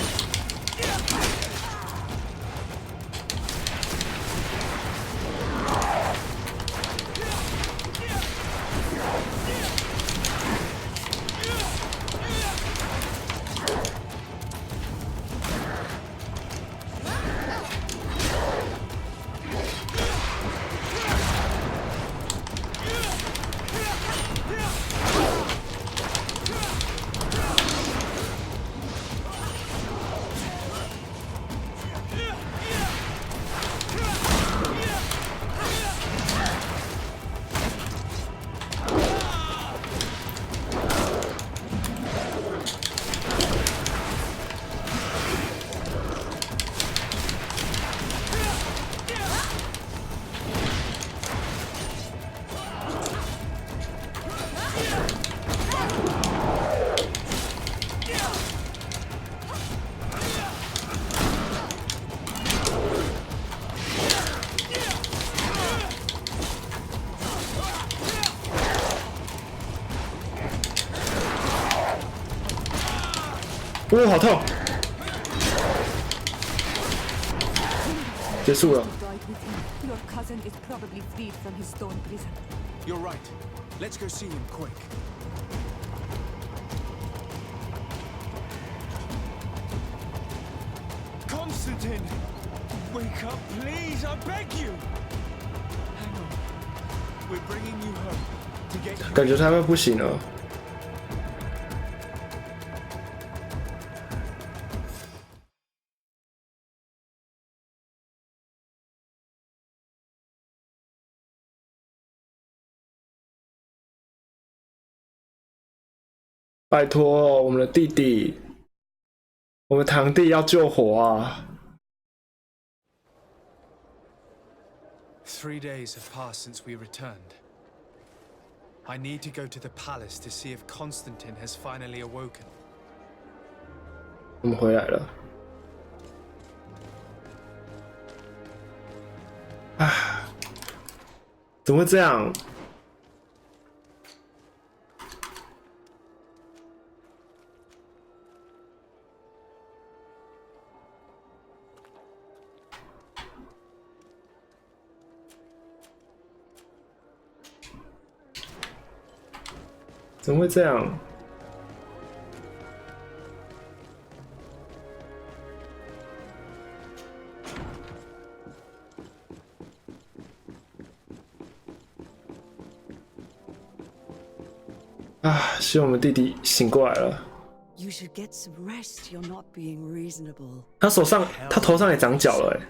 哦，好痛！结束了。 Your cousin is probably freed from his stone prison. You're right. Let's go see him quick. Constantine! Wake up, please, I beg you! Hang on. We're bringing you home to get you... 感觉他们不行了。拜托，我们的弟弟，我们堂弟要救火啊！ 3 days have passed since we returned. I need to go to the palace to see if Constantine has finally awoken. 我们回来了。啊！怎么会这样？ 怎么会这样？啊！希望我们弟弟醒过来了。You should get some rest. You're not being reasonable. 他头上也长角了哎。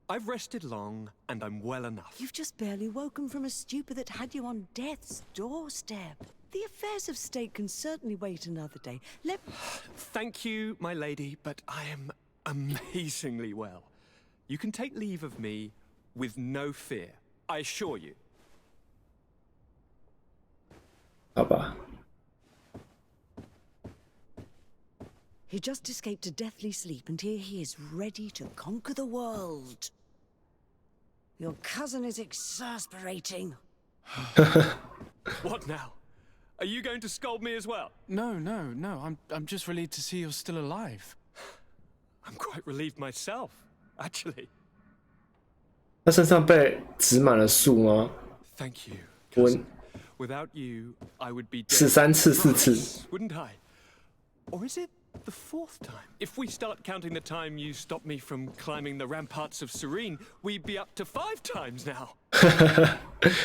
I've rested long, and I'm well enough. You've just barely woken from a stupor that had you on death's doorstep. The affairs of state can certainly wait another day. Thank you, my lady, but I am amazingly well. You can take leave of me with no fear, I assure you. 好吧。 He just escaped a deathly sleep, and here he is, ready to conquer the world. Your cousin is exasperating. What now? Are you going to scold me as well? No. I'm just relieved to see you're still alive. I'm quite relieved myself, actually. 他身上被植满了树吗？ Thank you. 我 Without you, I would be dead. 死3次4次 Wouldn't I? Or is it the 4th time? If we start counting the time you stopped me from climbing the ramparts of Serene, we'd be up to 5 times now.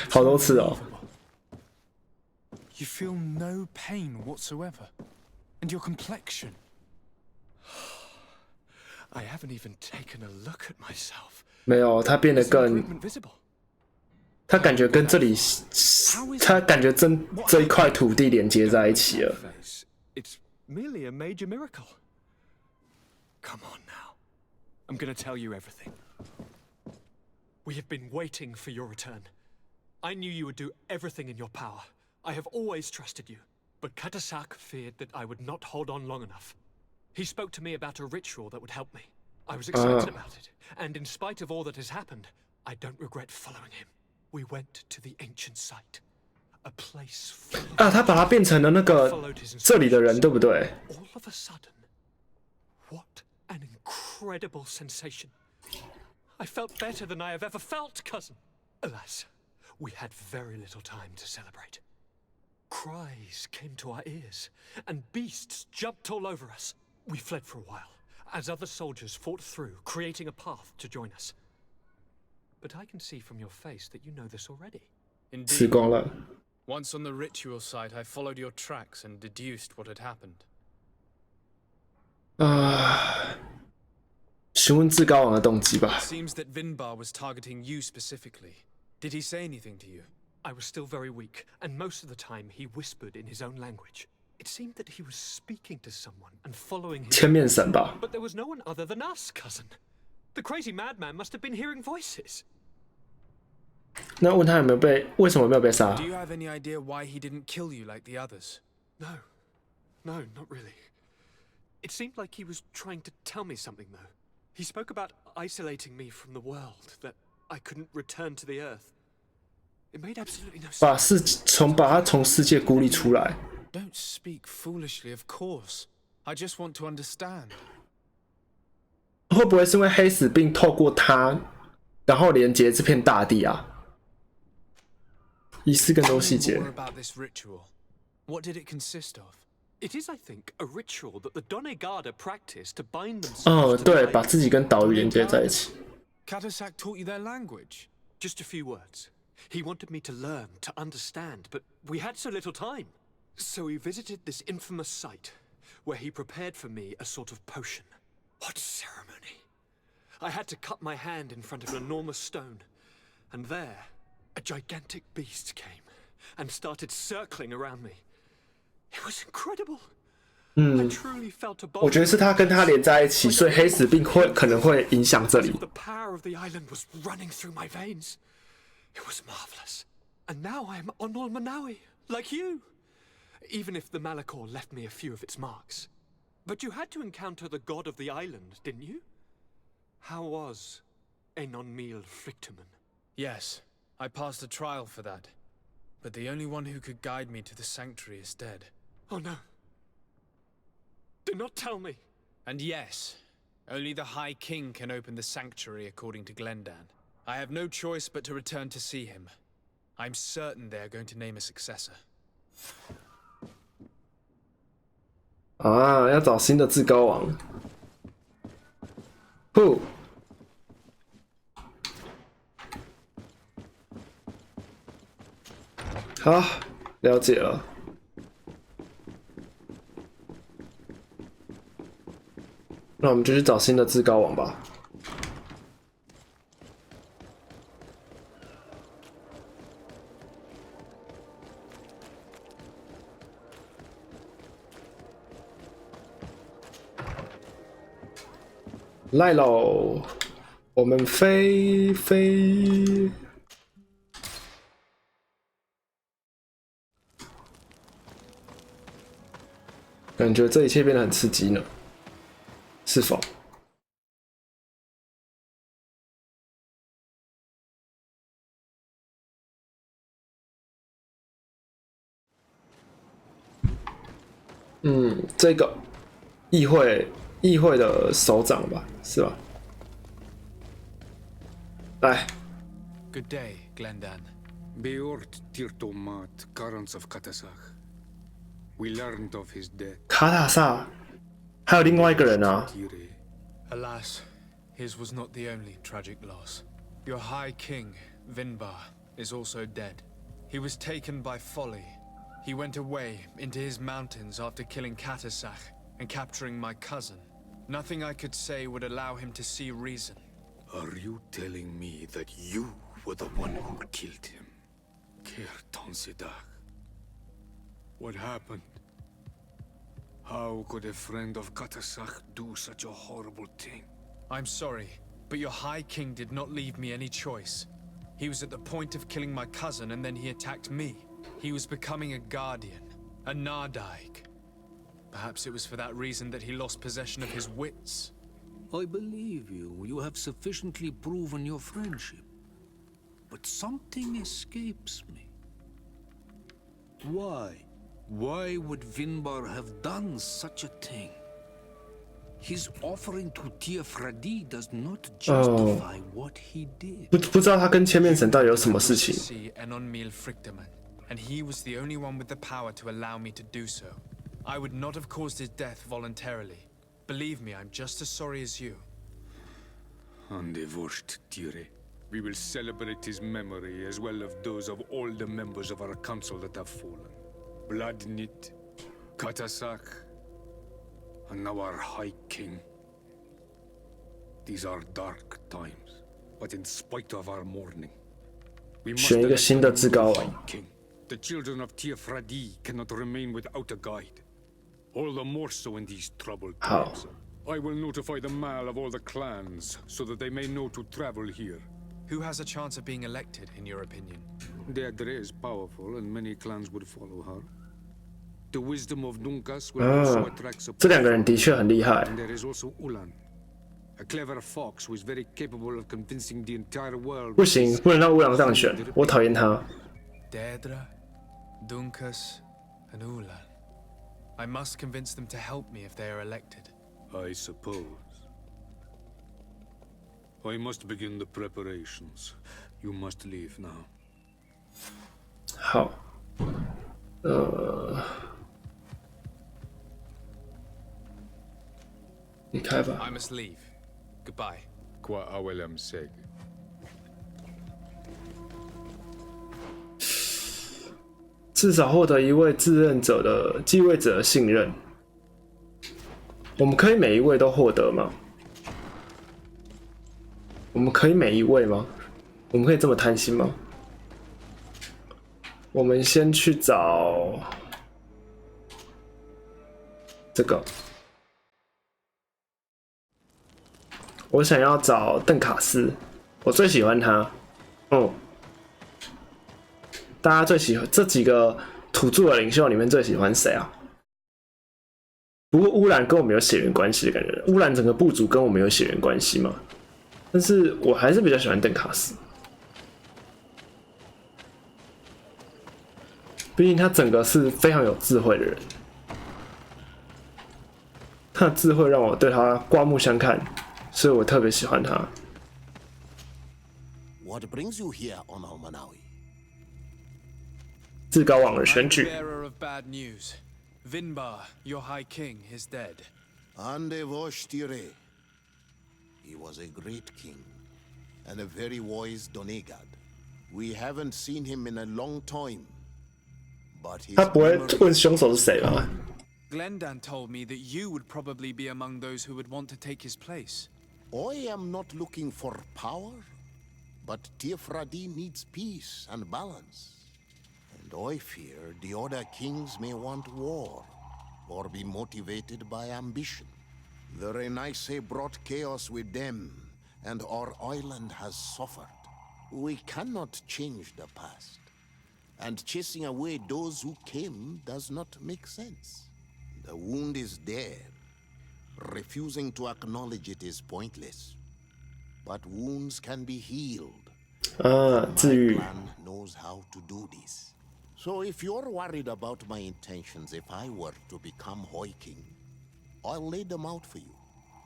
好多次哦。 You feel no pain whatsoever. And your complexion. I haven't even taken a look at myself. 没有，他变得更，他感觉跟这里，他感觉这一块土地连接在一起了。 It's merely a major miracle. Come on now. I'm gonna tell you everything. We have been waiting for your return. I knew you would do everything in your power. I have always trusted you. But Katasak feared that I would not hold on long enough. He spoke to me about a ritual that would help me. I was excited about it. And in spite of all that has happened, I don't regret following him. We went to the ancient site. A place full of 啊，他把他变成了那个这里的人，对不对？ All of a sudden, what an incredible sensation. I felt better than I have ever felt, cousin. Alas, we had very little time to celebrate. Cries came to our ears, and beasts jumped all over us. We fled for a while, as other soldiers fought through, creating a path to join us. But I can see from your face that you know this already. 吃光了。 Once on the ritual site, I followed your tracks and deduced what had happened. 啊，询问至高王的动机吧。 It seems that Vinbar was targeting you specifically. Did he say anything to you? I was still very weak, and most of the time he whispered in his own language. It seemed that he was speaking to someone and following his... 千面神吧。 But there was no one other than us, cousin. The crazy madman must have been hearing voices. 那问他有没有被，为什么没有被杀 Do you have any idea why he didn't kill you like the others? No, not really. It seemed like he was trying to tell me something, though. He spoke about isolating me from the world, that I couldn't return to the earth. It made absolutely no sense. 把他从世界孤立出来。 Don't speak foolishly, of course. I just want to understand. 会不会是因为黑死病透过他，然后连接这片大地啊？疑似更多细节。 More about this ritual. What did it consist of? It is, I think, a ritual that the Donegada practice to bind themselves to 对， the 把自己跟岛屿连接在一起。 Katasak taught you their language? Just a few words. He wanted me to learn, to understand, but we had so little time. So we visited this infamous site, where he prepared for me a sort of potion. What ceremony! I had to cut my hand in front of an enormous stone, and there, a gigantic beast came and started circling around me. It was incredible. I truly felt a 我觉得是他跟他连在一起，所以黑死病可能会影响这里。 The power of the island was running through my veins. It was marvelous. And now I am on Manawi, like you. Even if the Malachor left me a few of its marks. But you had to encounter the god of the island, didn't you? How was Enon Frictiman? Yes, I passed a trial for that. But the only one who could guide me to the sanctuary is dead. Oh no. Do not tell me. And yes, only the High King can open the sanctuary according to Glendan. I have no choice but to return to see him. I'm certain they are going to name a successor. 要找新的至高王。好，了解了。那我们就去找新的至高王吧。来喽，我们飞。感觉这一切变得很刺激呢，是否？这个议会的首长吧，是吧？来。 Good day, Glendan. Beort Tirtomat, Karans of Katasach. We learned of his death. 卡塔萨，还有另外一个人啊。 Alas, his was not the only tragic loss. Your High King, Vinbar, is also dead. He was taken by folly. He went away into his mountains after killing Katasach and capturing my cousin. Nothing I could say would allow him to see reason. Are you telling me that you were the one who killed him? Kirtan Sidak. What happened? How could a friend of Katasach do such a horrible thing? I'm sorry, but your High King did not leave me any choice. He was at the point of killing my cousin and then he attacked me. He was becoming a guardian, a Nardaig. Perhaps it was for that reason that he lost possession of his wits. I believe you. You have sufficiently proven your friendship. But something escapes me. Why? Why would Vinbar have done such a thing? His offering to Tiafradi does not justify what he did. 不知道他跟千面神到底有什么事情。 And he was the only one with the power to allow me to do so. I would not have caused his death voluntarily. Believe me, I'm just as sorry as you. Undivorced Tire. We will celebrate his memory as well as those of all the members of our council that have fallen. Vladnit, Katasak, and now our High King. These are dark times, but in spite of our mourning, we must选一个新的至高王。 King. The children of Tiafradi cannot remain without a guide. All the more so in these troubled times. I will notify the Mal of all the clans so that they may know to travel here. Who has a chance of being elected, in your opinion? Deirdre is powerful, and many clans would follow her. The wisdom of Dunkas will also attract support. 这两个人的确很厉害。 And there is also Ulan, a clever fox who is very capable of convincing the entire world. 不行，不能让乌狼当选，我讨厌他。 Deirdre, Dunkas, and Ulan. I must convince them to help me if they are elected. I suppose. I must begin the preparations. You must leave now. 好，离开吧。 I must leave. Goodbye. Qua awelem seg. 至少获得一位继位者的信任。我们可以每一位都获得吗？我们可以每一位吗？我们可以这么贪心吗？我们先去找这个，我想要找邓卡斯，我最喜欢他。大家最喜欢这几个土著的领袖里面最喜欢谁啊？不过乌兰跟我们有血缘关系的感觉，乌兰整个部族跟我们有血缘关系嘛。但是我还是比较喜欢邓卡斯，毕竟他整个是非常有智慧的人，他的智慧让我对他刮目相看，所以我特别喜欢他。What brings you here on Almanawi? 至高王的选举。 Bearer of bad news. Vinbar, your high king, is dead. Ande Voshtire. He was a great king, and a very wise Donegad. We haven't seen him in a long time, but his 他不会问凶手是谁吧？ Glendan told me that you would probably be among those who would want to take his place. I am not looking for power, but Tiefradi needs peace and balance. And I fear the other kings may want war, or be motivated by ambition. The Renaise brought chaos with them, and our island has suffered. We cannot change the past, and chasing away those who came does not make sense. The wound is there. Refusing to acknowledge it is pointless. But wounds can be healed. My clan knows how to do this. So if you're worried about my intentions if I were to become Hoi King, I'll lay them out for you.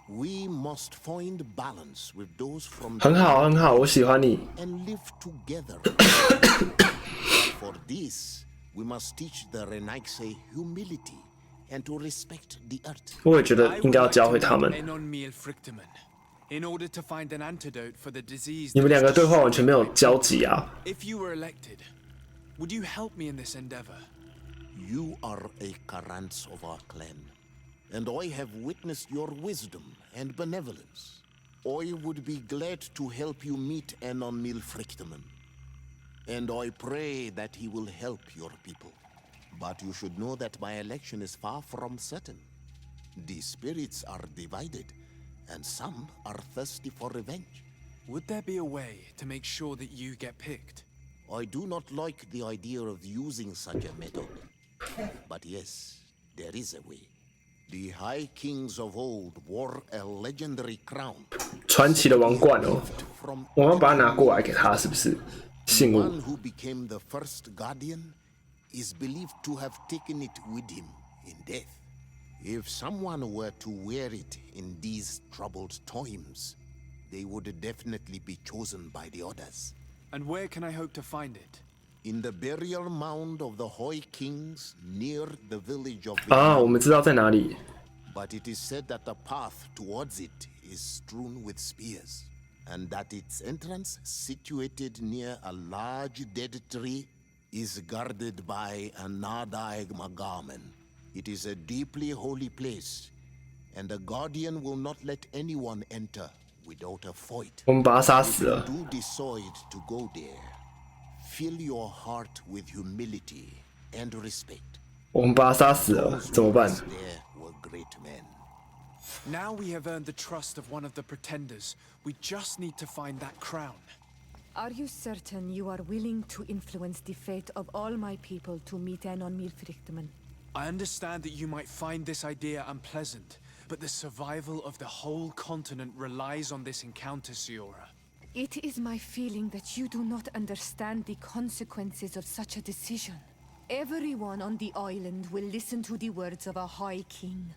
We must find balance with those from 很好，很好，我喜欢你。 and live together. For this, we must teach the Renaise humility and to respect the earth. 我也觉得应该要教会他们。 In order to find an antidote for the disease. 你们两个对话完全没有交集啊！ If you were elected, would you help me in this endeavor? You are a Karants of our clan, and I have witnessed your wisdom and benevolence. I would be glad to help you meet Enon Milfrictamen, and I pray that he will help your people. But you should know that my election is far from certain. The spirits are divided, and some are thirsty for revenge. Would there be a way to make sure that you get picked? I do not like the idea of using such a method. But yes, there is a way. The high kings of old wore a legendary crown. 传奇的王冠哦，我要把它拿过来给他，是不是？信物。 One who became the first guardian is believed to have taken it with him in death. If someone were to wear it in these troubled times, they would definitely be chosen by the others. And where can I hope to find it? In the burial mound of the Hoi Kings near the village of 啊，我们知道在哪里。 But it is said that the path towards it is strewn with spears, and that its entrance, situated near a large dead tree, is guarded by a Nadaig Magamen. It is a deeply holy place, and the guardian will not let anyone enter without a fight. 我们把他杀死了。 If you do decide to go there, fill your heart with humility and respect. 我们把他杀死了，怎么办？ There were great men. Now we have earned the trust of one of the pretenders. We just need to find that crown. Are you certain you are willing to influence the fate of all my people to meet Enon Milfrictamen? I understand that you might find this idea unpleasant, but the survival of the whole continent relies on this encounter, Siora. It is my feeling that you do not understand the consequences of such a decision. Everyone on the island will listen to the words of a High King.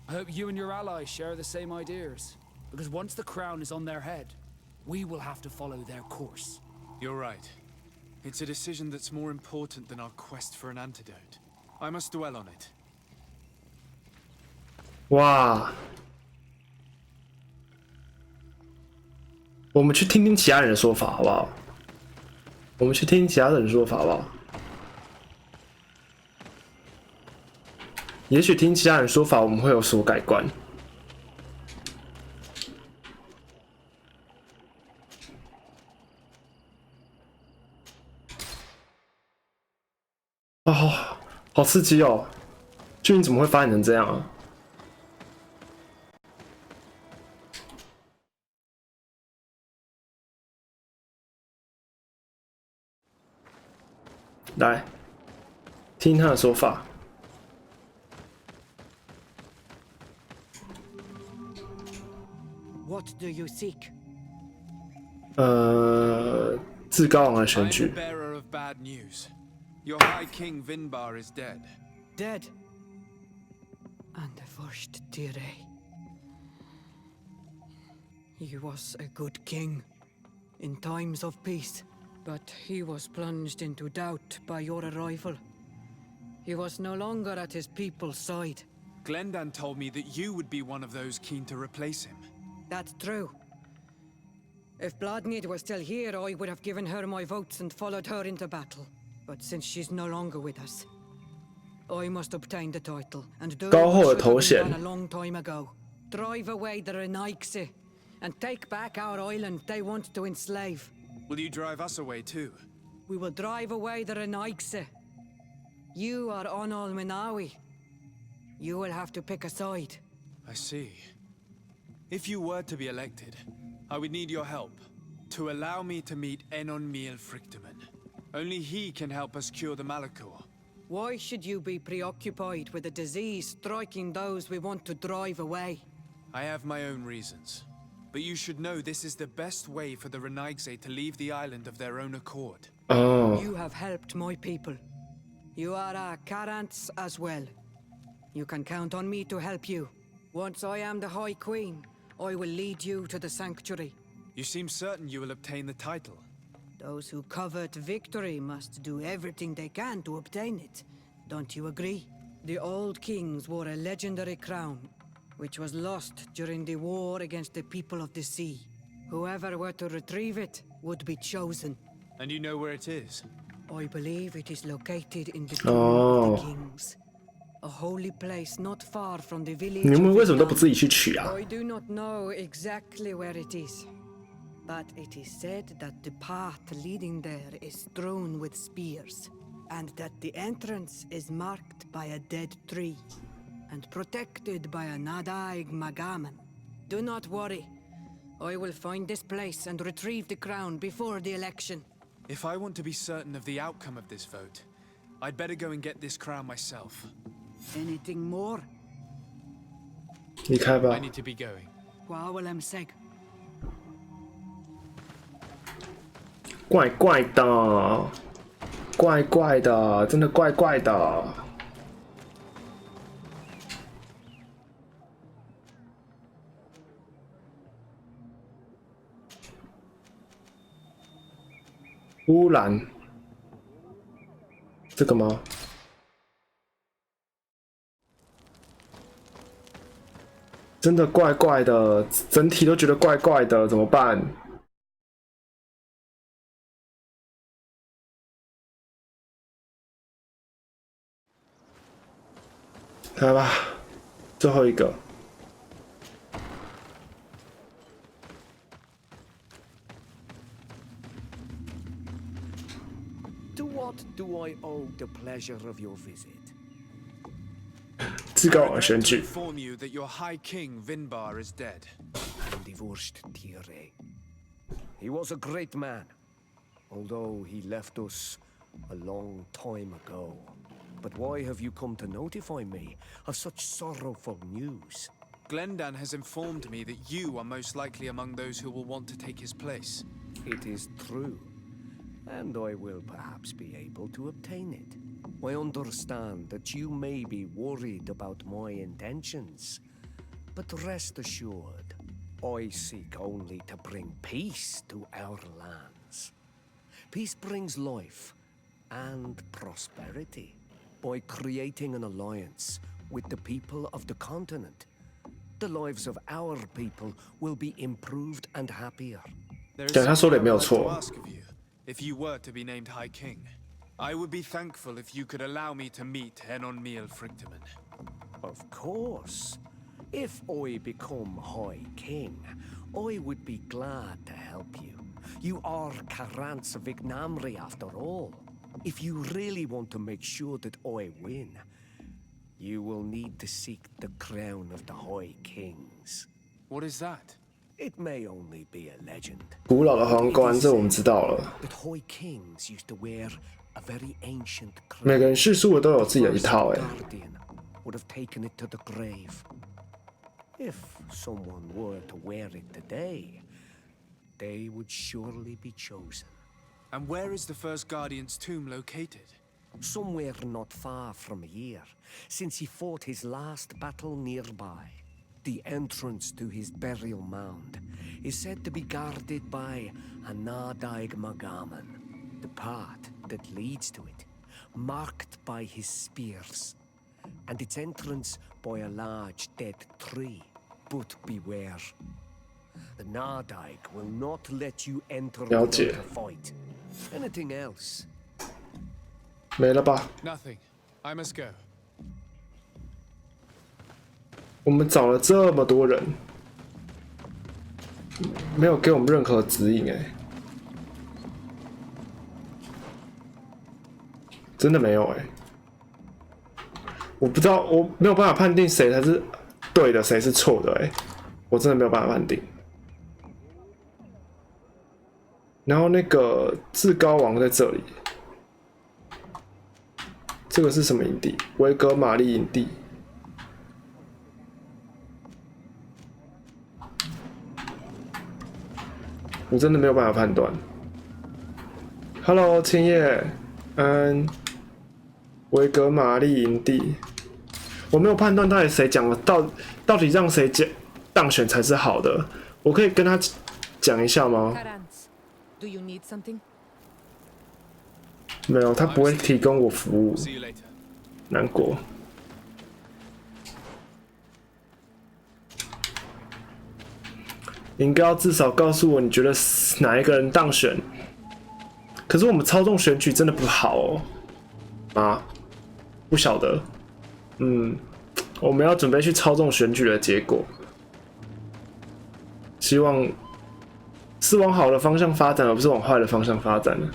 I hope you and your allies share the same ideas. Because once the crown is on their head, we will have to follow their course. You're right. It's a decision that's more important than our quest for an antidote. I must dwell on it. 哇！我们去听听其他人的说法，好不好？我们去听听其他人的说法，好不好？也许听其他人说法，我们会有所改观。哦，好刺激哦！剧情怎么会发展成这样啊？来，听他的说法。What do you seek? 至高王的选 I'm 举。 the bearer of bad news. Your High King Vinbar is dead. Dead. And the first Tire. He was a good king in times of peace, but he was plunged into doubt by your arrival. He was no longer at his people's side. Glendan told me that you would be one of those keen to replace him. That's true. If Bloodmead was still here, I would have given her my votes and followed her into battle. But since she's no longer with us, I must obtain the title and do what should have been done a long time ago. Drive away the Renaigse and take back our island they want to enslave. Will you drive us away too? We will drive away the Renaigse. You are on Almenawi. You will have to pick a side. I see. If you were to be elected, I would need your help to allow me to meet Enon Miel Frictiman. Only he can help us cure the Malachor. Why should you be preoccupied with a disease striking those we want to drive away? I have my own reasons. But you should know this is the best way for the Renaigse to leave the island of their own accord. You have helped my people. You are our Karants as well. You can count on me to help you. Once I am the High Queen, I will lead you to the sanctuary. You seem certain you will obtain the title. Those who covet victory must do everything they can to obtain it. Don't you agree? The old kings wore a legendary crown, which was lost during the war against the people of the sea. Whoever were to retrieve it would be chosen. And you know where it is? I believe it is located in the Tomb of the Kings. A holy place not far from the village. 你们为什么都不自己去取啊？ I do not know exactly where it is, but it is said that the path leading there is strewn with spears, and that the entrance is marked by a dead tree, and protected by a Nadaig Magaman. Do not worry. I will find this place and retrieve the crown before the election. If I want to be certain of the outcome of this vote, I'd better go and get this crown myself. Anything more? 离开吧 I。need to be going. Wawalamseg. 怪怪的，怪怪的，真的怪怪的。污染，这个吗？真的怪怪的，整体都觉得怪怪的，怎么办？来吧，最后一个。To what do I owe the pleasure of your visit? 至高王选 To 举。 inform you that your High King Vinbar is dead. And divorced Tire. He was a great man, although he left us a long time ago. But why have you come to notify me of such sorrowful news? Glendan has informed me that you are most likely among those who will want to take his place. It is true, and I will perhaps be able to obtain it. I understand that you may be worried about my intentions, but rest assured, I seek only to bring peace to our lands. Peace brings life and prosperity by creating an alliance with the people of the continent. The lives of our people will be improved and happier. Yeah, 他说的也没有错。 If you were to be named High King, I would be thankful if you could allow me to meet Henon Miel Frichtemann. Of course. If I become High King, I would be glad to help you. You are Karant's Vignamri after all. If you really want to make sure that I win, you will need to seek the crown of the High Kings. What is that? It may only be a legend. 古老的皇冠，这我们知道了。 But High Kings used to wear a very ancient crown. 每个人叙述的都有自己的一套，哎。 Would have taken it to the grave. If someone were to wear it today, they would surely be chosen. And where is the first Guardian's tomb located? Somewhere not far from here, since he fought his last battle nearby. The entrance to his burial mound is said to be guarded by a Nardaig Magaman, the path that leads to it, marked by his spears, and its entrance by a large dead tree. But beware, the Nardaig will not let you enter without a fight. Anything else? 没了吧？ Nothing. I must go. 我们找了这么多人，没有给我们任何指引，哎，真的没有，哎，我不知道，我没有办法判定谁才是对的，谁是错的，哎，我真的没有办法判定。然后那个至高王在这里，这个是什么营地？维格玛丽营地。 我真的没有办法判断。Hello， 千叶，维格玛丽营地，我没有判断到底谁讲了，到底让谁当选才是好的。我可以跟他讲一下吗？ Do you need something? 没有，他不会提供我服务。难过。你应该要至少告诉我，你觉得哪一个人当选？可是我们操纵选举真的不好哦。啊，不晓得。我们要准备去操纵选举的结果，希望是往好的方向发展，而不是往坏的方向发展了。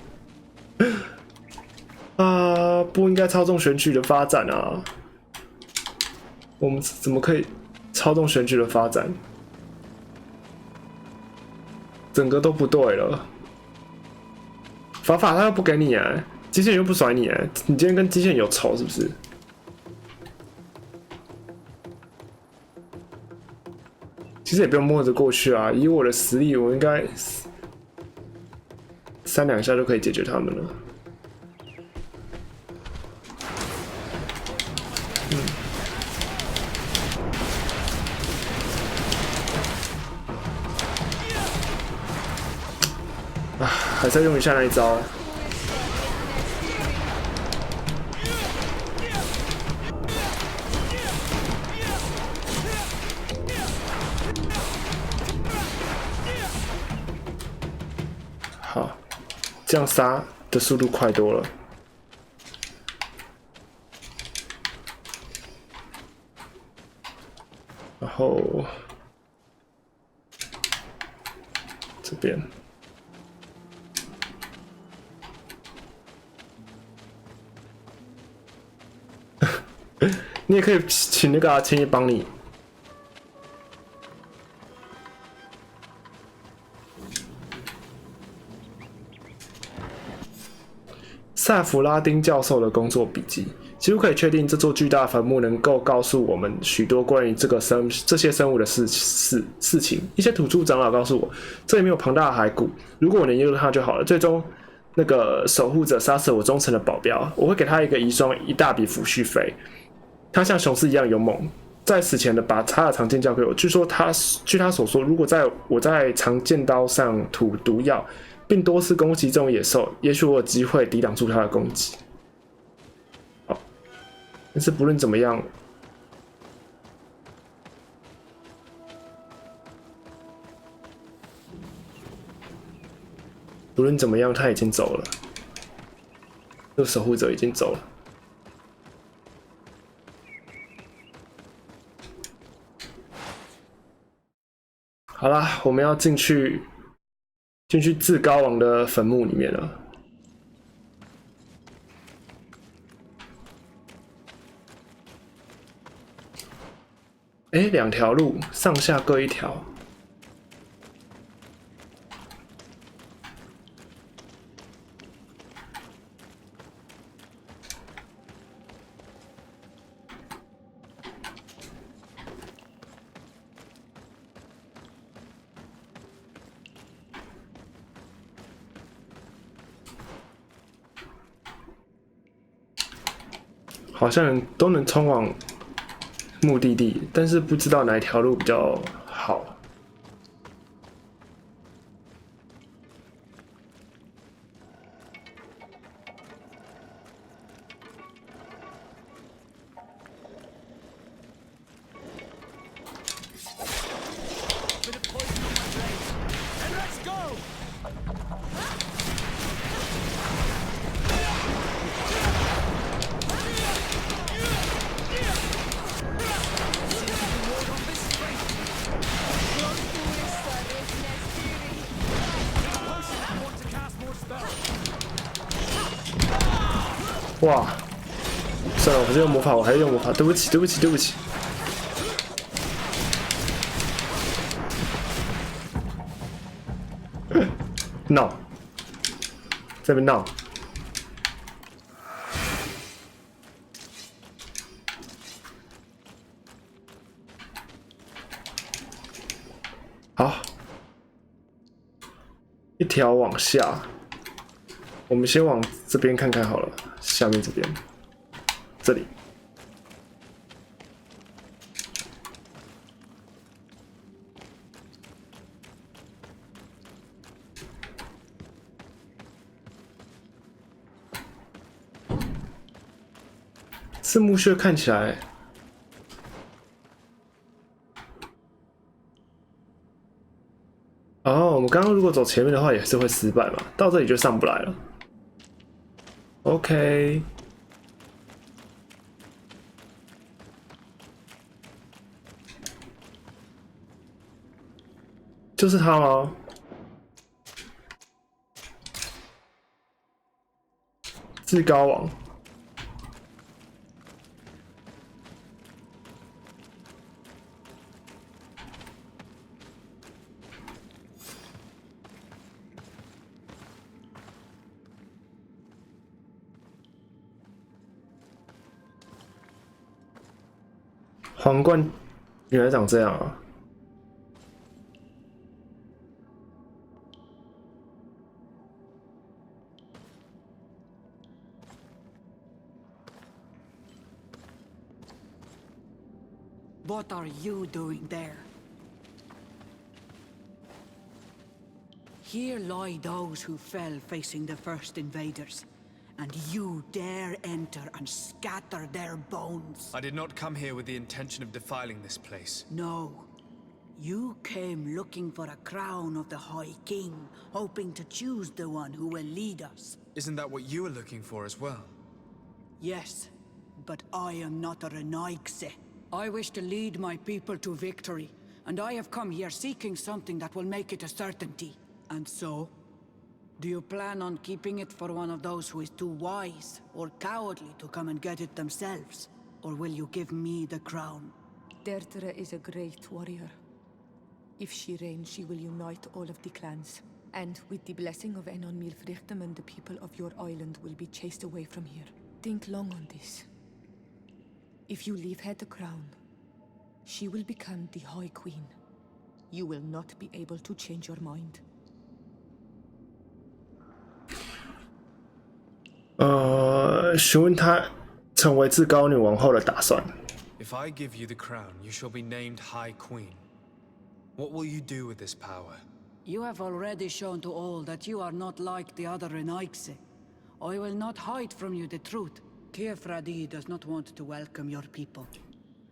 啊，不应该操纵选举的发展啊！我们怎么可以操纵选举的发展？ 整个都不对了，法他又不给你哎，机器人又不甩你哎，你今天跟机器人有仇是不是？其实也不用摸着过去啊，以我的实力，我应该3两下就可以解决他们了。还是要用一下那一招。好，这样杀的速度快多了。然后这边。 你也可以请那个千叶帮你。萨弗拉丁教授的工作笔记，几乎可以确定这座巨大坟墓能够告诉我们许多关于这些生物的事情。一些土著长老告诉我，这里没有庞大的骸骨，如果我能移动它就好了。最终，那个守护者杀死我忠诚的保镖，我会给他一个遗孀一大笔抚恤费。他像雄狮一样勇猛，在死前的把他的长剑交给我。据他所说，如果我在长剑刀上涂毒药，并多次攻击这种野兽，也许我有机会抵挡住他的攻击。好，但是不论怎么样。无论怎么样，他已经走了。这个守护者已经走了。好啦，我们要进去至高王的坟墓里面了。2条路，上下各一条。好像都能通往目的地，但是不知道哪一条路比较好。哇！算了，我还是用魔法，对不起。闹，这边闹。好，一条往下，我们先往这边看看好了。下面这边，这里。刺木屑看起来，我们刚刚如果走前面的话，也是会失败嘛，到这里就上不来了。OK， 就是他吗？至高王。皇冠原来长这样啊！ What are you doing there? Here lie those who fell facing the first invaders, and you dare enter and scatter their bones. I did not come here with the intention of defiling this place. No. You came looking for a crown of the High King, hoping to choose the one who will lead us. Isn't that what you were looking for as well? Yes, but I am not a Renaigse. I wish to lead my people to victory, and I have come here seeking something that will make it a certainty. And so, do you plan on keeping it for one of those who is too wise or cowardly to come and get it themselves? Or will you give me the crown? Deirdre is a great warrior. If she reigns, she will unite all of the clans. And with the blessing of Enon Milfrichtem, the people of your island will be chased away from here. Think long on this. If you leave her the crown, she will become the High Queen. You will not be able to change your mind. 询问他成为至高女王后的打算。If I give you the crown, you shall be named High Queen. What will you do with this power? You have already shown to all that you are not like the other Renaigse. I will not hide from you the truth. Kefradi does not want to welcome your people.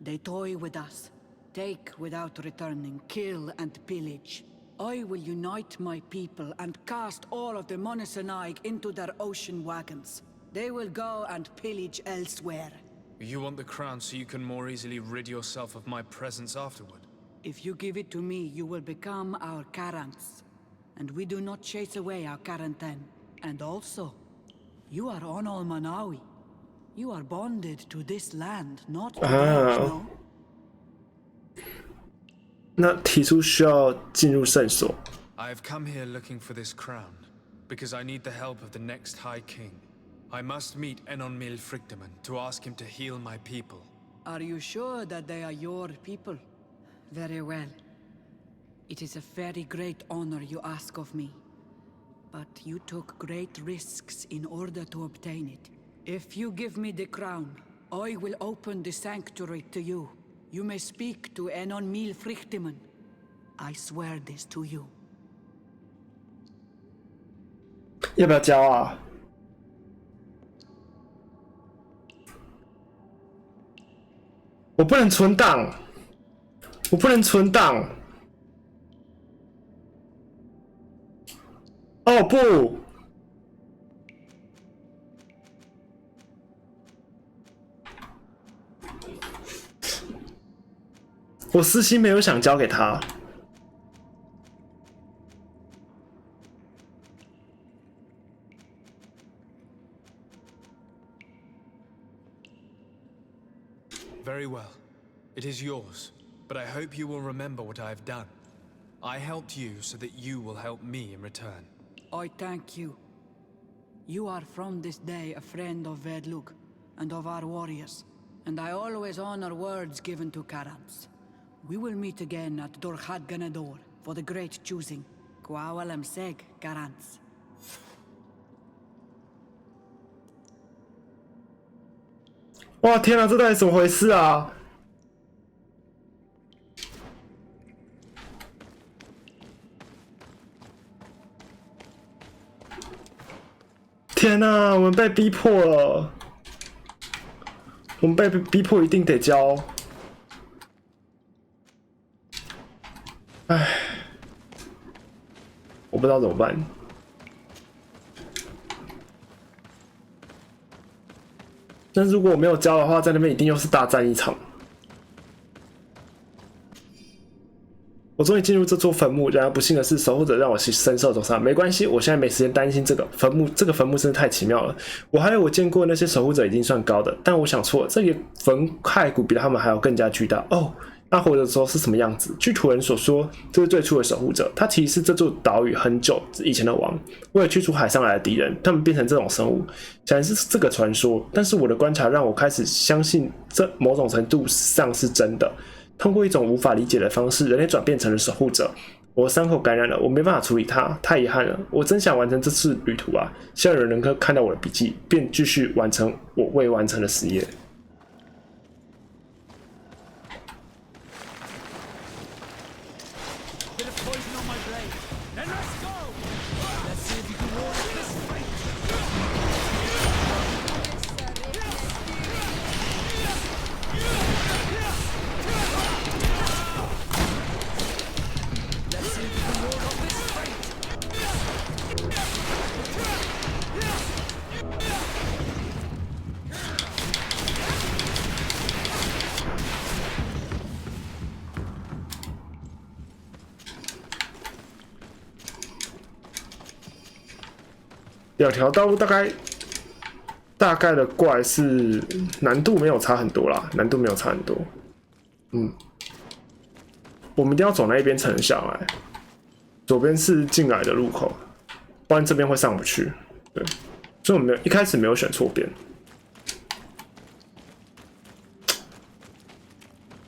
They toy with us, take without returning, kill and pillage. I will unite my people and cast all of the Monesenaig into their ocean wagons. They will go and pillage elsewhere. You want the crown so you can more easily rid yourself of my presence afterward? If you give it to me, you will become our Karants. And we do not chase away our Karanten. And also, you are on Manawi. You are bonded to this land, not to theirs, no? 那提出需要进入圣所。I have come here looking for this crown because I need the help of the next High King. I must meet Enonmil Frictiman to ask him to heal my people. Are you sure that they are your people? Very well. It is a very great honor you ask of me. But you took great risks in order to obtain it. If you give me the crown, I will open the sanctuary to you. You may speak to Enonmil Frictiman. I swear this to you. 要不要交啊？我不能存档，我不能存档。哦不！我私心没有想交给他。Very well. It is yours, but I hope you will remember what I have done. I helped you so that you will help me in return. I thank you. You are from this day a friend of Vedluk and of our warriors, and I always honor words given to Karants. We will meet again at Dorkhad Ganador for the great choosing. Kwawalam Seg, Karants. 哇天啊，这到底怎么回事啊？天啊，我们被逼迫了，我们被逼迫一定得交。唉，我不知道怎么办。但如果我没有交的话，在那边一定又是大战一场。我终于进入这座坟墓，然而不幸的是，守护者让我深受重伤。没关系，我现在没时间担心这个坟墓。这个坟墓真的太奇妙了。我还有我见过那些守护者已经算高的，但我想错了，这个坟骸骨比他们还要更加巨大。哦。他活着的时候是什么样子？据土人所说，这是最初的守护者。他其实是这座岛屿很久以前的王，为了驱除海上来的敌人，他们变成这种生物，显然是这个传说。但是我的观察让我开始相信，这某种程度上是真的。通过一种无法理解的方式，人类转变成了守护者。我的伤口感染了，我没办法处理它，太遗憾了。我真想完成这次旅途啊！希望有人能够看到我的笔记，便继续完成我未完成的实业。两条道路大概的怪是难度没有差很多啦，难度没有差很多。我们一定要走那一边才能下来。左边是进来的入口，不然这边会上不去。对，所以我们一开始没有选错边。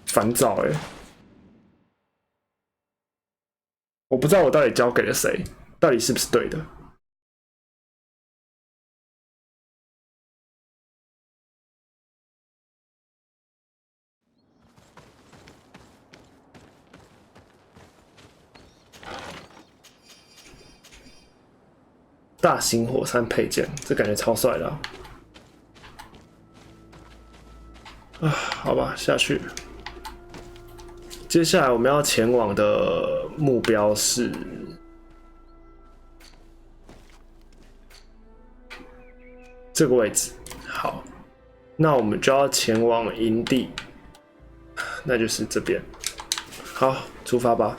烦躁欸，我不知道我到底交给了谁，到底是不是对的。大型火山配件，这感觉超帅的啊！好吧，下去。接下来我们要前往的目标是这个位置。好，那我们就要前往营地，那就是这边。好，出发吧。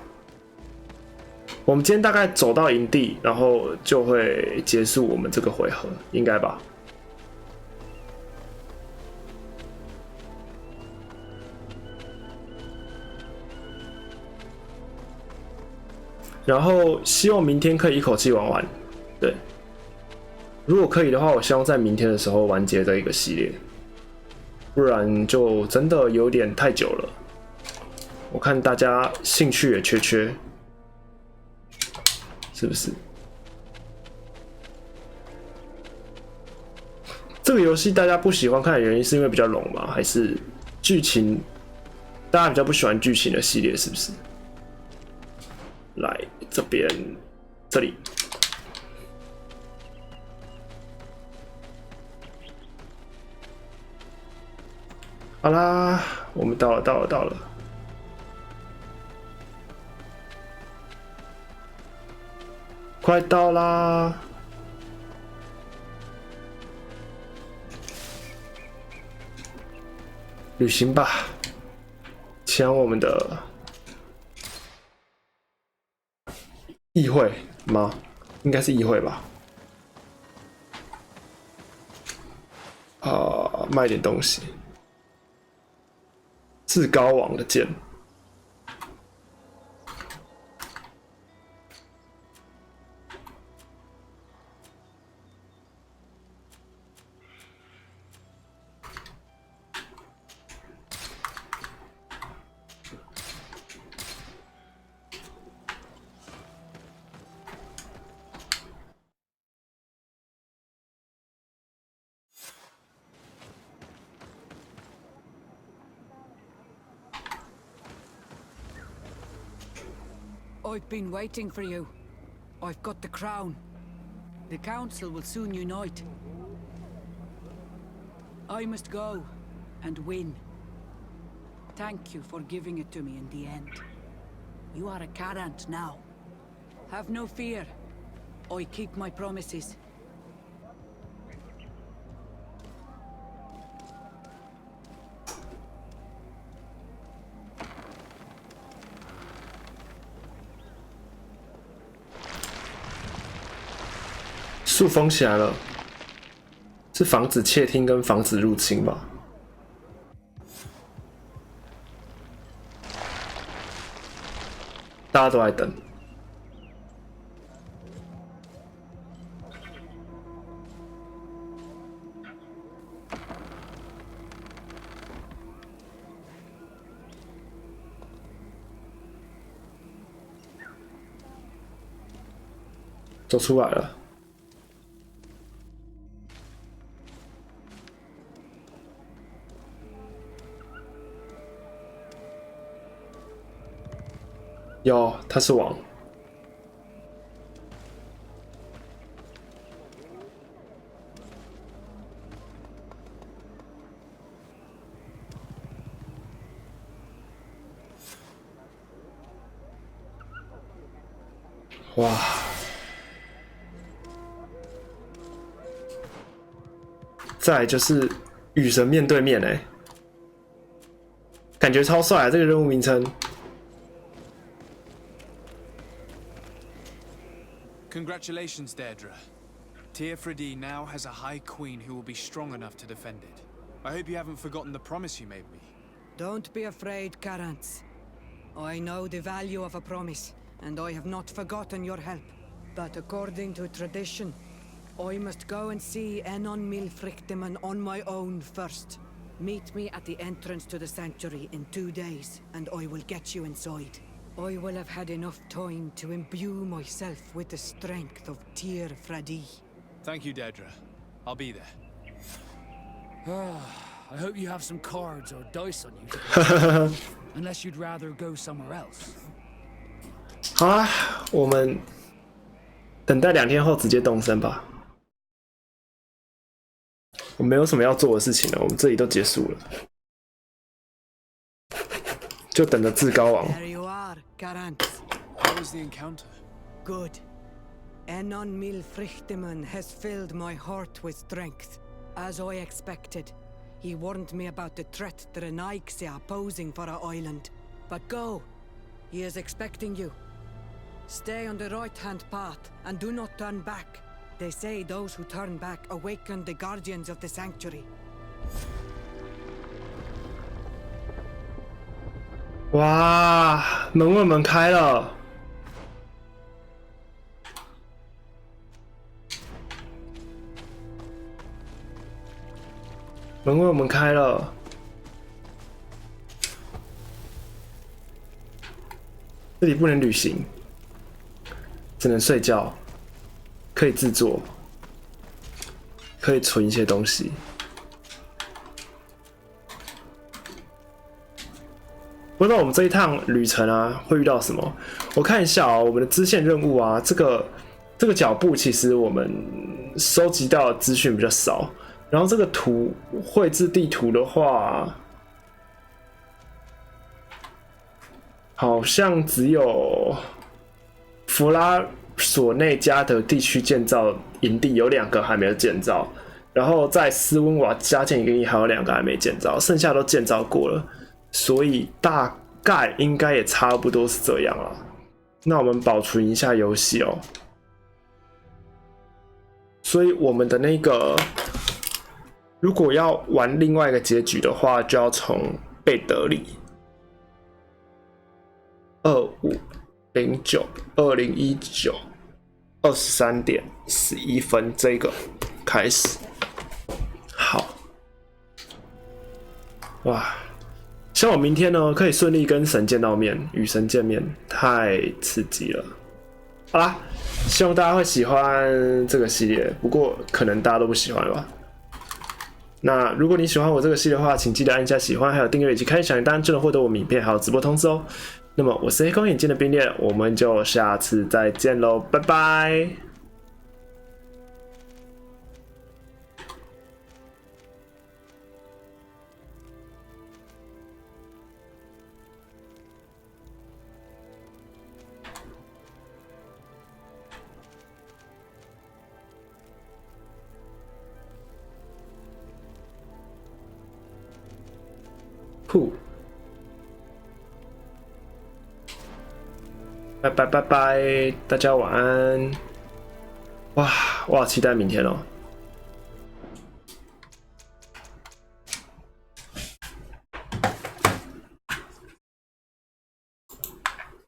我们今天大概走到营地，然后就会结束我们这个回合，应该吧？然后希望明天可以一口气玩完。对，如果可以的话，我希望在明天的时候完结这一个系列，不然就真的有点太久了。我看大家兴趣也缺，是不是？这个游戏大家不喜欢看的原因是因为比较笼吗？还是剧情大家比较不喜欢剧情的系列？是不是？来这边，这里。好啦，我们到了。快到啦！旅行吧，前往我们的议会吗？应该是议会吧。卖点东西。至高王的剑。I've been waiting for you. I've got the crown. The council will soon unite. I must go and win. Thank you for giving it to me in the end. You are a Karant now. Have no fear. I keep my promises. 树封起来了，是防止窃听跟防止入侵吧？大家都在等。走出来了。有，他是王。哇！再来就是与神面对面哎，感觉超帅啊！这个任务名称。 Congratulations, Deirdre. Tearfredi now has a High Queen who will be strong enough to defend it. I hope you haven't forgotten the promise you made me. Don't be afraid, Karants. I know the value of a promise, and I have not forgotten your help. But according to tradition, I must go and see Enon Milfrictiman on my own first. Meet me at the entrance to the sanctuary in 2 days, and I will get you inside. I will have had enough time to imbue myself with the strength of Tearfredi. Thank you, Deirdre. I'll be there. I hope you have some cards or dice on you. Unless you'd rather go somewhere else. 好啊，我们等待2天后直接动身吧。我没有什么要做的事情了，我们这里都结束了，就等着至高王。 There you are, Garant. How was the encounter? Good. Enon mil Frichtemann has filled my heart with strength. As I expected, he warned me about the threat the Renaigse are posing for our island. But go. He is expecting you. Stay on the right-hand path and do not turn back. They say those who turn back awaken the guardians of the sanctuary. 哇，门卫们开了！门卫们开了！这里不能旅行，只能睡觉，可以制作，可以存一些东西。 不知道我们这一趟旅程啊会遇到什么？我看一下哦，我们的支线任务啊，这个脚步其实我们收集到的资讯比较少。然后这个图绘制地图的话，好像只有弗拉索内加德地区建造营地有2个还没有建造，然后在斯温瓦加建营地还有2个还没建造，剩下都建造过了。 所以大概应该也差不多是这样了。那我们保存一下游戏哦。所以我们的那个，如果要玩另外一个结局的话，就要从贝德里2509201923:11这个开始。好，哇！ 希望我明天呢可以顺利跟神见到面，与神见面，太刺激了。好啦，希望大家会喜欢这个系列，不过可能大家都不喜欢了吧。那如果你喜欢我这个系列的话，请记得按下喜欢，还有订阅以及开小铃铛，就能获得我们影片还有直播通知哦。那么我是黑框眼镜的冰恋，我们就下次再见喽，拜拜。酷，拜拜拜拜，大家晚安。哇，我好期待明天哦。